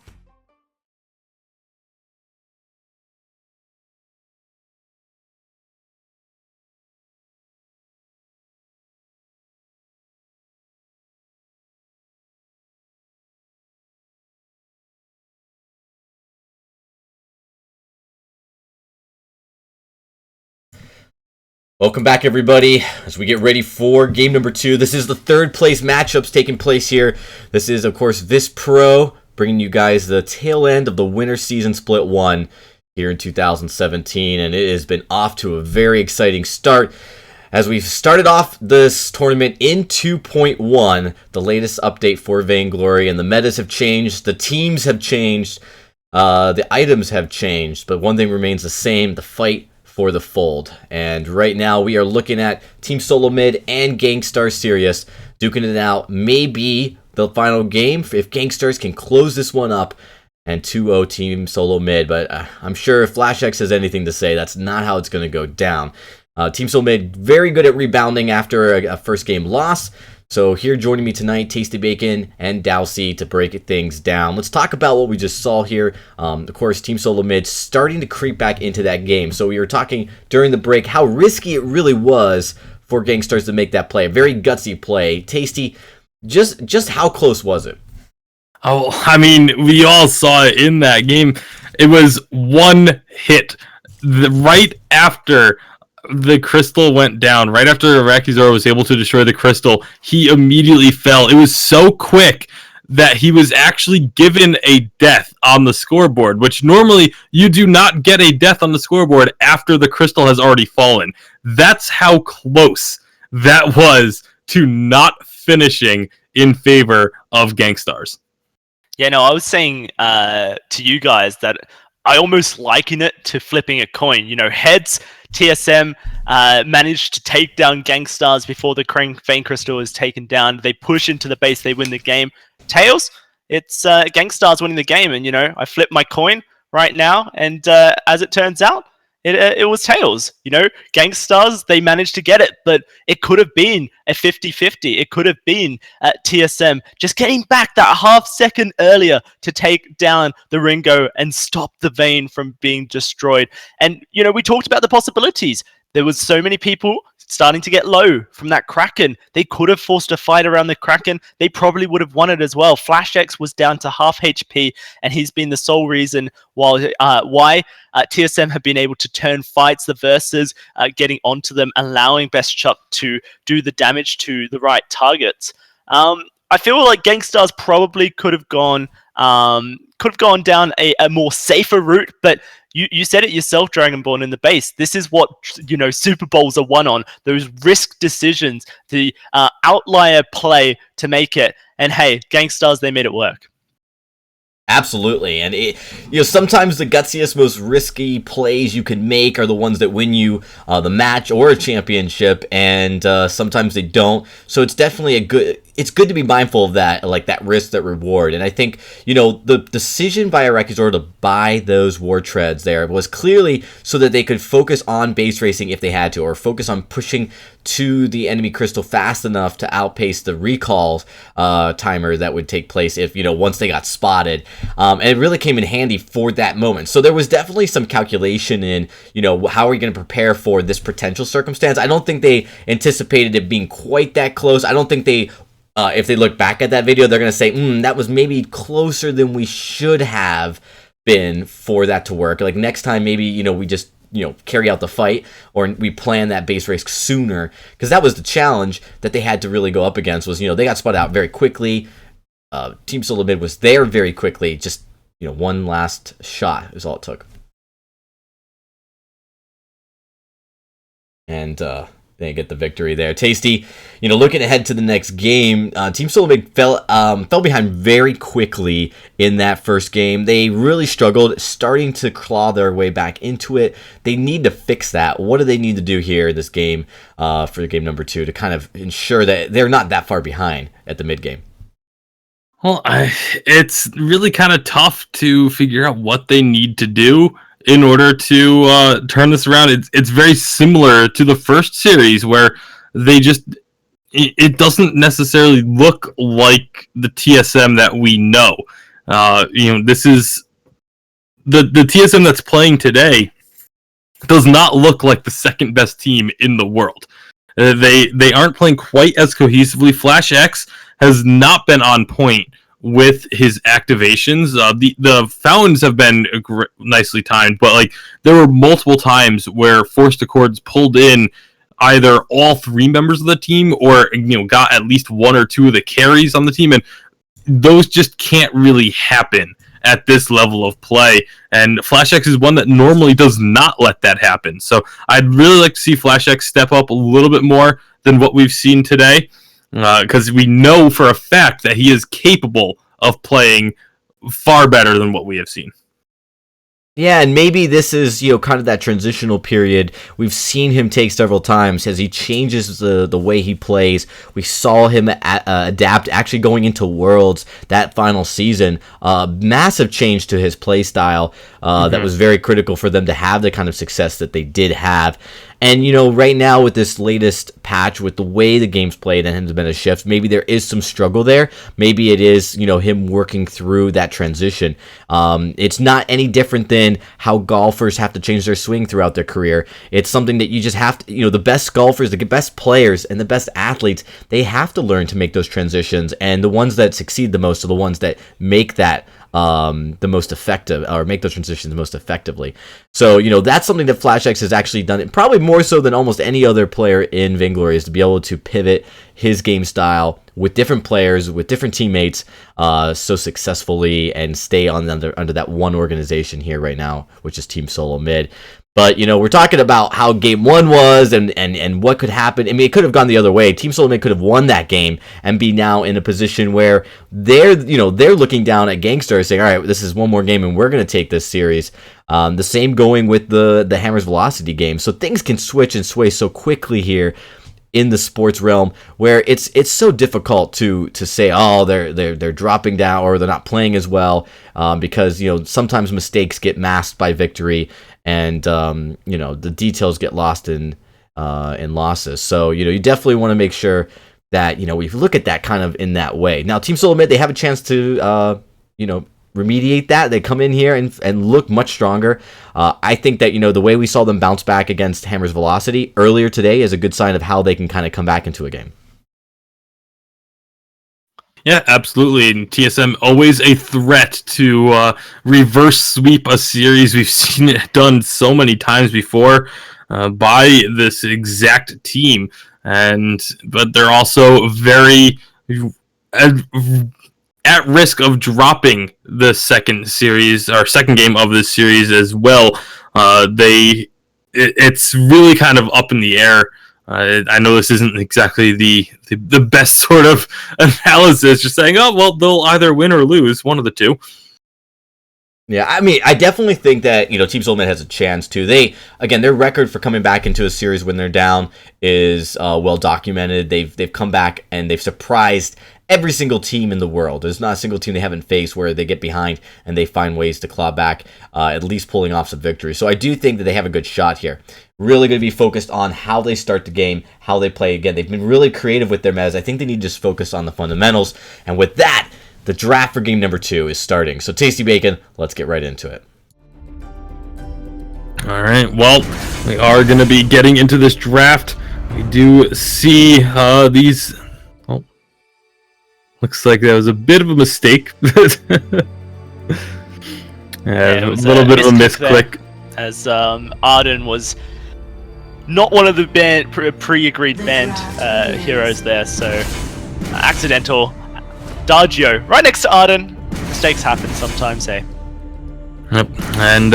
Welcome back, everybody, as we get ready for game number 2. This is the third place matchups taking place here. This is, of course, VISPRO, bringing you guys the tail end of the winter season split 1 here in 2017, and it has been off to a very exciting start. as we've started off this tournament in 2.1, the latest update for Vainglory, and the metas have changed, the teams have changed, the items have changed, but one thing remains the same: the fight for the fold. And right now we are looking at Team Solo Mid and Gangstar Sirius duking it out. Maybe the final game if Gangstars can close this one up and 2-0 Team Solo Mid, but I'm sure if FlashX has anything to say, that's not how it's going to go down. Team Solo Mid very good at rebounding after a first game loss. So here joining me tonight, Tasty Bacon and Dowsey to break things down. Let's talk about what we just saw here. Of course, Team Solo Mid starting to creep back into that game. So we were talking during the break how risky it really was for Gangstars to make that play. A very gutsy play. Tasty, just how close was it? Oh, I mean, we all saw it in that game. It was one hit right after the crystal went down, right after Irakizora was able to destroy the crystal. He immediately fell. It was so quick that he was actually given a death on the scoreboard, which normally you do not get a death on the scoreboard after the crystal has already fallen. That's how close that was to not finishing in favor of Gangstars. Yeah, no, I was saying to you guys that I almost liken it to flipping a coin. You know, heads, TSM managed to take down Gangstars before the Vein Crystal is taken down. They push into the base, they win the game. Tails, it's Gangstars winning the game, and, you know, I flip my coin right now, and as it turns out, it was Tails. You know, Gangstars, they managed to get it, but it could have been a 50-50. It could have been TSM just getting back that half second earlier to take down the Ringo and stop the Vein from being destroyed. And, you know, we talked about the possibilities. There was so many people starting to get low from that Kraken. They could have forced a fight around the Kraken. They probably would have won it as well. FlashX was down to half HP, and he's been the sole reason why TSM have been able to turn fights, the verses, getting onto them, allowing Best Chuck to do the damage to the right targets. I feel like Gangstars probably could have gone down a more safer route, but you said it yourself, Dragonborn, in the base. This is what, you know, Super Bowls are won on. Those risk decisions, the outlier play to make it. And hey, Gangstars, they made it work. Absolutely, and sometimes the gutsiest, most risky plays you can make are the ones that win you the match or a championship, and sometimes they don't. So it's definitely it's good to be mindful of that, like that risk, that reward. And I think, you know, the decision by Irakizora to buy those war treads there was clearly so that they could focus on base racing if they had to, or focus on pushing to the enemy crystal fast enough to outpace the recall timer that would take place if, you know, once they got spotted. And it really came in handy for that moment. So there was definitely some calculation in, you know, how are we going to prepare for this potential circumstance. I don't think they anticipated it being quite that close. I don't think they if they look back at that video, they're going to say, that was maybe closer than we should have been for that to work. Like next time, maybe, you know, we just, you know, carry out the fight, or we plan that base race sooner, because that was the challenge that they had to really go up against. Was, you know, they got spun out very quickly. Team Solo Mid was there very quickly. Just, you know, one last shot is all it took. And they get the victory there. Tasty, you know, looking ahead to the next game, Team Solo Mid fell behind very quickly in that first game. They really struggled, starting to claw their way back into it. They need to fix that. What do they need to do here in this game for game number 2 to kind of ensure that they're not that far behind at the mid game? Well, it's really kind of tough to figure out what they need to do in order to turn this around. It's very similar to the first series, where they just, it doesn't necessarily look like the TSM that we know. You know, this is the TSM that's playing today does not look like the second best team in the world. They aren't playing quite as cohesively. FlashX has not been on point with his activations. The fountains have been nicely timed, but like there were multiple times where Forced Accords pulled in either all 3 members of the team, or, you know, got at least 1 or 2 of the carries on the team, and those just can't really happen at this level of play. And FlashX is one that normally does not let that happen. So I'd really like to see FlashX step up a little bit more than what we've seen today, because we know for a fact that he is capable of playing far better than what we have seen. Yeah, and maybe this is, kind of that transitional period we've seen him take several times as he changes the way he plays. We saw him adapt actually going into Worlds that final season. Massive change to his play style that was very critical for them to have the kind of success that they did have. And, right now with this latest patch, with the way the game's played and has been a shift, maybe there is some struggle there. Maybe it is, him working through that transition. It's not any different than how golfers have to change their swing throughout their career. It's something that you just have to, the best golfers, the best players, and the best athletes, they have to learn to make those transitions. And the ones that succeed the most are the ones that make that the most effective, or make those transitions the most effectively. So, that's something that FlashX has actually done, probably more so than almost any other player in Vainglory, is to be able to pivot his game style with different players, with different teammates, so successfully, and stay under that one organization here right now, which is Team Solo Mid. But, we're talking about how game one was and what could happen. I mean, it could have gone the other way. Team Solomon could have won that game and be now in a position where they're looking down at Gangstar saying, all right, this is one more game and we're going to take this series. The same going with the Hammer's Velocity game. So things can switch and sway so quickly here in the sports realm, where it's so difficult to say, oh, they're dropping down or they're not playing as well, because sometimes mistakes get masked by victory, and the details get lost in losses. So you definitely want to make sure that we look at that kind of in that way. Now Team Soul Mid, they have a chance to remediate that. They come in here and look much stronger. I think that the way we saw them bounce back against Hammer's Velocity earlier today is a good sign of how they can kind of come back into a game. Yeah, absolutely. And TSM always a threat to reverse sweep a series. We've seen it done so many times before by this exact team, but they're also very at risk of dropping the second game of this series as well. It's really kind of up in the air. I know this isn't exactly the best sort of analysis, just saying, oh, well, they'll either win or lose, one of the two. Yeah, I mean, I definitely think that, Team Soulmate has a chance to. Their record for coming back into a series when they're down is well documented. They've come back and they've surprised every single team in the world. There's not a single team they haven't faced where they get behind and they find ways to claw back, at least pulling off some victory. So I do think that they have a good shot here. Really going to be focused on how they start the game, how they play. Again, they've been really creative with their metas. I think they need to just focus on the fundamentals. And with that, the draft for game number 2 is starting. So Tasty Bacon, let's get right into it. All right, well, we are going to be getting into this draft. We do see these... Oh, looks like that was a bit of a mistake. A little bit of a misclick. As Arden was not one of the pre-agreed band heroes there, so accidental Dargio right next to Arden. Mistakes happen sometimes, hey. Yep. And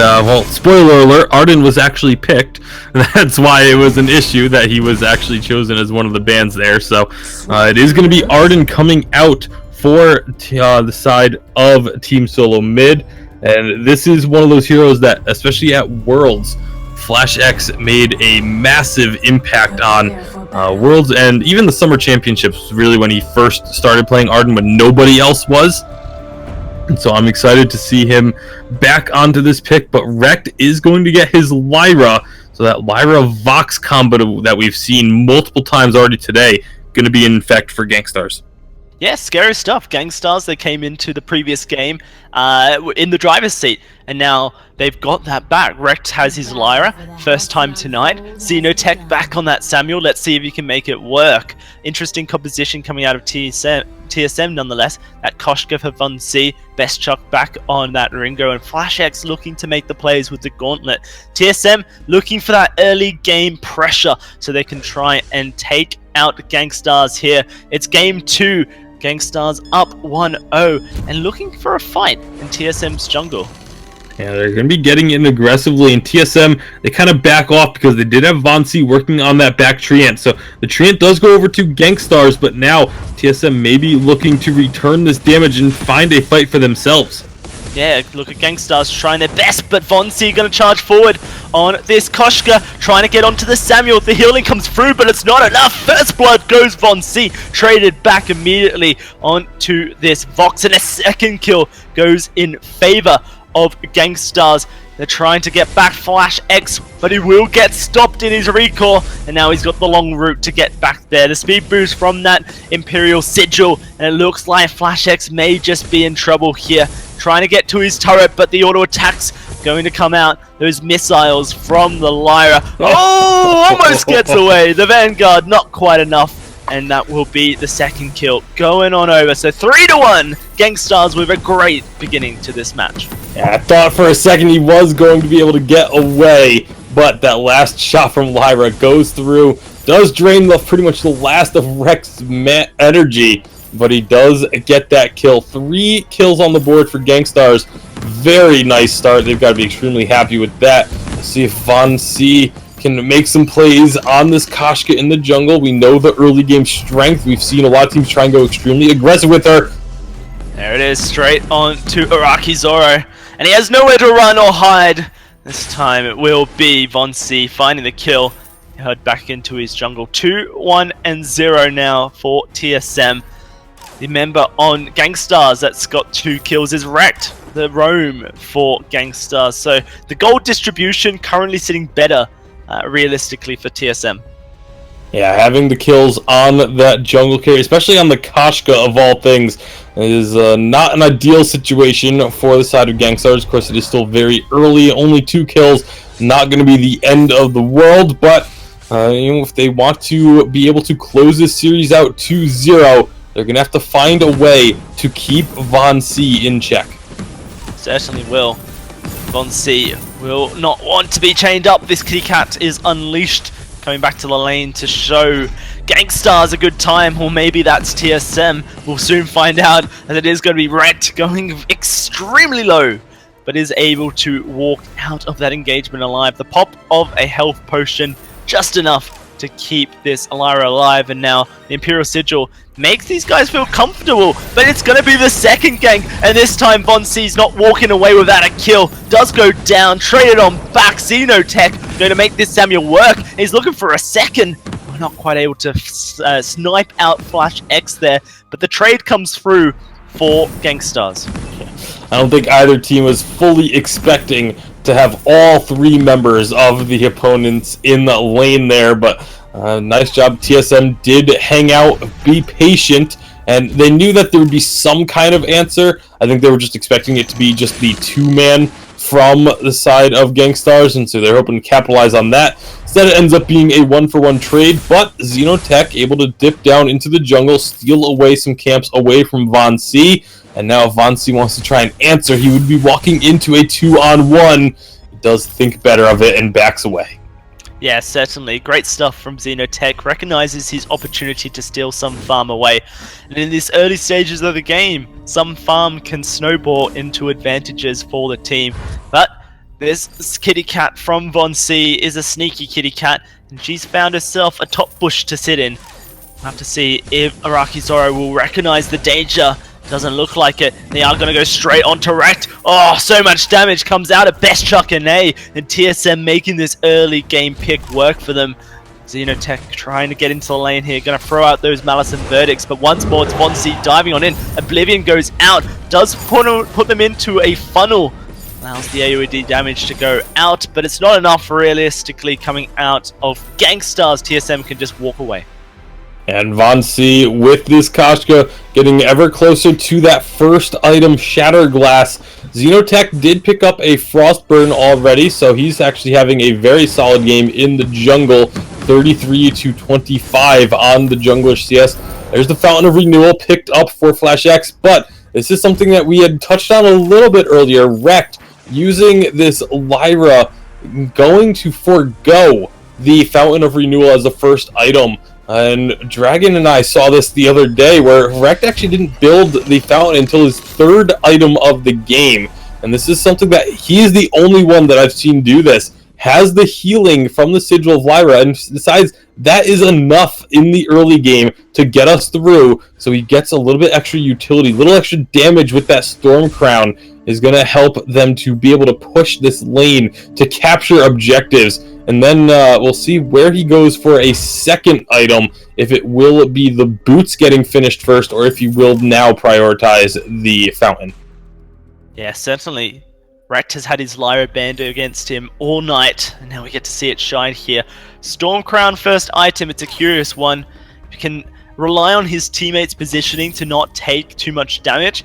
spoiler alert, Arden was actually picked. That's why it was an issue that he was actually chosen as one of the bands there. So it is going to be Arden coming out for the side of Team Solo Mid. And this is one of those heroes that, especially at Worlds, FlashX made a massive impact on Worlds and even the Summer Championships, really, when he first started playing Arden when nobody else was. And so I'm excited to see him back onto this pick, but Rekt is going to get his Lyra, so that Lyra Vox combo that we've seen multiple times already today, going to be in effect for Gangstars. Yeah, scary stuff. Gangstars, they came into the previous game in the driver's seat, and now they've got that back. Rekt has his Lyra, first time tonight. Xenotech back on that Samuel. Let's see if he can make it work. Interesting composition coming out of TSM nonetheless. That Koshka for Fun C, Best Chuck back on that Ringo, and FlashX looking to make the plays with the Gauntlet. TSM looking for that early game pressure so they can try and take out Gangstars here. It's game 2. Gangstars up 1-0 and looking for a fight in TSM's jungle. Yeah, they're going to be getting in aggressively, and TSM, they kind of back off because they did have Vonsi working on that back Treant. So the Treant does go over to Gangstars, but now TSM may be looking to return this damage and find a fight for themselves. Yeah, look at Gangstars trying their best, but Vonsi going to charge forward on this Koshka, trying to get onto the Samuel. The healing comes through, but it's not enough. First blood goes Vonsi, traded back immediately onto this Vox, and a second kill goes in favor of Gangstars. They're trying to get back Flash X, but he will get stopped in his recall, and now he's got the long route to get back there. The speed boost from that Imperial Sigil, and it looks like Flash X may just be in trouble here. Trying to get to his turret, but the auto attack's going to come out. Those missiles from the Lyra. Oh, almost gets away. The Vanguard, not quite enough. And that will be the second kill going on over. So 3-1, Gangstars with a great beginning to this match. Yeah, I thought for a second he was going to be able to get away, but that last shot from Lyra goes through, does drain pretty much the last of Rex's energy, but he does get that kill. 3 kills on the board for Gangstars. Very nice start. They've got to be extremely happy with that. Let's see if Vonsi can make some plays on this Koshka in the jungle. We know the early game strength. We've seen a lot of teams try and go extremely aggressive with her. There it is, straight on to Araki Zoro. And he has nowhere to run or hide. This time it will be Vonsi finding the kill. He head back into his jungle. 2-1-0 now for TSM. The member on Gangstars that's got 2 kills is wrecked. The roam for Gangstars. So the gold distribution currently sitting better realistically for TSM. Yeah, having the kills on that jungle carry, especially on the Koshka of all things, is not an ideal situation for the side of Gangstars. Of course, it is still very early, only 2 kills, not going to be the end of the world, but if they want to be able to close this series out 2-0, they're going to have to find a way to keep Vonsi in check. Certainly will. Vonsi will not want to be chained up. This kitty cat is unleashed, coming back to the lane to show Gangstars a good time, or maybe that's TSM. We'll soon find out, as it is going to be Rhett going extremely low, but is able to walk out of that engagement alive. The pop of a health potion, just enough to keep this Lyra alive, and now the Imperial Sigil makes these guys feel comfortable, but it's going to be the second gank, and this time Vonsi's not walking away without a kill. Does go down, traded on back. Xenotech going to make this Samuel work. He's looking for a second. We're not quite able to snipe out Flash X there, but the trade comes through for Gangstars. I don't think either team was fully expecting to have all 3 members of the opponents in the lane there, but nice job. TSM did hang out, be patient, and they knew that there would be some kind of answer. I think they were just expecting it to be just the 2-man from the side of Gangstars, and so they're hoping to capitalize on that. Instead, it ends up being a 1-for-1 trade, but Xenotech able to dip down into the jungle, steal away some camps away from Vonsi, and now if Vonsi wants to try and answer, he would be walking into a 2-on-1. He does think better of it and backs away. Yeah, certainly. Great stuff from Xenotech. Recognizes his opportunity to steal some farm away. And in these early stages of the game, some farm can snowball into advantages for the team. But this kitty cat from Vonsi is a sneaky kitty cat, and she's found herself a top bush to sit in. We'll have to see if Araki Zoro will recognize the danger. Doesn't look like it. They are going to go straight onto Rect. Oh, so much damage comes out of Best Chuck and A, and TSM making this early game pick work for them. Xenotech trying to get into the lane here. Going to throw out those Malice and Verdicts, but once more it's Vonsi diving on in. Oblivion goes out. Does put them into a funnel. Allows the AoE damage to go out, but it's not enough realistically coming out of Gangstars. TSM can just walk away. And Vonsi, with this Koshka, getting ever closer to that first item, Shatter Glass. Xenotech did pick up a Frostburn already, so he's actually having a very solid game in the jungle. 33-25 on the jungler CS. There's the Fountain of Renewal picked up for Flash X, but this is something that we had touched on a little bit earlier. Rekt using this Lyra, going to forego the Fountain of Renewal as the first item And Dragon and I saw this the other day where Rect actually didn't build the fountain until his 3rd item of the game. And this is something that he is the only one that I've seen do this. Has the healing from the Sigil of Lyra and decides that is enough in the early game to get us through. So he gets a little bit extra utility, little extra damage with that Storm Crown is going to help them to be able to push this lane to capture objectives. And then we'll see where he goes for a 2nd item, if it will be the boots getting finished first, or if he will now prioritize the fountain. Yeah, certainly. Rect has had his Lyra banned against him all night, and now we get to see it shine here. Storm Crown first item, it's a curious one. You can rely on his teammates' positioning to not take too much damage,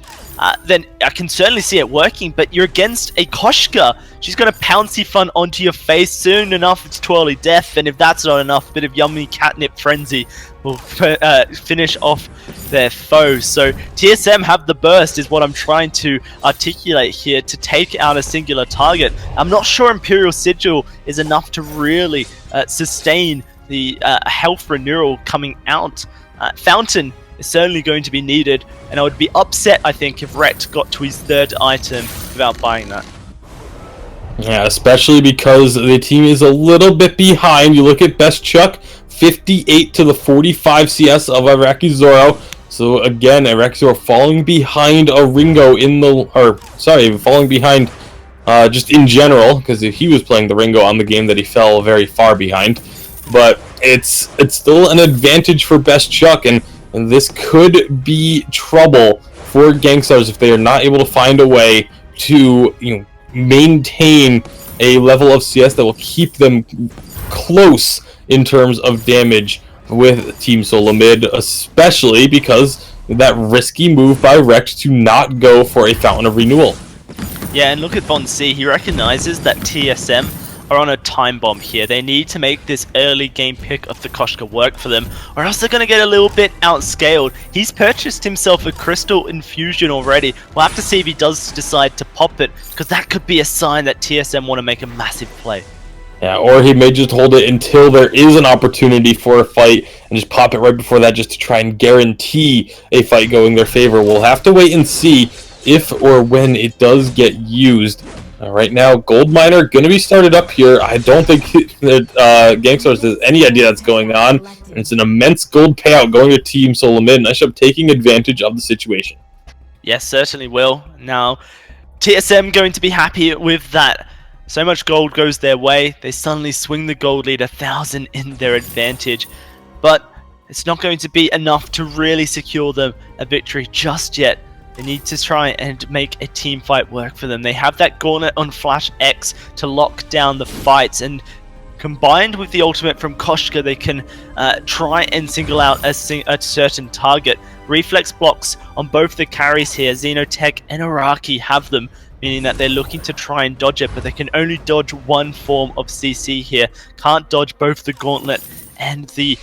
then I can certainly see it working, but you're against a Koshka. She's going to pouncy fun onto your face. Soon enough, it's twirly death, and if that's not enough, a bit of yummy catnip frenzy will finish off their foe. So TSM have the burst is what I'm trying to articulate here to take out a singular target. I'm not sure Imperial Sigil is enough to really sustain the health renewal coming out. Fountain is certainly going to be needed, and I would be upset, I think, if Rect got to his 3rd item without buying that. Yeah, especially because the team is a little bit behind. You look at Best Chuck, 58 to the 45 CS of Iraqi Zoro. So again, Iraqi Zoro falling behind a Ringo in the, falling behind just in general, because he was playing the Ringo on the game that he fell very far behind. But it's still an advantage for Best Chuck, and this could be trouble for Gangstars if they are not able to find a way to maintain a level of CS that will keep them close in terms of damage with Team Solo Mid, especially because that risky move by Rect to not go for a Fountain of Renewal. Yeah, and look at Von C. He recognizes that TSM are on a time bomb here. They need to make this early game pick of the Koshka work for them, or else they're going to get a little bit outscaled. He's purchased himself a Crystal Infusion already. We'll have to see if he does decide to pop it, because that could be a sign that TSM want to make a massive play. Yeah, or he may just hold it until there is an opportunity for a fight and just pop it right before that just to try and guarantee a fight going their favor. We'll have to wait and see if or when it does get used. Right now, Gold Miner going to be started up here. I don't think that Gangstars has any idea that's going on. And it's an immense gold payout going to Team Solo Mid, and Isham taking advantage of the situation. Yes, certainly will. Now, TSM going to be happy with that. So much gold goes their way. They suddenly swing the gold lead 1,000 in their advantage. But it's not going to be enough to really secure them a victory just yet. They need to try and make a team fight work for them. They have that Gauntlet on Flash X to lock down the fights, and combined with the ultimate from Koshka, they can try and single out a certain target. Reflex blocks on both the carries here, Xenotech and Araki have them, meaning that they're looking to try and dodge it, but they can only dodge one form of CC here. Can't dodge both the Gauntlet and the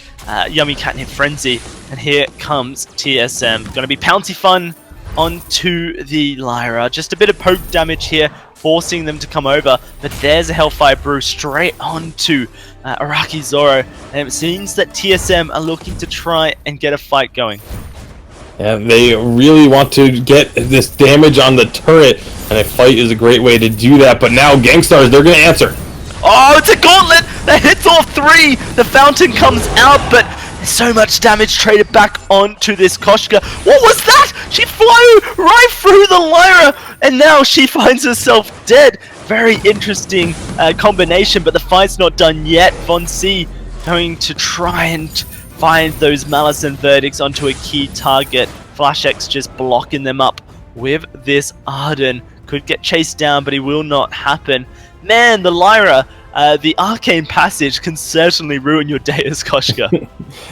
Yummy Catnip Frenzy. And here comes TSM. Gonna be Pouncy Fun onto the Lyra. Just a bit of poke damage here, forcing them to come over. But there's a Hellfire Brew straight onto Araki Zoro. And it seems that TSM are looking to try and get a fight going. Yeah, they really want to get this damage on the turret, and a fight is a great way to do that. But now Gangstars, they're going to answer. Oh, it's a Gauntlet that hits all 3. The Fountain comes out, but so much damage traded back onto this Koshka. What was that? She flew right through the Lyra, and now she finds herself dead. Very interesting combination, but the fight's not done yet. Von C going to try and find those Malice and Verdicts onto a key target. Flash X just blocking them up with this Arden. Could get chased down, but it will not happen. Man, the Lyra, the Arcane Passage can certainly ruin your day as Koshka.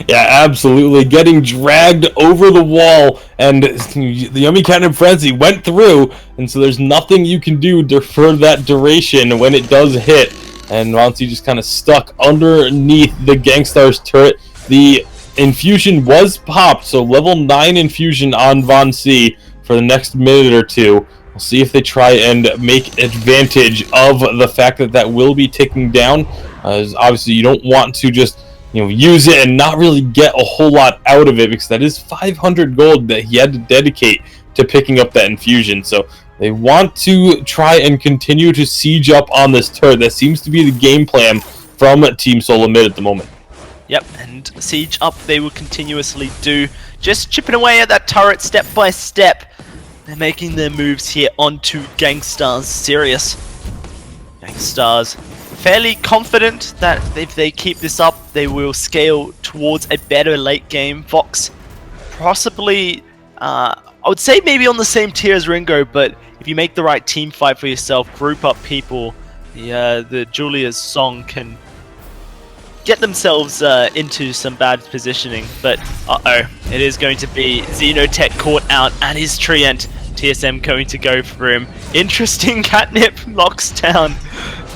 Yeah, absolutely. Getting dragged over the wall, and the Yummy Catnip Frenzy went through, and so there's nothing you can do for that duration when it does hit. And Ronsi just kind of stuck underneath the Gangstars turret. The infusion was popped, so level 9 infusion on Von C for the next minute or two. We'll see if they try and make advantage of the fact that that will be ticking down. Obviously, you don't want to just use it and not really get a whole lot out of it, because that is 500 gold that he had to dedicate to picking up that infusion. So they want to try and continue to siege up on this turret. That seems to be the game plan from Team Solo Mid at the moment. Yep, and siege up they will continuously do, just chipping away at that turret step by step. They're making their moves here onto Gangstar's Sirius. Gangstar's fairly confident that if they keep this up, they will scale towards a better late game. Vox, possibly, I would say maybe on the same tier as Ringo, but if you make the right team fight for yourself, group up people, the Julia's song can get themselves into some bad positioning. But it is going to be Xenotech caught out and his Treant. TSM going to go for him. Interesting catnip locks down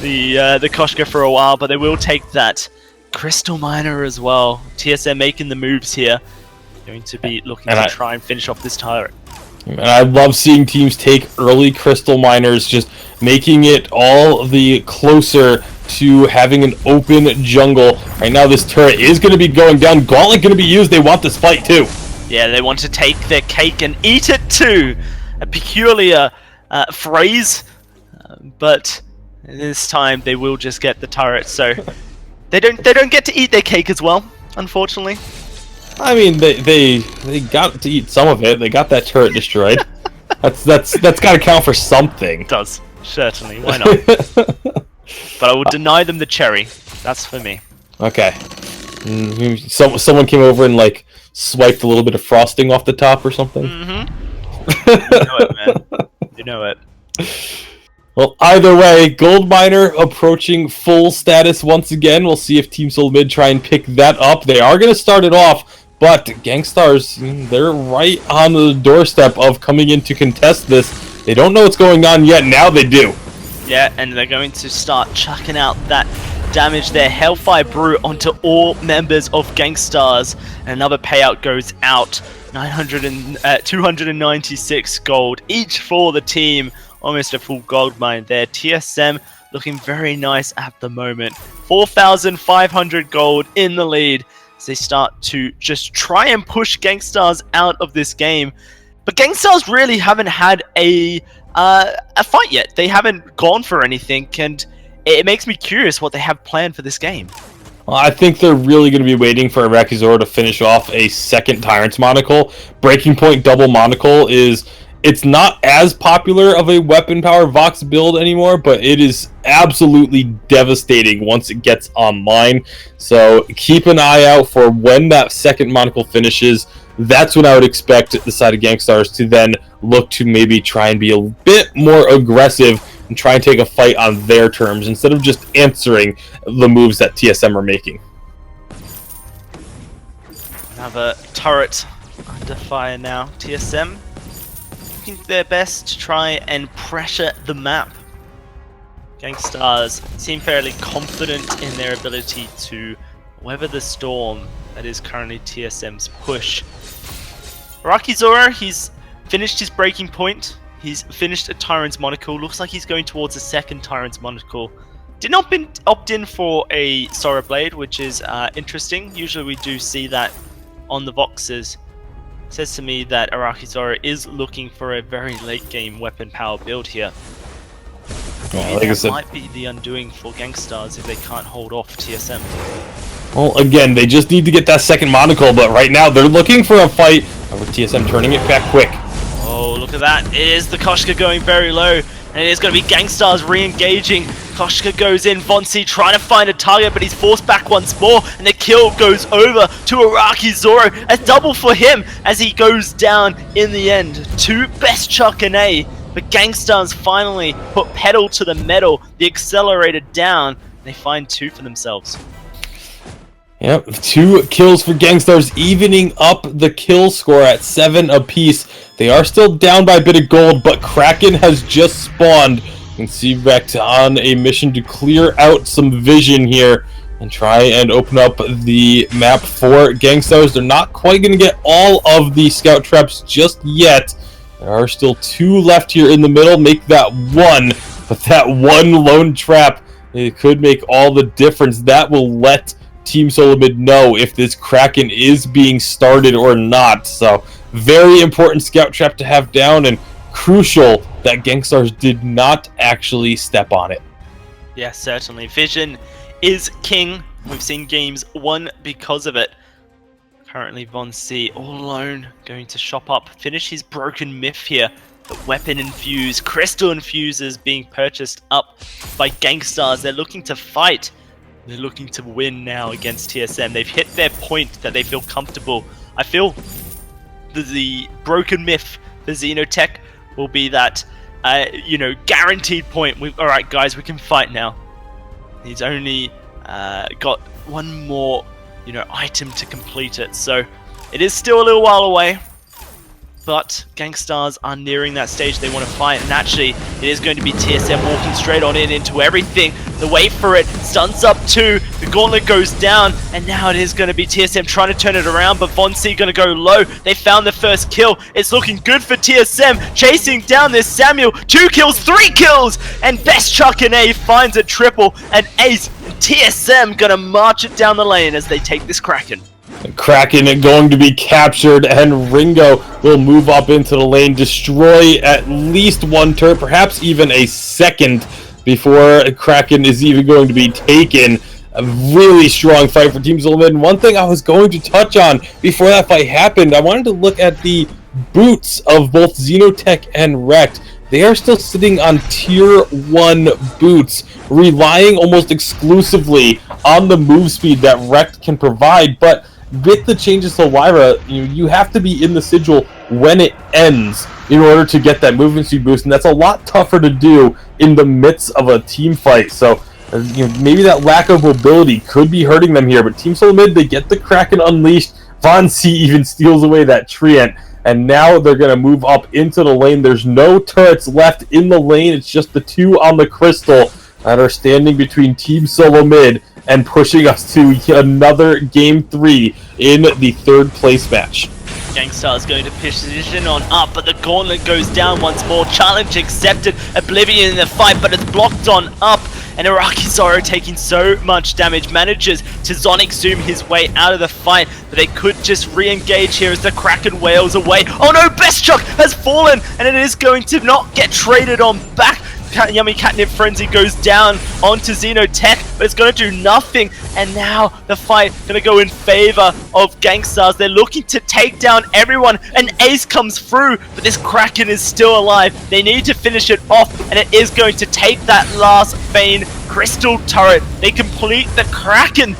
the Koshka for a while, but they will take that Crystal Miner as well. TSM making the moves here. Going to be looking to try and finish off this turret. And I love seeing teams take early Crystal Miners, just making it all the closer to having an open jungle. Right now this turret is going to be going down. Gauntlet going to be used. They want this fight too. Yeah, they want to take their cake and eat it too. A peculiar phrase, but this time they will just get the turret. So they don't get to eat their cake as well, unfortunately. I mean, they got to eat some of it. They got that turret destroyed. that's got to count for something. It does, certainly. Why not? But I will deny them the cherry. That's for me. Okay. Someone came over and like swiped a little bit of frosting off the top or something. Mm-hmm. You know it, man. You know it. Well, either way, Gold Miner approaching full status once again. We'll see if Team Soul Mid try and pick that up. They are going to start it off, but Gangstars, they're right on the doorstep of coming in to contest this. They don't know what's going on yet. Now they do. Yeah, and they're going to start chucking out that damage there. Hellfire Brew onto all members of Gangstars. And another payout goes out. 296 gold each for the team. Almost a full gold mine there. TSM looking very nice at the moment. 4,500 gold in the lead as they start to just try and push Gangstars out of this game. But Gangstars really haven't had a fight yet. They haven't gone for anything, and it makes me curious what they have planned for this game. Well, I think they're really going to be waiting for Arakizora to finish off a second Tyrant's Monocle. Breaking Point double Monocle it's not as popular of a weapon power Vox build anymore, but it is absolutely devastating once it gets online. So keep an eye out for when that second Monocle finishes. That's when I would expect the side of Gangstars to then look to maybe try and be a bit more aggressive and try and take a fight on their terms instead of just answering the moves that TSM are making. Another turret under fire now. TSM looking their best to try and pressure the map. Gangstars seem fairly confident in their ability to weather the storm that is currently TSM's push. Arakizora, he's finished his breaking point. He's finished a Tyrant's Monocle. Looks like he's going towards a second Tyrant's Monocle. Did not opt in for a Sora Blade, which is interesting. Usually we do see that on the Voxes. Says to me that Arakizora is looking for a very late game weapon power build here. Yeah, like that might be the undoing for Gangstars if they can't hold off TSM. Well, again, they just need to get that second Monocle, but right now they're looking for a fight with TSM turning it back quick. Oh, look at that. It is the Koshka going very low. And it is going to be Gangstars re-engaging. Koshka goes in. Vonsi trying to find a target, but he's forced back once more. And the kill goes over to Arakizora. A double for him as he goes down in the end. Two best Chuck and A. But Gangstars finally put pedal to the metal. The accelerator down. They find two for themselves. Yep, 2 kills for Gangstars, evening up the kill score at 7 apiece. They are still down by a bit of gold, but Kraken has just spawned. You can see Rex on a mission to clear out some vision here and try and open up the map for Gangstars. They're not quite going to get all of the scout traps just yet. There are still 2 left here in the middle. Make that 1, but that one lone trap, it could make all the difference. That will let Team Solo Mid know if this Kraken is being started or not. So very important scout trap to have down, and crucial that Gangstars did not actually step on it. Yeah, certainly. Vision is king. We've seen games won because of it. Currently Von C all alone, going to shop up, finish his broken myth here. The weapon infused, crystal infusers being purchased up by Gangstars. They're looking to fight. They're looking to win now against TSM. They've hit their point that they feel comfortable. I feel the broken myth for Xenotech will be that, guaranteed point. All right, guys, we can fight now. He's only got one more, item to complete it. So it is still a little while away. But Gangstars are nearing that stage. They want to fight, and actually it is going to be TSM walking straight on in into everything. The wait for it, stuns up 2, the gauntlet goes down, and now it is going to be TSM trying to turn it around, but Von C going to go low. They found the first kill. It's looking good for TSM, chasing down this Samuel. 2 kills, 3 kills, and Best Chuck and A finds a triple, and Ace and TSM going to march it down the lane as they take this Kraken. Kraken going to be captured, and Ringo will move up into the lane, destroy at least one turret, perhaps even a second, before Kraken is even going to be taken. A really strong fight for Team Solo Mid. And one thing I was going to touch on before that fight happened, I wanted to look at the boots of both Xenotech and Rekt. They are still sitting on tier 1 boots, relying almost exclusively on the move speed that Rekt can provide, but with the changes to Lyra, you have to be in the sigil when it ends in order to get that movement speed boost, and that's a lot tougher to do in the midst of a team fight. So maybe that lack of mobility could be hurting them here, but Team Solo Mid, they get the Kraken unleashed. Von C even steals away that Treant, and now they're going to move up into the lane. There's no turrets left in the lane. It's just the 2 on the crystal that are standing between Team Solo Mid and pushing us to another Game 3 in the 3rd place match. Gangstar is going to position on up, but the gauntlet goes down once more. Challenge accepted. Oblivion in the fight, but it's blocked on up. And Iraqi Zoro taking so much damage, manages to Sonic Zoom his way out of the fight, but they could just re-engage here as the Kraken wails away. Oh no, Best Chuck has fallen, and it is going to not get traded on back. Yummy Catnip Frenzy goes down onto Xenotech, but it's going to do nothing. And now the fight going to go in favor of Gangstars. They're looking to take down everyone. An Ace comes through, but this Kraken is still alive. They need to finish it off, and it is going to take that last Vayne Crystal turret. They complete the Kraken,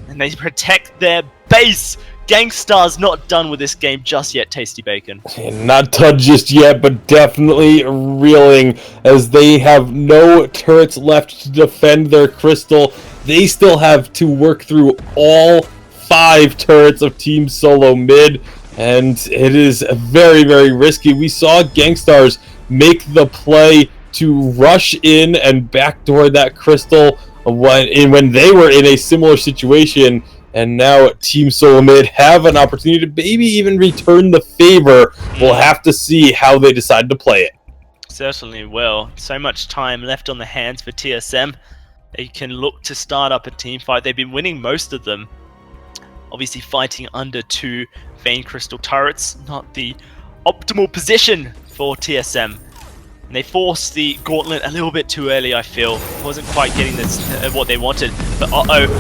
and they protect their base. Gangstars not done with this game just yet, Tasty Bacon. Not done just yet, but definitely reeling as they have no turrets left to defend their crystal. They still have to work through all 5 turrets of Team Solo Mid, and it is very, very risky. We saw Gangstars make the play to rush in and backdoor that crystal when they were in a similar situation. And now Team Solo Mid have an opportunity to maybe even return the favor. We'll have to see how they decide to play it. Certainly will. So much time left on the hands for TSM. They can look to start up a team fight. They've been winning most of them. Obviously fighting under 2 Vayne Crystal turrets. Not the optimal position for TSM. And they forced the gauntlet a little bit too early, I feel. Wasn't quite getting this what they wanted. But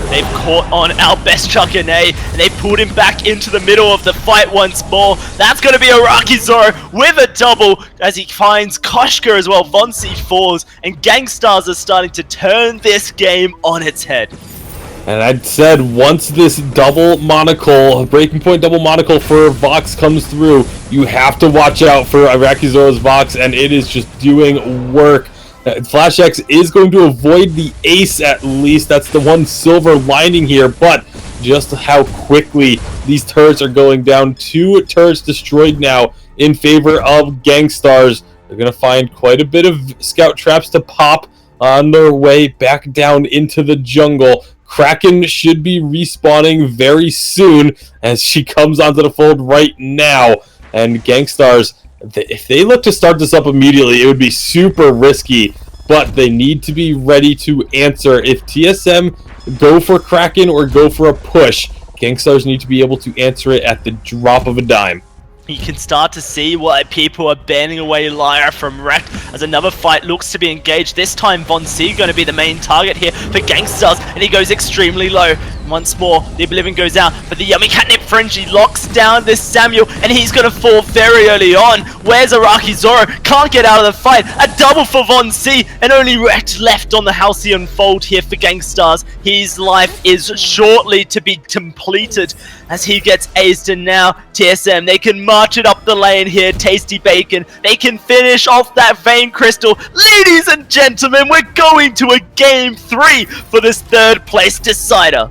they've caught on our Best Chuck and A, and they pulled him back into the middle of the fight once more. That's going to be Iraqi Zoro with a double as he finds Koshka as well. Von C falls, and Gangstars are starting to turn this game on its head. And I said, once this double monocle, breaking point double monocle for Vox comes through, you have to watch out for Iraqi Zoro's Vox, and it is just doing work. Flash X is going to avoid the ace at least. That's the one silver lining here, but just how quickly these turrets are going down. 2 turrets destroyed now in favor of Gangstars. They're going to find quite a bit of scout traps to pop on their way back down into the jungle. Kraken should be respawning very soon as she comes onto the fold right now. And Gangstars, if they look to start this up immediately, it would be super risky. But they need to be ready to answer. If TSM go for Kraken or go for a push. Gangstars need to be able to answer it at the drop of a dime. You can start to see why people are banning away Lyra from Wrecked as another fight looks to be engaged. This time Von C going to be the main target here for Gangstars, and he goes extremely low. Once more, the Oblivion goes out, but the Yummy Catnip Frenzy locks down this Samuel, and he's going to fall very early on. Where's Araki Zoro? Can't get out of the fight. A double for Von C, and only Wrecked left on the Halcyon Fold here for Gangstars. His life is shortly to be completed as he gets aced, and now TSM, they can march it up the lane here. Tasty Bacon, they can finish off that Vein Crystal. Ladies and gentlemen, we're going to a Game 3 for this third place decider.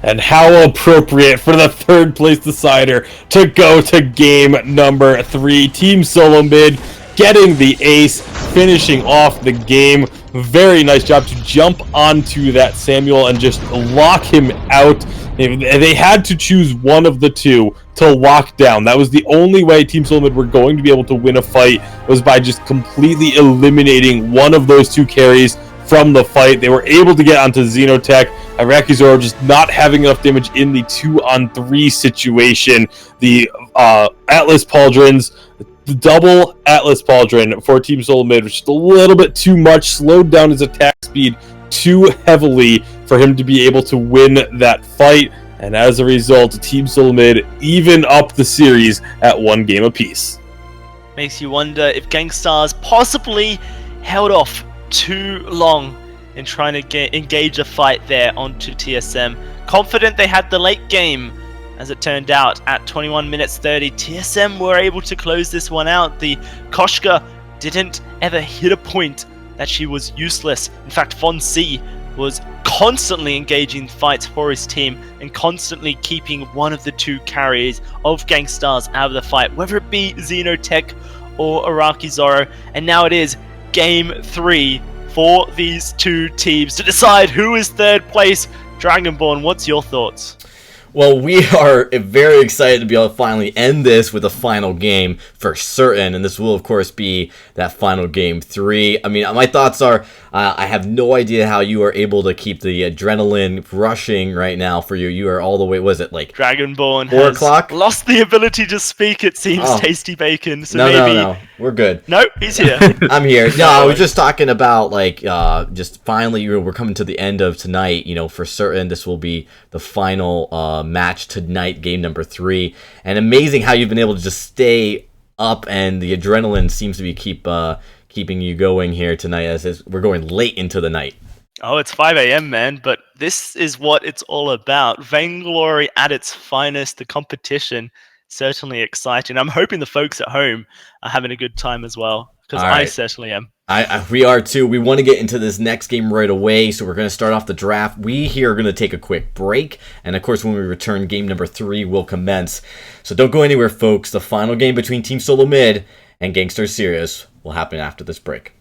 And how appropriate for the third place decider to go to game number 3. Team Solo Mid getting the ace, finishing off the game. Very nice job to jump onto that Samuel and just lock him out. They had to choose one of the two to lock down. That was the only way Team Solo Mid were going to be able to win a fight, was by just completely eliminating one of those two carries from the fight. They were able to get onto Xenotech. Araki Zoro just not having enough damage in the 2-on-3 situation. The Atlas Pauldrons, the double Atlas Pauldron for Team Solo Mid was just a little bit too much, slowed down his attack speed too heavily for him to be able to win that fight. And as a result, Team Solo Mid even up the series at 1 game apiece. Makes you wonder if Gangstars possibly held off too long in trying to engage a fight there onto TSM. Confident they had the late game. As it turned out, at 21 minutes 30, TSM were able to close this one out. The Koshka didn't ever hit a point that she was useless. In fact, Von C was constantly engaging fights for his team and constantly keeping one of the two carriers of Gangstars out of the fight, whether it be Xenotech or Araki Zoro. And now it is Game 3 for these two teams to decide who is third place. Dragonborn, what's your thoughts? Well, we are very excited to be able to finally end this with a final game for certain, and this will, of course, be that final Game 3. I mean, my thoughts are, I have no idea how you are able to keep the adrenaline rushing right now for you. You are all the way, was it like Dragonborn 4 has o'clock? Lost the ability to speak, it seems, Tasty Bacon. So No, we're good. No, he's here. I'm here. No, I was just talking about, like, just finally, we're coming to the end of tonight. You know, for certain, this will be the final match tonight, game number 3. And amazing how you've been able to just stay up, and the adrenaline seems to be keeping you going here tonight as we're going late into the night. Oh, it's 5 a.m., man, but this is what it's all about. Vainglory at its finest, the competition, certainly exciting. I'm hoping the folks at home are having a good time as well, because I certainly am. We are too. We want to get into this next game right away, so we're going to start off the draft. We here are going to take a quick break, and of course when we return, game number 3 will commence. So don't go anywhere, folks. The final game between Team Solo Mid and Gangster Sirius will happen after this break.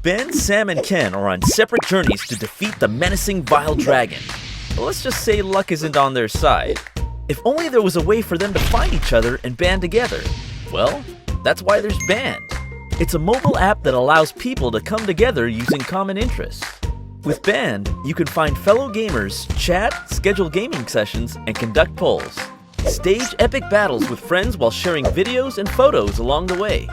Ben, Sam, and Ken are on separate journeys to defeat the menacing Vile Dragon. But let's just say luck isn't on their side. If only there was a way for them to find each other and band together. Well, that's why there's Band. It's a mobile app that allows people to come together using common interests. With Band, you can find fellow gamers, chat, schedule gaming sessions, and conduct polls. Stage epic battles with friends while sharing videos and photos along the way.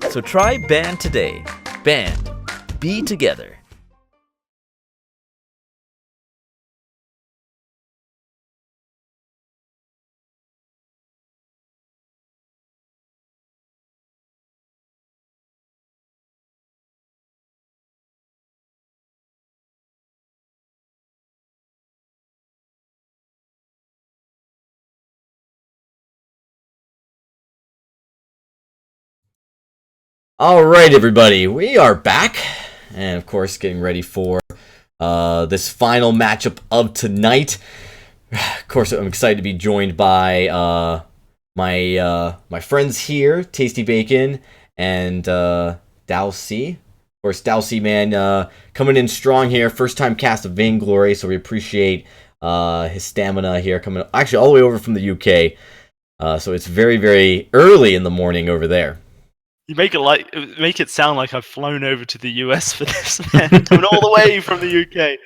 So try Band today. Band. Be together. All right, everybody, we are back, and of course, getting ready for this final matchup of tonight. Of course, I'm excited to be joined by my friends here, Tasty Bacon and Dalcy. Of course, Dalcy, man, coming in strong here. First time cast of Vainglory, so we appreciate his stamina here, coming actually all the way over from the UK. So it's very, very early in the morning over there. You make it sound like I've flown over to the US for this, man. Coming all the way from the UK.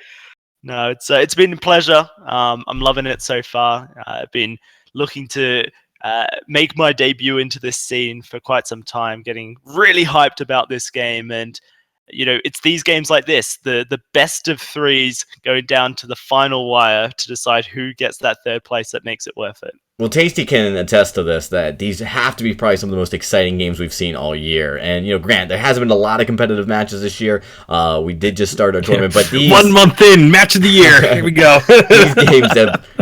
No, it's been a pleasure. I'm loving it so far. I've been looking to make my debut into this scene for quite some time, getting really hyped about this game. And it's these games like this, the best of threes going down to the final wire to decide who gets that third place that makes it worth it. Well, Tasty can attest to this, that these have to be probably some of the most exciting games we've seen all year. And, Grant, there hasn't been a lot of competitive matches this year. We did just start our tournament, but these... 1 month in, match of the year. Here we go.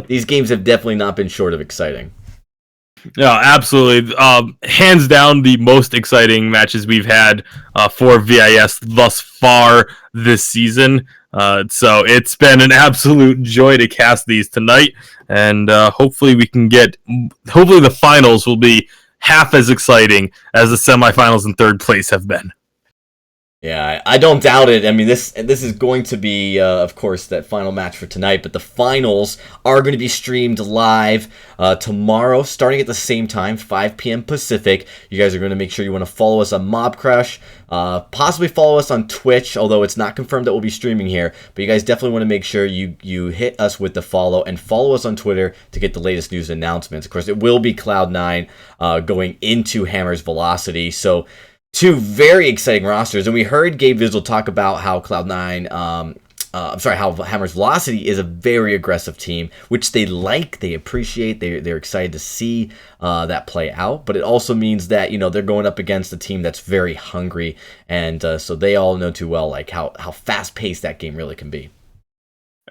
these games have definitely not been short of exciting. No, absolutely. Hands down, the most exciting matches we've had for VIS thus far this season. So it's been an absolute joy to cast these tonight, and hopefully the finals will be half as exciting as the semifinals and third place have been. Yeah, I don't doubt it. I mean, this is going to be, of course, that final match for tonight, but the finals are going to be streamed live tomorrow, starting at the same time, 5 p.m. Pacific. You guys are going to make sure you want to follow us on Mob Crush, possibly follow us on Twitch, although it's not confirmed that we'll be streaming here, but you guys definitely want to make sure you hit us with the follow, and follow us on Twitter to get the latest news and announcements. Of course, it will be Cloud9 going into Hammer's Velocity, so... Two very exciting rosters, and we heard Gabe Vizzle talk about how Cloud9, how Hammer's Velocity is a very aggressive team, which they like, they appreciate, they're excited to see that play out. But it also means that they're going up against a team that's very hungry, and so they all know too well like how fast paced that game really can be.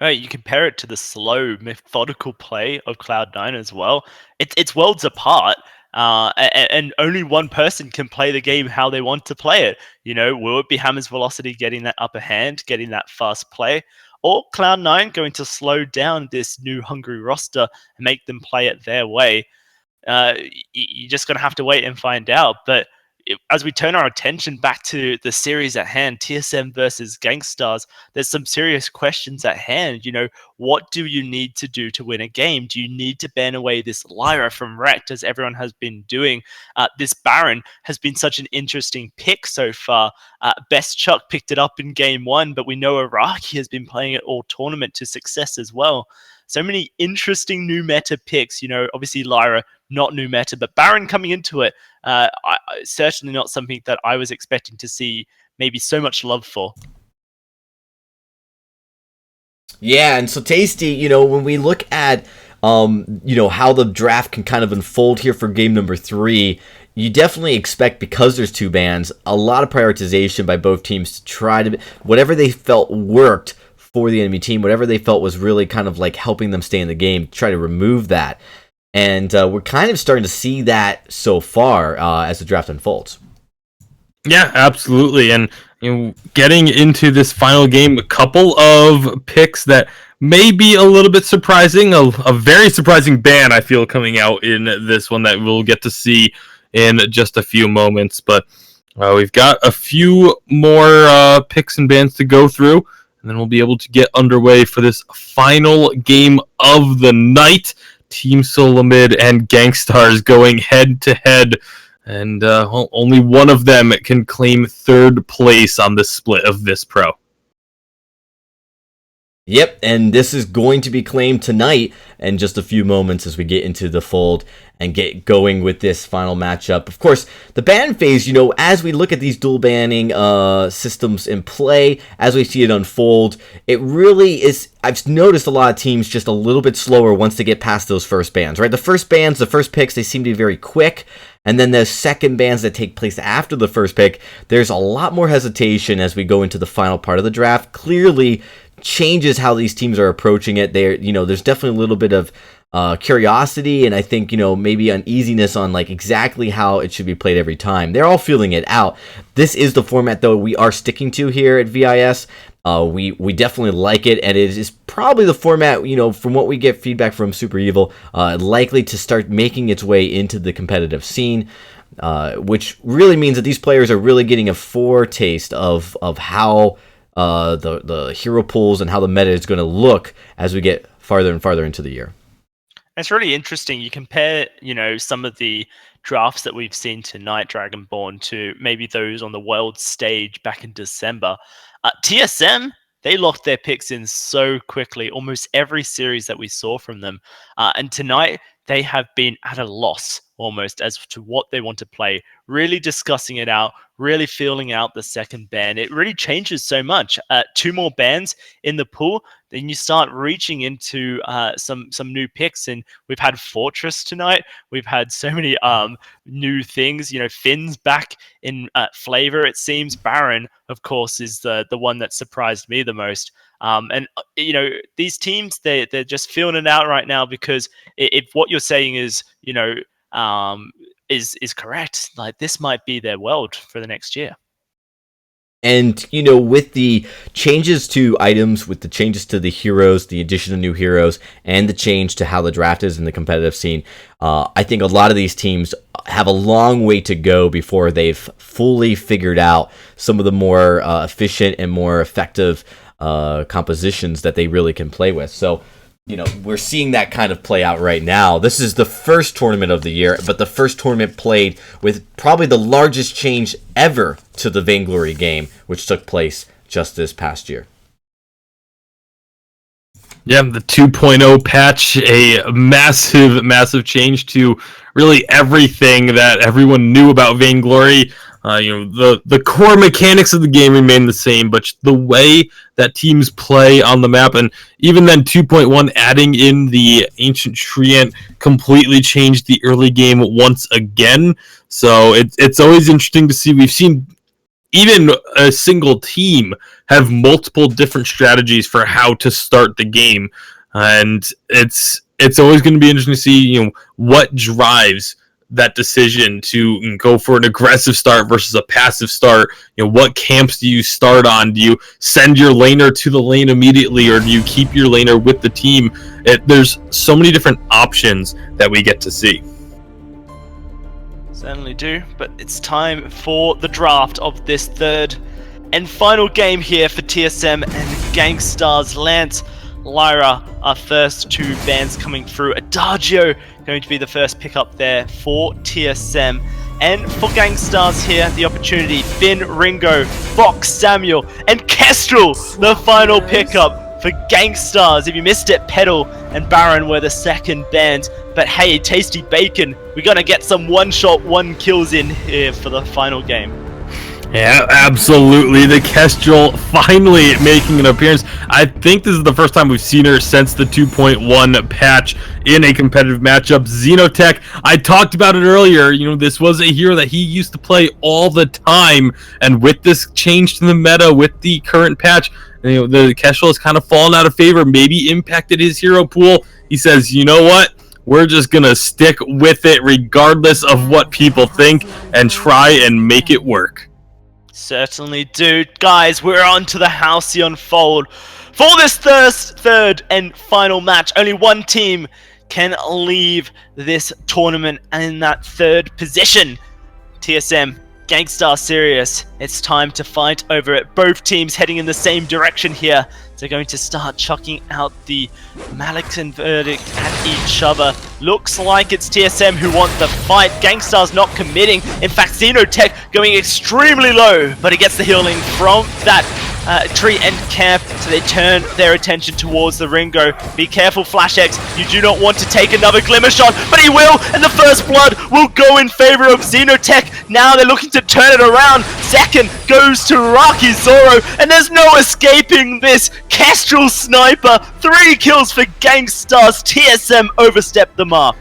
You compare it to the slow, methodical play of Cloud9 as well. It's worlds apart. And only one person can play the game how they want to play it. Will it be Hammer's Velocity getting that upper hand, getting that fast play, or Cloud9 going to slow down this new hungry roster and make them play it their way? You're just going to have to wait and find out. But as we turn our attention back to the series at hand, TSM versus Gangstars, there's some serious questions at hand. What do you need to do to win a game? Do you need to ban away this Lyra from Rect, as everyone has been doing? This Baron has been such an interesting pick so far. Best Chuck picked it up in game 1, but we know Araki has been playing it all tournament to success as well. So many interesting new meta picks. Obviously Lyra, not new meta, but Baron coming into it, certainly not something that I was expecting to see maybe so much love for. Yeah, and so Tasty, when we look at, how the draft can kind of unfold here for game number 3, you definitely expect, because there's 2 bans, a lot of prioritization by both teams to try to, whatever they felt worked for the enemy team, whatever they felt was really kind of like helping them stay in the game, try to remove that. And we're kind of starting to see that so far as the draft unfolds. Yeah, absolutely. And getting into this final game, a couple of picks that may be a little bit surprising. A very surprising ban, I feel, coming out in this one that we'll get to see in just a few moments. But we've got a few more picks and bans to go through, and then we'll be able to get underway for this final game of the night. Team Solomid and Gangstars going head-to-head and only one of them can claim third place on this split of VISPRO. Yep, and this is going to be claimed tonight in just a few moments as we get into the fold and get going with this final matchup. Of course, the ban phase, as we look at these dual banning systems in play, as we see it unfold, it really is, I've noticed a lot of teams just a little bit slower once they get past those first bans, right? The first bans, the first picks, they seem to be very quick. And then the second bans that take place after the first pick, there's a lot more hesitation as we go into the final part of the draft. Clearly changes how these teams are approaching it. There's definitely a little bit of curiosity, and I think maybe uneasiness on like exactly how it should be played every time. They're all feeling it out. This is the format though we are sticking to here at VIS. We definitely like it, and it is probably the format, from what we get feedback from Super Evil, likely to start making its way into the competitive scene, which really means that these players are really getting a foretaste of how the hero pools and how the meta is going to look as we get farther and farther into the year. It's really interesting. You compare, some of the drafts that we've seen tonight, Dragonborn, to maybe those on the world stage back in December. TSM, they locked their picks in so quickly, almost every series that we saw from them. And tonight, they have been at a loss almost as to what they want to play, really discussing it out, really feeling out the second ban. It really changes so much. 2 more bans in the pool, then you start reaching into some new picks. And we've had Fortress tonight. We've had so many new things. Finn's back in flavor, it seems. Baron, of course, is the one that surprised me the most. And these teams, they're just feeling it out right now, because if what you're saying is is correct, like this might be their world for the next year. And, with the changes to items, with the changes to the heroes, the addition of new heroes, and the change to how the draft is in the competitive scene, I think a lot of these teams have a long way to go before they've fully figured out some of the more efficient and more effective compositions that they really can play with. So, we're seeing that kind of play out right now. This is the first tournament of the year, but the first tournament played with probably the largest change ever to the Vainglory game, which took place just this past year. Yeah, the 2.0 patch, a massive change to really everything that everyone knew about Vainglory. The core mechanics of the game remain the same, but the way that teams play on the map, and even then 2.1 adding in the Ancient Treant completely changed the early game once again. So it's always interesting to see. We've seen even a single team have multiple different strategies for how to start the game, and it's always going to be interesting to see what drives that decision to go for an aggressive start versus a passive start. What camps do you start on? Do you send your laner to the lane immediately, or do you keep your laner with the team? There's so many different options that we get to see. Certainly do, but it's time for the draft of this third and final game here for TSM and Gangstar's. Lance, Lyra, our first 2 bans coming through. Adagio going to be the first pickup there for TSM. And for Gangstar's here, the opportunity, Finn, Ringo, Fox, Samuel, and Kestrel, the final pickup for Gangstar's. If you missed it, Petal and Baron were the second bans. But hey, Tasty Bacon, we're going to get some one-shot, 1 kills in here for the final game. Yeah, absolutely. The Kestrel finally making an appearance. I think this is the first time we've seen her since the 2.1 patch in a competitive matchup. Xenotech, I talked about it earlier. This was a hero that he used to play all the time. And with this change to the meta, with the current patch, the Kestrel has kind of fallen out of favor, maybe impacted his hero pool. He says, you know what? We're just going to stick with it regardless of what people think and try and make it work. Certainly do. Guys, we're on to the Halcyon Fold. For this third and final match, only one team can leave this tournament in that third position. TSM, Gangstar Sirius, it's time to fight over it. Both teams heading in the same direction here They're going to start chucking out the Malik and Verdict at each other. Looks like it's TSM who want the fight. Gangstar's not committing. In fact, Xenotech going extremely low, but he gets the healing from that tree and camp, so they turn their attention towards the Ringo. Be careful, Flash X, you do not want to take another Glimmer shot, but he will, and the first blood will go in favor of Xenotech. Now they're looking to turn it around. Second goes to Rocky Zoro, and there's no escaping this. Kestrel Sniper, 3 kills for Gangstar's. TSM overstepped the mark.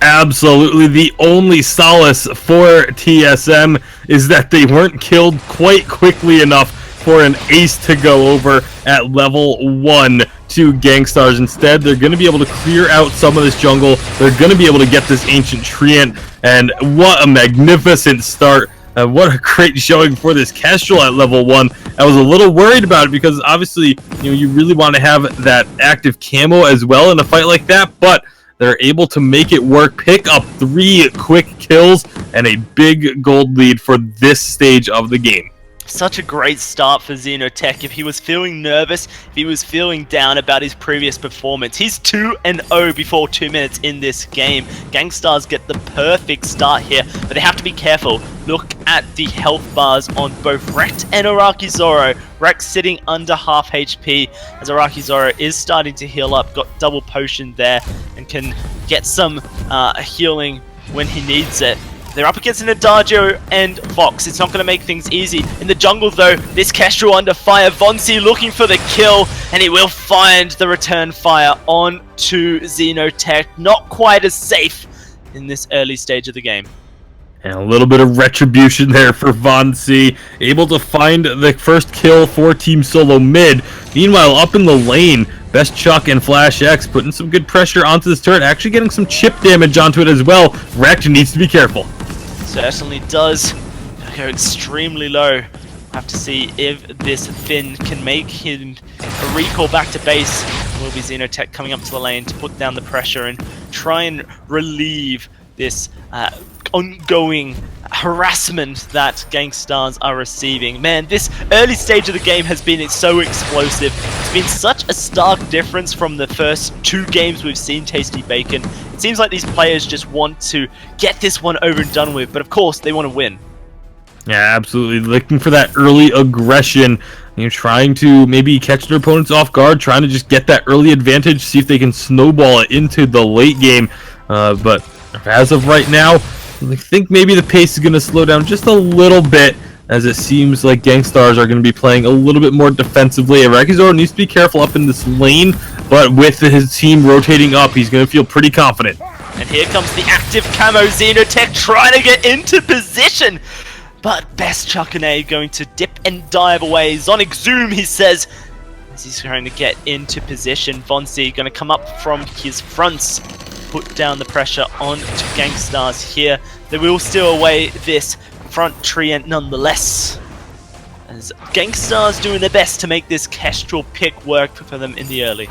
Absolutely, the only solace for TSM is that they weren't killed quite quickly enough for an ace to go over at level 1 to Gangstar's. Instead, they're going to be able to clear out some of this jungle. They're going to be able to get this Ancient Treant, and what a magnificent start. What a great showing for this Kestrel at level 1. I was a little worried about it because obviously, you really want to have that active camo as well in a fight like that, but they're able to make it work, pick up 3 quick kills, and a big gold lead for this stage of the game. Such a great start for Xenotech. If he was feeling nervous, if he was feeling down about his previous performance, he's 2-0 before 2 minutes in this game. Gangstars get the perfect start here, but they have to be careful. Look at the health bars on both Rekt and Araki Zoro. Rekt sitting under half HP as Araki Zoro is starting to heal up, got double potion there and can get some healing when he needs it. They're up against an Adagio and Vox. It's not going to make things easy. In the jungle, though, this Kestrel under fire. Vonsi looking for the kill, and he will find the return fire onto Xenotech. Not quite as safe in this early stage of the game. And a little bit of retribution there for Vonsi. Able to find the first kill for Team Solo mid. Meanwhile, up in the lane, Best Chuck and Flash X putting some good pressure onto this turret. Actually getting some chip damage onto it as well. Rekt needs to be careful. Certainly does. Go extremely low. Have to see if this Finn can make him a recall back to base. Will be Xenotech coming up to the lane to put down the pressure and try and relieve this ongoing harassment that Gangstars are receiving. Man, this early stage of the game has been so explosive. It's been such a stark difference from the first 2 games we've seen Tasty Bacon. It seems like these players just want to get this one over and done with, but of course they want to win. Yeah, absolutely. Looking for that early aggression. Trying to maybe catch their opponents off guard, trying to just get that early advantage, see if they can snowball it into the late game. But as of right now, I think maybe the pace is going to slow down just a little bit, as it seems like Gangstars are going to be playing a little bit more defensively. Araki Zoro needs to be careful up in this lane, but with his team rotating up, he's going to feel pretty confident. And here comes the active camo Xenotech trying to get into position. But Best Chuck and A going to dip and dive away. Zonic Zoom, he says, as he's trying to get into position. Vonsi going to come up from his fronts, put down the pressure on to Gangstars here. They will steal away this front treant nonetheless, as Gangstars doing their best to make this Kestrel pick work for them in the early.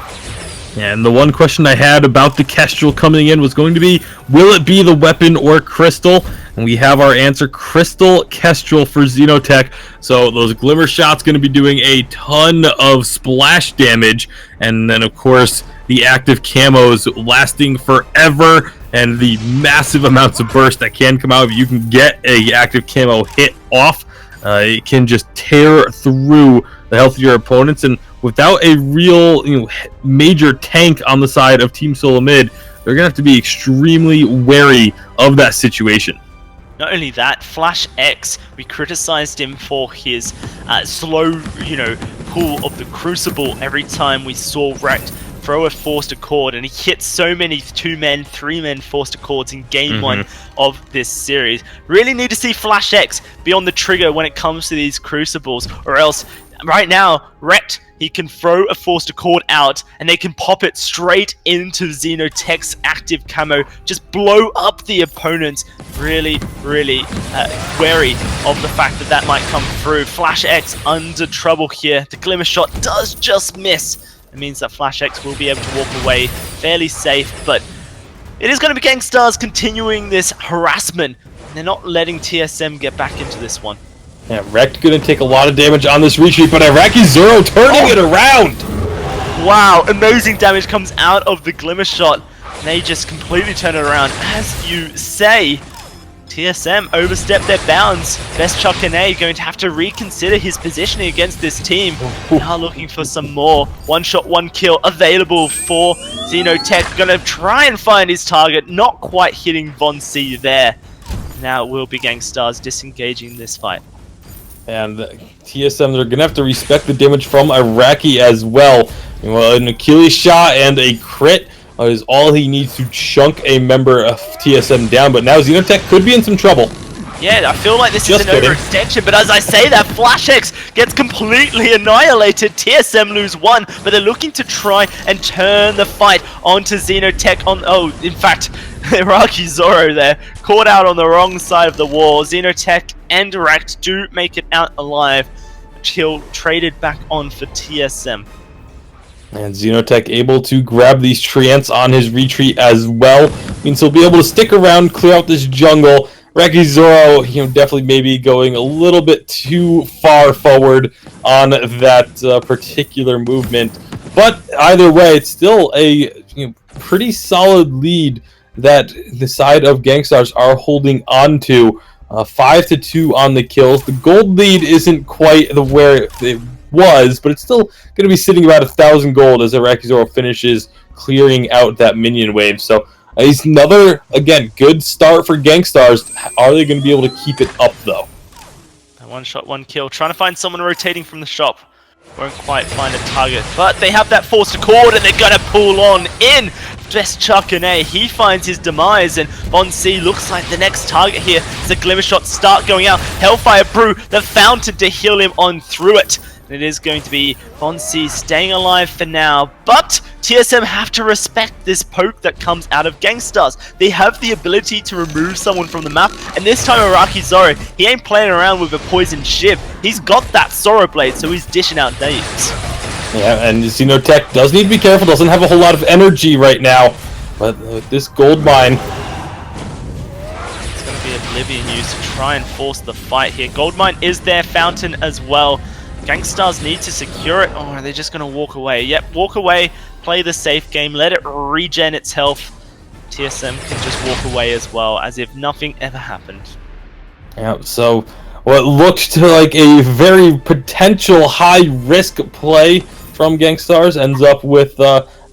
And the one question I had about the Kestrel coming in was going to be, will it be the weapon or Crystal? And we have our answer, Crystal Kestrel for Xenotech. So those Glimmer shots going to be doing a ton of splash damage. And then, of course, the active camos lasting forever. And the massive amounts of burst that can come out if you can get a active camo hit off. It can just tear through the health of your opponents. And without a real major tank on the side of Team Solo Mid, they're going to have to be extremely wary of that situation. Not only that, Flash X, we criticized him for his slow, pull of the Crucible every time we saw Rekt throw a forced accord, and he hit so many 2-men, 3-men forced accords in game 1 of this series. Really need to see Flash X be on the trigger when it comes to these Crucibles, or else right now, Rekt, he can throw a forced accord out and they can pop it straight into Xenotech's active camo, just blow up the opponents. Really, really wary of the fact that that might come through. Flash X under trouble here. The Glimmer shot does just miss. It means that Flash X will be able to walk away fairly safe, but it is going to be Gangstars continuing this harassment. They're not letting TSM get back into this one. Yeah, Rekt going to take a lot of damage on this retreat, but Araki Zoro turning it around! wow, amazing damage comes out of the Glimmer Shot. And they just completely turn it around. As you say, TSM overstepped their bounds. Best Chuck and A going to have to reconsider his positioning against this team. Now looking for some more one shot, one kill available for Xenotech. Gonna try and find his target, not quite hitting Von C there. Now it will be Gangstars disengaging this fight. And TSM, they're going to have to respect the damage from Iraqi as well. Well, an Achilles shot and a crit is all he needs to chunk a member of TSM down. But now Xenotech could be in some trouble. Yeah, I feel like this Just is an overextension, but as I say that, Flash X gets completely annihilated. TSM lose one, but they're looking to try and turn the fight onto Xenotech on... Oh, in fact, Iraqi Zoro there, caught out on the wrong side of the wall. Xenotech and Direct do make it out alive, until traded back on for TSM. And Xenotech able to grab these treants on his retreat as well. Means he'll be able to stick around, clear out this jungle. Iraqi Zoro, definitely maybe going a little bit too far forward on that particular movement. But either way, it's still a pretty solid lead that the side of Gangstars are holding on to. 5-2 on the kills. The gold lead isn't quite where it was, but it's still going to be sitting about 1,000 gold as Iraqi Zoro finishes clearing out that minion wave. So it's another, again, good start for Gangstars. Are they going to be able to keep it up, though? One shot, one kill. Trying to find someone rotating from the shop. Won't quite find a target, but they have that forced accord and they're going to pull on in. Best Chuck and A, he finds his demise, and Von C looks like the next target here as the Glimmer Shots start going out. Hellfire Brew, the fountain to heal him on through it. And it is going to be Von C staying alive for now, but TSM have to respect this poke that comes out of Gangstars. They have the ability to remove someone from the map, and this time Iraqi Zoro, he ain't playing around with a poison shiv. He's got that Sorrow Blade, so he's dishing out nades. Yeah, and Xenotech does need to be careful, doesn't have a whole lot of energy right now, but with this gold mine... It's going to be Oblivion used to try and force the fight here. Goldmine is their fountain as well. Gangstars need to secure it. Oh, are they just going to walk away? Yep, walk away, play the safe game, let it regen its health. TSM can just walk away as well, as if nothing ever happened. Yeah, so what looked to like a very potential high-risk play from Gangstars ends up with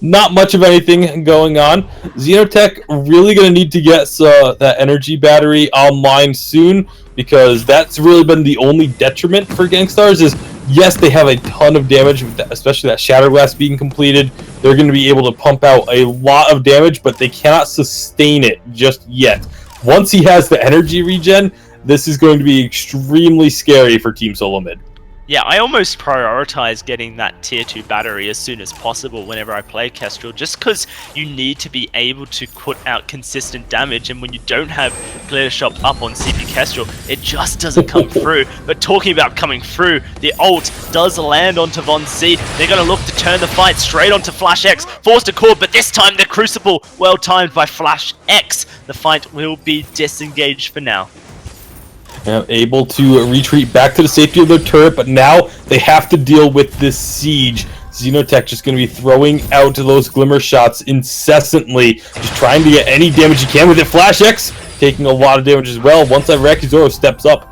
not much of anything going on. Xenotech really going to need to get that energy battery online soon, because that's really been the only detriment for Gangstars is, yes, they have a ton of damage, especially that Shatter Blast being completed. They're going to be able to pump out a lot of damage, but they cannot sustain it just yet. Once he has the energy regen, this is going to be extremely scary for Team Solo Mid. Yeah, I almost prioritize getting that tier 2 battery as soon as possible whenever I play Kestrel, just because you need to be able to put out consistent damage, and when you don't have Glitter Shop up on CP Kestrel, it just doesn't come through. But talking about coming through, the ult does land onto Von C. They're going to look to turn the fight straight onto Flash X, forced accord, but this time the Crucible, well timed by Flash X. The fight will be disengaged for now. Able to retreat back to the safety of their turret, but now they have to deal with this siege. Xenotech just going to be throwing out those Glimmer Shots incessantly, just trying to get any damage he can with it. Flash X taking a lot of damage as well once that Iraqi Zoro steps up.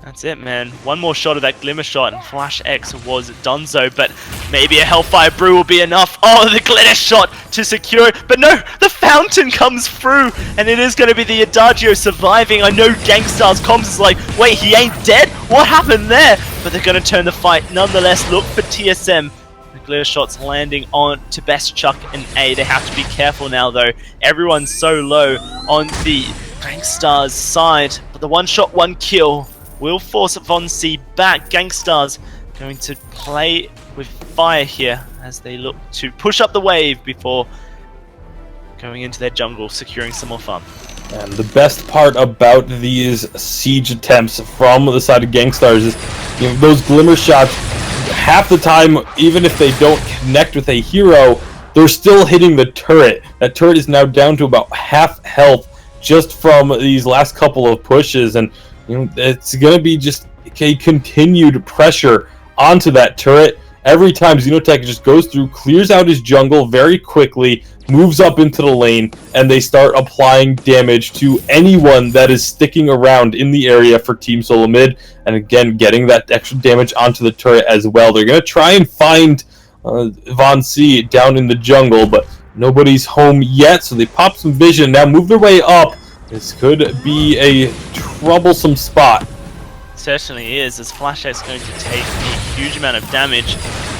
That's it, man. One more shot of that Glimmer Shot and Flash X was donezo, but maybe a Hellfire Brew will be enough. Oh, the Glitter Shot to secure it, but no, the Fountain comes through, and it is going to be the Adagio surviving. I know Gangstars comms is like, wait, he ain't dead? What happened there? But they're going to turn the fight. Nonetheless, look for TSM. The Glitter Shot's landing on to Best Chuck and A. They have to be careful now, though. Everyone's so low on the Gangstars side, but the one shot, one kill will force Von C back. Gangstars going to play with fire here as they look to push up the wave before going into their jungle, securing some more farm. And the best part about these siege attempts from the side of Gangstars is, those Glimmer Shots, half the time, even if they don't connect with a hero, they're still hitting the turret. That turret is now down to about half health just from these last couple of pushes, and it's going to be just a continued pressure onto that turret. every time Xenotech just goes through, clears out his jungle very quickly, moves up into the lane, and they start applying damage to anyone that is sticking around in the area for Team Solo Mid, and again, getting that extra damage onto the turret as well. They're going to try and find Von C down in the jungle, but nobody's home yet, so they pop some vision, now move their way up. This could be a troublesome spot. Certainly is, as Flash X going to take a huge amount of damage.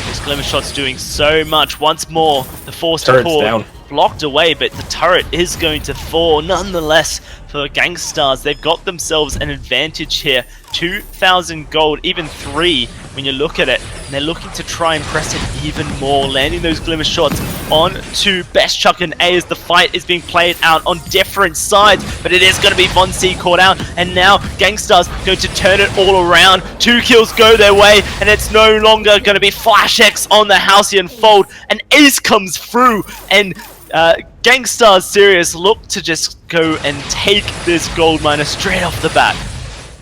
This Glimmer Shot's doing so much. Once more, the force to core blocked away, but the turret is going to fall nonetheless for Gangstars. They've got themselves an advantage here. 2,000 gold, even 3 when you look at it. And they're looking to try and press it even more, landing those Glimmer Shots on to Best Chuck and A as the fight is being played out on different sides. But it is going to be Von C caught out, and now Gangstars going to turn it all around. 2 kills go their way, and it's no longer going to be Flash X on the Halcyon Fold. An ace comes through, and Gangstars Serious look to just go and take this gold miner straight off the bat.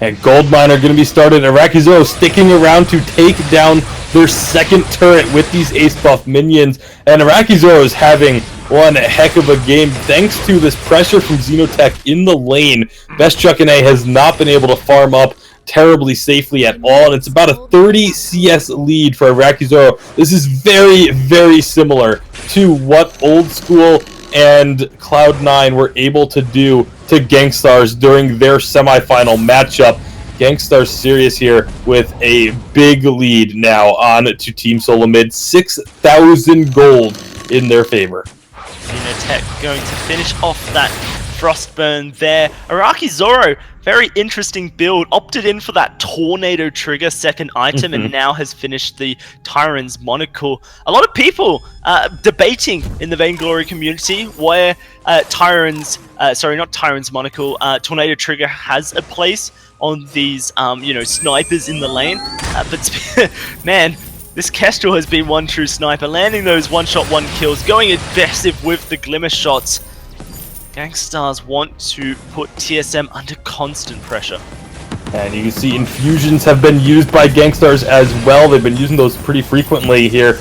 And gold miner going to be started. Iraqi Zoro sticking around to take down their second turret with these ace buff minions. And Iraqi Zoro is having one heck of a game thanks to this pressure from Xenotech in the lane. Best Chuck and A has not been able to farm up terribly safely at all, and it's about a 30 CS lead for Iraqi Zoro. This is very, very similar to what Old School and Cloud9 were able to do to Gangstars during their semifinal matchup. Gangstars Serious here with a big lead now on to Team Solo Mid. 6,000 gold in their favor. Xenotech going to finish off that Frostburn there. Iraqi Zoro, very interesting build, opted in for that Tornado Trigger second item and now has finished the Tyrant's Monocle. A lot of people debating in the Vainglory community where not Tyrant's Monocle, Tornado Trigger has a place on these, snipers in the lane. But man, this Kestrel has been one true sniper, landing those one-shot, one kills, going aggressive with the Glimmer Shots. Gangstars want to put TSM under constant pressure. And you can see infusions have been used by Gangstars as well. They've been using those pretty frequently here.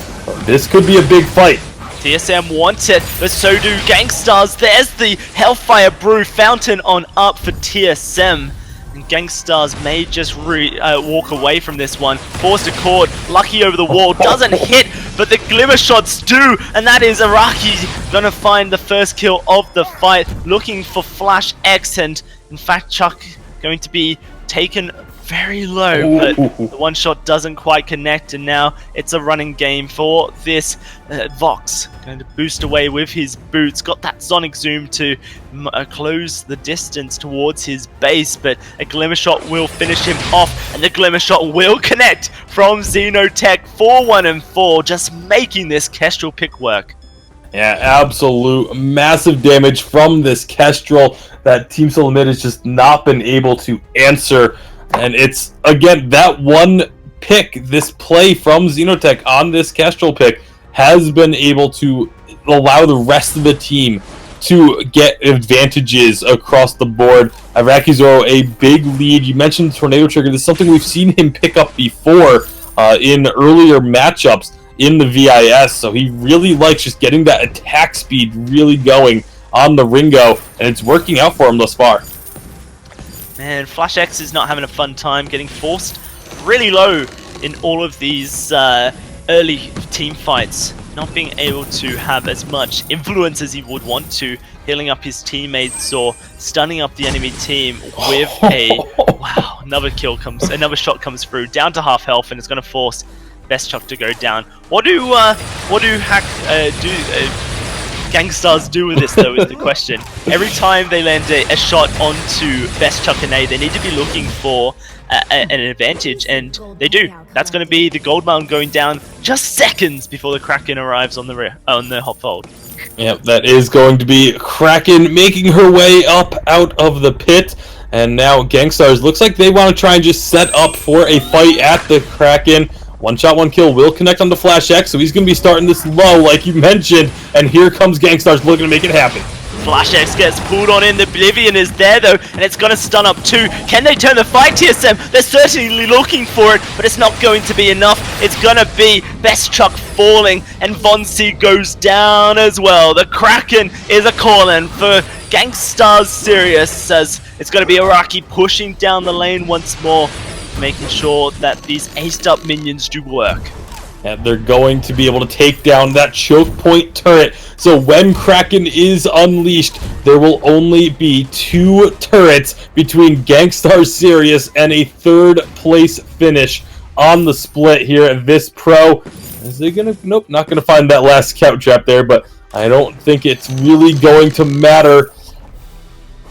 This could be a big fight. TSM wants it, but so do Gangstars. There's the Hellfire Brew fountain on up for TSM. And Gangstars may just walk away from this one. Forced a cord, lucky over the wall, doesn't hit, but the Glimmer Shots do, and that is Iraqi gonna find the first kill of the fight, looking for Flash X, and in fact Chuck going to be taken very low, but the one shot doesn't quite connect, and now it's a running game for this Vox. Going to boost away with his boots, got that sonic zoom to close the distance towards his base, but a Glimmer Shot will finish him off, and the Glimmer Shot will connect from Xenotech. 4-1 and 4, just making this Kestrel pick work. Yeah, absolute massive damage from this Kestrel that Team Solo Mid has just not been able to answer. And it's, again, that one pick, this play from Xenotech on this Kestrel pick has been able to allow the rest of the team to get advantages across the board. Iraqi Zoro, a big lead. You mentioned Tornado Trigger. This is something we've seen him pick up before in earlier matchups in the VIS. So he really likes just getting that attack speed really going on the Ringo, and it's working out for him thus far. Man, Flash X is not having a fun time, getting forced really low in all of these early team fights. Not being able to have as much influence as he would want to, healing up his teammates or stunning up the enemy team with a... Wow, another shot comes through, down to half health, and it's going to force Best Chuck to go down. What do Gangstars do with this, though, is the question. Every time they land a shot onto Best Chuck and A, they need to be looking for an advantage, and they do. That's going to be the Gold Mound going down just seconds before the Kraken arrives on the hot fold. Yep, that is going to be Kraken making her way up out of the pit, and now Gangstars looks like they want to try and just set up for a fight at the Kraken. One shot, one kill will connect on the Flash X, so he's going to be starting this low, like you mentioned, and here comes Gangstars looking to make it happen. Flash X gets pulled on in. The Oblivion is there though, and it's gonna stun up 2. Can they turn the fight, TSM? They're certainly looking for it, but it's not going to be enough. It's gonna be Best Chuck falling, and Von C goes down as well. The Kraken is a call-in for Gangstar's Sirius, as it's gonna be Araki pushing down the lane once more, making sure that these aced up minions do work. And they're going to be able to take down that choke point turret. So when Kraken is unleashed, there will only be 2 turrets between Gangstar Sirius and a 3rd place finish on the split here at VISPRO. Is they gonna? Nope, not gonna find that last scout trap there, but I don't think it's really going to matter.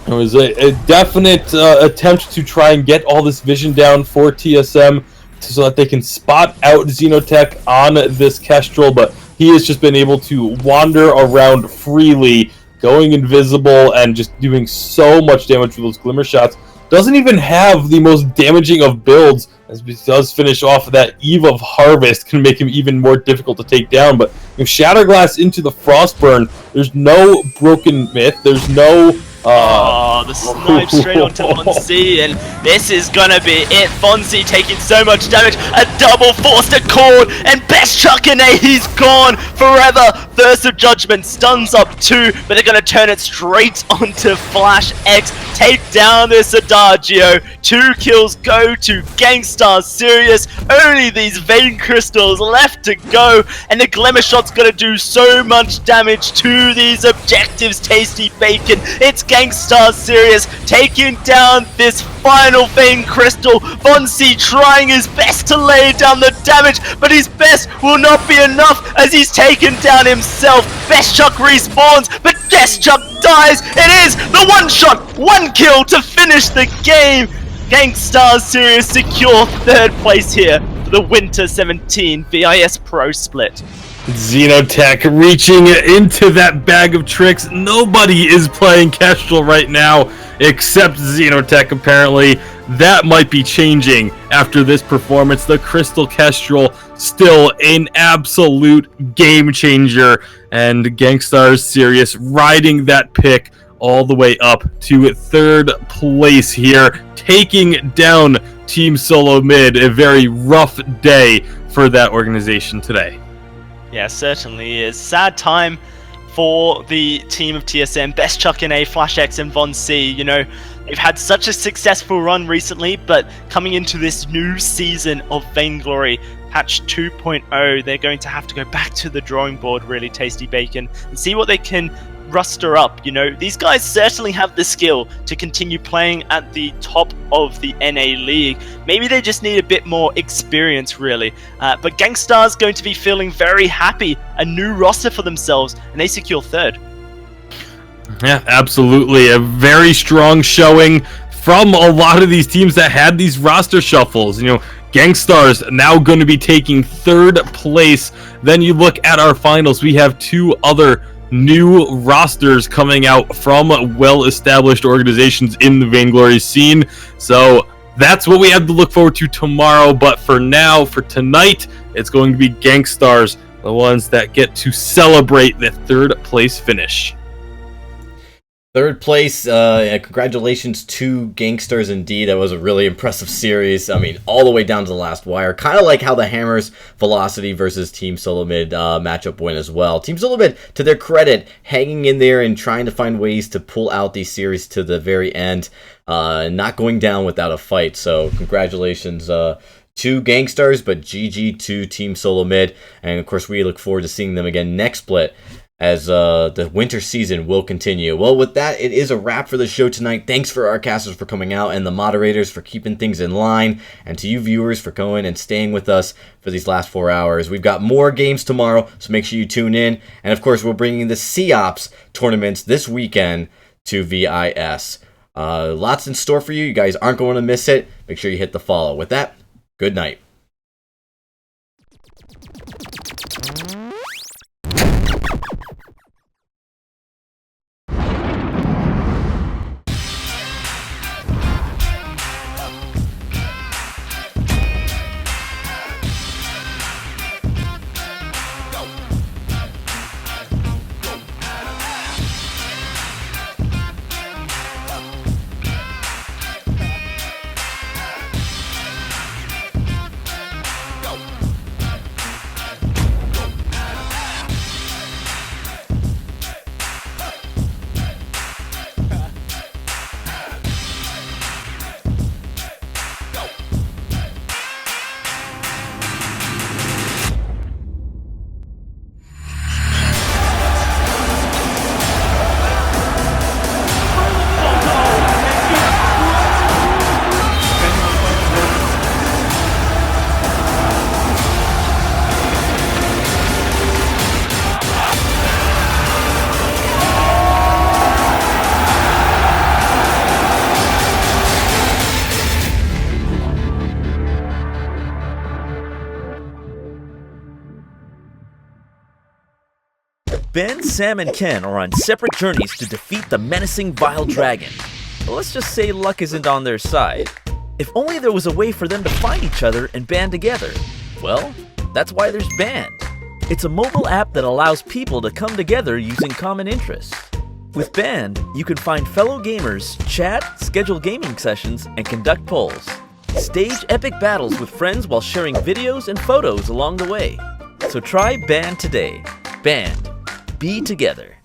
It was a definite attempt to try and get all this vision down for TSM, so that they can spot out Xenotech on this Kestrel, but he has just been able to wander around freely, going invisible and just doing so much damage with those glimmer shots. Doesn't even have the most damaging of builds, as he does finish off that Eve of Harvest, can make him even more difficult to take down. But if Shatterglass into the Frostburn, there's no Broken Myth, there's no the snipe straight onto Fonzie, and this is gonna be it. Fonzie taking so much damage, a double forced accord, and Best Chuck and A, he's gone forever. Thirst of Judgment stuns up 2, but they're gonna turn it straight onto Flash X, take down this Adagio. 2 kills go to Gangstar Sirius, only these Vein Crystals left to go, and the Glimmer Shot's gonna do so much damage to these objectives. Tasty Bacon, it's Gangstar Sirius taking down this final Vein Crystal. Von C trying his best to lay down the damage, but his best will not be enough as he's taken down himself. Best Chuck respawns, but Best Chuck dies. It is the 1-shot, 1 kill to finish the game. Gangstar Sirius secure 3rd place here for the Winter 17 VIS Pro Split. Xenotech reaching into that bag of tricks. Nobody is playing Kestrel right now except Xenotech, apparently. That might be changing after this performance. The Crystal Kestrel still an absolute game changer, and Gangstar Sirius riding that pick all the way up to 3rd place here, taking down Team Solo Mid. A very rough day for that organization today. Yeah, certainly is. Sad time for the team of TSM. Best Chuck in A, Flash X, and Von C. You know, they've had such a successful run recently, but coming into this new season of Vainglory, patch 2.0, they're going to have to go back to the drawing board, really, Tasty Bacon, and see what they can roster up. You know, these guys certainly have the skill to continue playing at the top of the NA League. Maybe they just need a bit more experience, really. But Gangstar's going to be feeling very happy, a new roster for themselves, and they secure 3rd. Yeah, absolutely. A very strong showing from a lot of these teams that had these roster shuffles. You know, Gangstar's now going to be taking 3rd place. Then you look at our finals, we have 2 other new rosters coming out from well-established organizations in the Vainglory scene. So that's what we have to look forward to tomorrow. But for now, for tonight, it's going to be Gangstars, the ones that get to celebrate the 3rd place finish. 3rd place, congratulations to Gangsters indeed. That was a really impressive series. I mean, all the way down to the last wire. Kind of like how the Hammers Velocity versus Team Solo Mid matchup went as well. Team Solo Mid, to their credit, hanging in there and trying to find ways to pull out these series to the very end. Not going down without a fight. So congratulations to Gangsters, but GG to Team Solo Mid. And of course, we look forward to seeing them again next split, as the winter season will continue. Well, with that, it is a wrap for the show tonight. Thanks for our casters for coming out, and the moderators for keeping things in line, and to you viewers for going and staying with us for these last 4 hours. We've got more games tomorrow, so make sure you tune in. And of course, we're bringing the COPS tournaments this weekend to VIS. Lots in store for you. You guys aren't going to miss it. Make sure you hit the follow. With that, good night. Ben, Sam, and Ken are on separate journeys to defeat the menacing Vile Dragon. But let's just say luck isn't on their side. If only there was a way for them to find each other and band together. Well, that's why there's Band. It's a mobile app that allows people to come together using common interests. With Band, you can find fellow gamers, chat, schedule gaming sessions, and conduct polls. Stage epic battles with friends while sharing videos and photos along the way. So try Band today. Band. Be together.